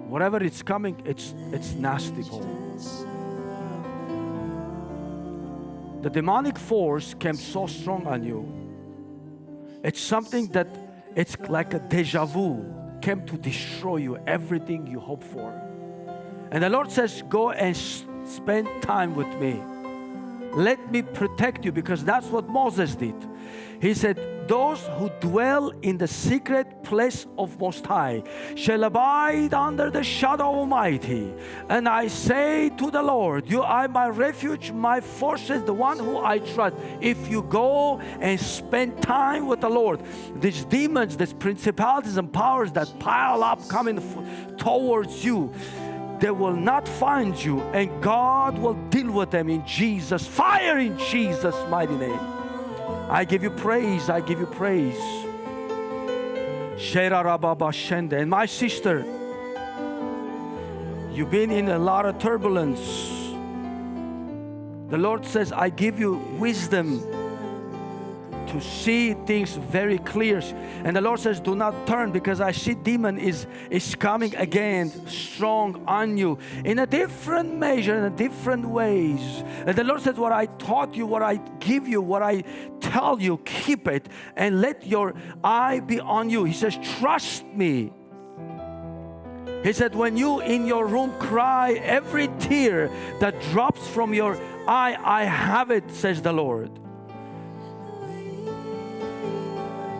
Whatever it's coming, it's nasty, Paul. The demonic force came so strong on you. It's something that it's like a deja vu, came to destroy you, everything you hope for. And the Lord says, go and spend time with me. Let me protect you, because that's what Moses did. He said, those who dwell in the secret place of Most High shall abide under the shadow of Almighty. And I say to the Lord, you are my refuge, my fortress, the one who I trust. If you go and spend time with the Lord, these demons, these principalities and powers that pile up coming towards you, they will not find you, and God will deal with them in Jesus. Fire in Jesus' mighty name. I give you praise. I give you praise. And my sister, you've been in a lot of turbulence. The Lord says, I give you wisdom to see things very clear. And the Lord says, do not turn, because I see demon is coming again strong on you in a different measure, in a different ways. And the Lord says, what I taught you, what I give you, what I tell you, keep it and let your eye be on you. He says, trust me. He said, when you in your room cry, every tear that drops from your eye, I have it, says the Lord.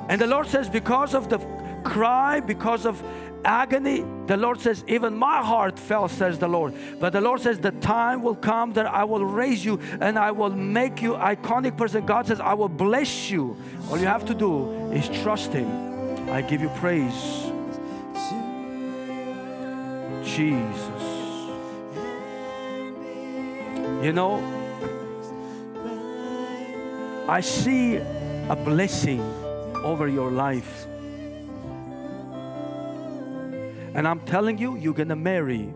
And the Lord says, because of the cry, because of agony, the Lord says, even my heart fell, says the Lord. But the Lord says, the time will come that I will raise you and I will make you iconic person. God says, I will bless you. All you have to do is trust Him. I give you praise. Jesus. You know, I see a blessing over your life. And I'm telling you, you're gonna marry.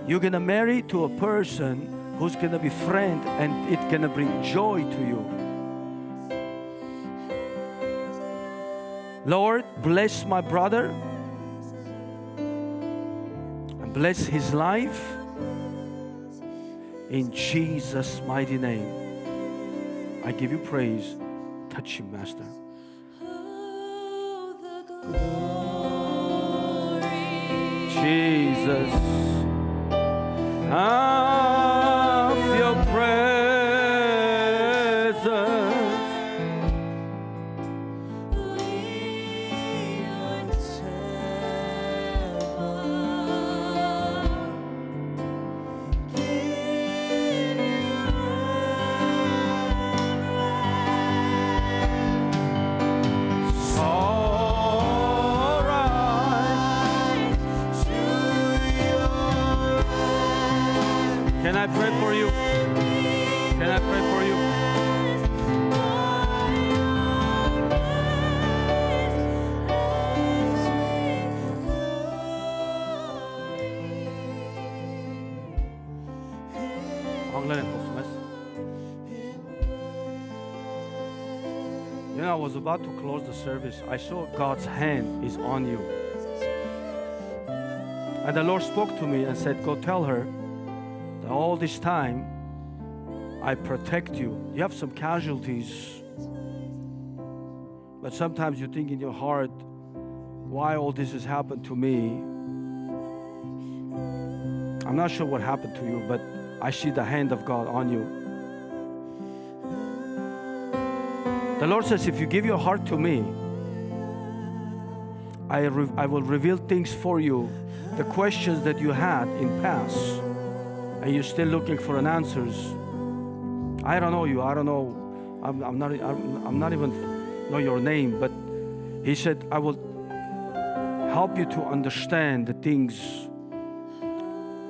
You're gonna marry to a person who's gonna be friend, and it's gonna bring joy to you. Lord, bless my brother and bless his life in Jesus' mighty name. I give you praise. Touch him, Master. Jesus, of your presence, can I pray for you? Can I pray for you? You know, I was about to close the service. I saw God's hand is on you. And the Lord spoke to me and said, go tell her that all this time I protect you. You have some casualties. But sometimes you think in your heart, why all this has happened to me? I'm not sure what happened to you, but I see the hand of God on you. The Lord says, if you give your heart to me, I will reveal things for you, the questions that you had in past, and you're still looking for an answers. I don't know you. I don't know. I'm not even know your name, but He said, I will help you to understand the things.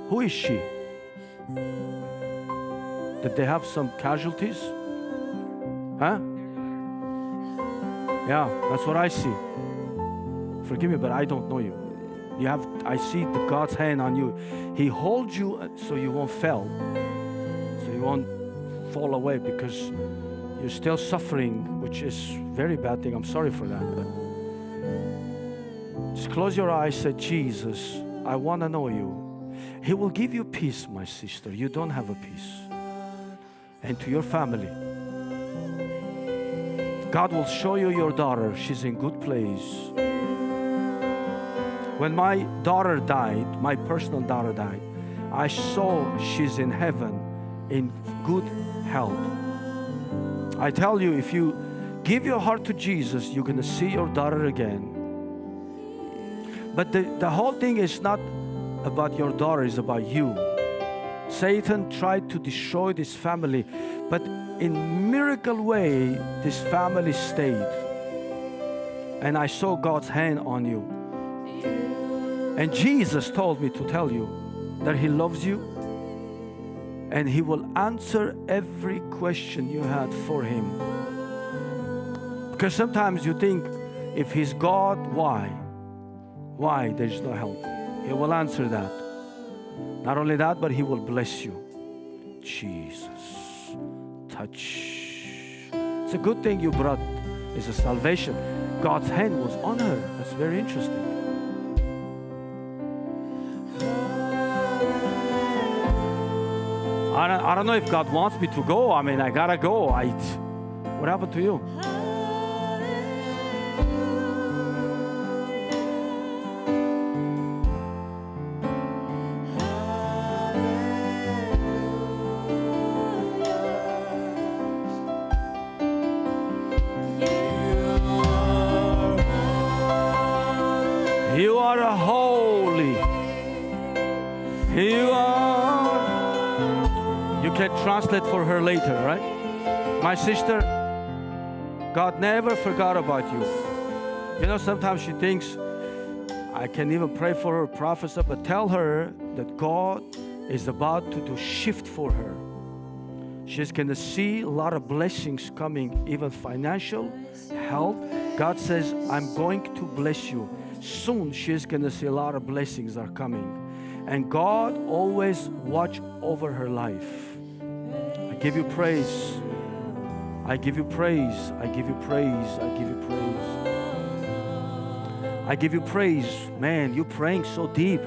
Who is she? Did they have some casualties? Huh? Yeah, that's what I see. Forgive me, but I don't know you. I see the God's hand on you. He holds you so you won't fall. So you won't fall away because you're still suffering, which is a very bad thing. I'm sorry for that. But just close your eyes, say, Jesus, I want to know you. He will give you peace, my sister. You don't have a peace. And to your family, God will show you your daughter. She's in good place. When my daughter died, my personal daughter died, I saw she's in heaven in good health. I tell you, if you give your heart to Jesus, you're going to see your daughter again. But the whole thing is not about your daughter, it's about you. Satan tried to destroy this family, but in miracle way, this family stayed. And I saw God's hand on you. And Jesus told me to tell you that He loves you and He will answer every question you had for Him. Because sometimes you think, if He's God, why? Why there's no help? He will answer that. Not only that, but He will bless you. Jesus. Touch. It's a good thing you brought is a salvation. God's hand was on her. That's very interesting. I don't know if God wants me to go. I mean, I gotta go. What happened to you? You are a holy. You can translate for her later, right? My sister, God never forgot about you. You know, sometimes she thinks, I can even pray for her, prophesy, but tell her that God is about to shift for her. She's going to see a lot of blessings coming, even financial, health. God says, I'm going to bless you. Soon she's going to see a lot of blessings are coming. And God always watch over her life. I give you praise. I give you praise. I give you praise. I give you praise. I give you praise. Man, you're praying so deep.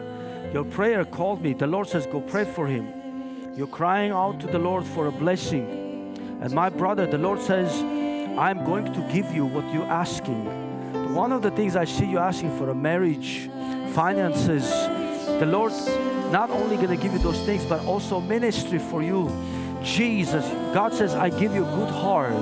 Your prayer called me. The Lord says, go pray for him. You're crying out to the Lord for a blessing. And my brother, the Lord says, I'm going to give you what you're asking. One of the things I see you asking for a marriage, finances, the Lord not only going to give you those things, but also ministry for you. Jesus, God says, I give you a good heart.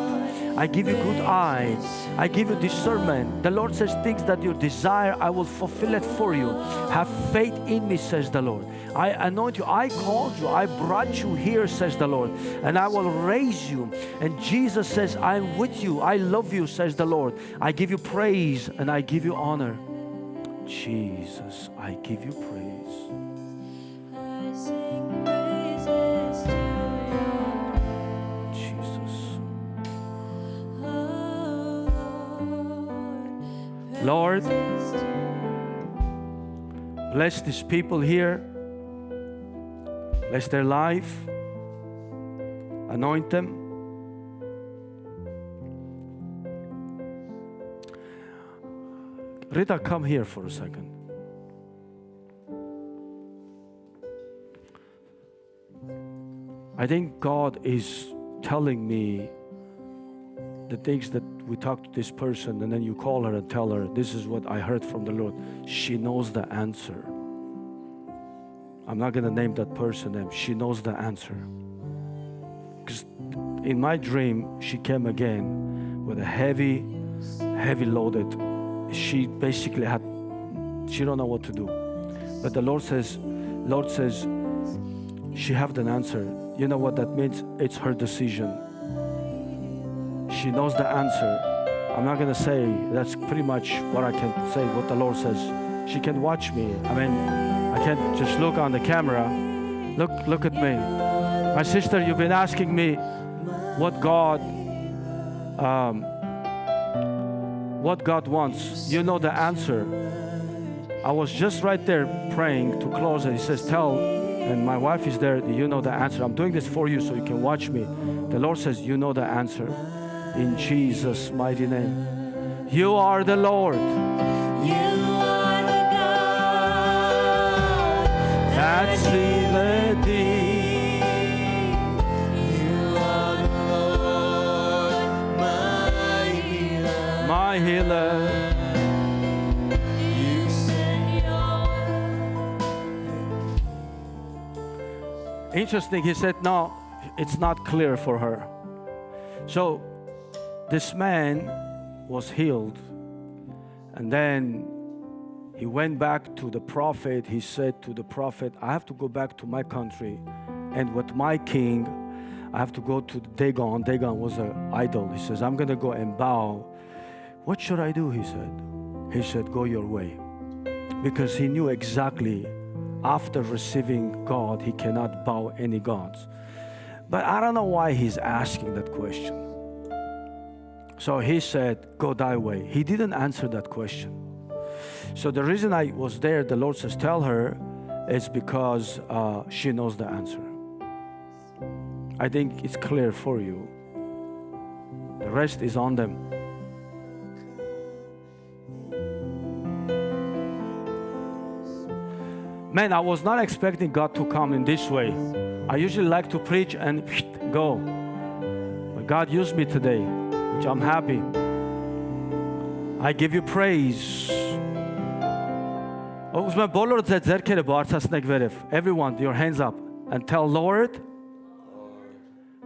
I give you good eye. I give you discernment. The Lord says, things that you desire, I will fulfill it for you. Have faith in me, says the Lord. I anoint you. I called you. I brought you here, says the Lord. And I will raise you. And Jesus says, I'm with you. I love you, says the Lord. I give you praise and I give you honor. Jesus, I give you praise. I sing praises to Jesus. you, oh Lord, praises to you. bless these people here. Bless their life. Anoint them. Rita, come here for a second. I think God is telling me the things that we talk to this person, and then you call her and tell her, this is what I heard from the Lord. She knows the answer. I'm not going to name that person name. She knows the answer. Because in my dream, she came again with a heavy loaded. She basically she don't know what to do. But the Lord says, she have the answer. You know what that means? It's her decision. She knows the answer. I'm not going to say, that's pretty much what I can say, what the Lord says. She can watch me. I mean, I can't just look on the camera. Look at me. My sister, you've been asking me what God wants. You know the answer. I was just right there praying to close it. He says, tell, and my wife is there, you know the answer. I'm doing this for you so you can watch me. The Lord says, you know the answer. In Jesus' mighty name. You are the Lord. You are the God That sealeth thee. You are the Lord, my healer. My healer. You send your Interesting, he said, no, it's not clear for her. So this man was healed, and then he went back to the prophet. He said to the prophet, I have to go back to my country, and with my king, I have to go to Dagon. Dagon was an idol. He says, I'm going to go and bow. What should I do? He said, go your way. Because he knew exactly after receiving God, he cannot bow any gods. But I don't know why he's asking that question. So he said, go thy way. He didn't answer that question. So the reason I was there, the Lord says, tell her, is because she knows the answer. I think it's clear for you. The rest is on them. Man, I was not expecting God to come in this way. I usually like to preach and go. But God used me today, which I'm happy. I give you praise. Everyone, your hands up and tell Lord.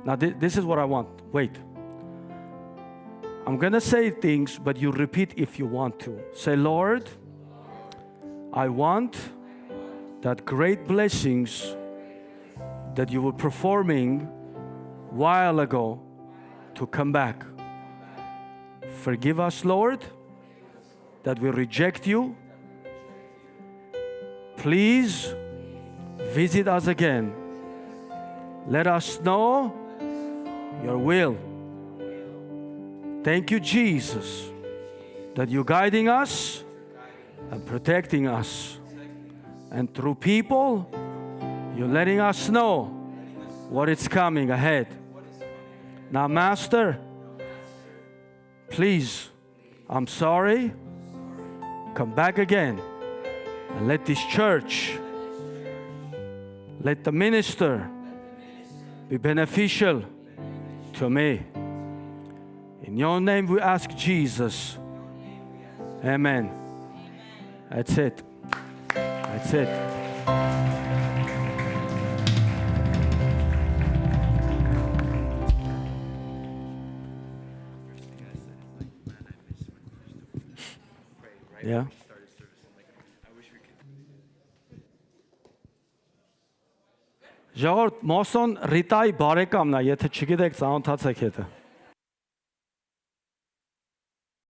Now this is what I want. Wait. I'm going to say things, but you repeat if you want to. Say, Lord, I want that great blessings that you were performing while ago to come back. Forgive us, Lord, that we reject you. Please Visit us again. Let us know your will. Thank you, Jesus, that you're guiding us and protecting us. And through people, you're letting us know what is coming ahead. Now, Master, please, I'm sorry. Come back again and let this church, let the minister be beneficial to me. In your name we ask, Jesus. Amen. That's it. That's it. Yeah. Ժողովուրդ Մոսոն Ռիտայի բարեկամն է, եթե չգիտեք, ծանոթացեք հետը։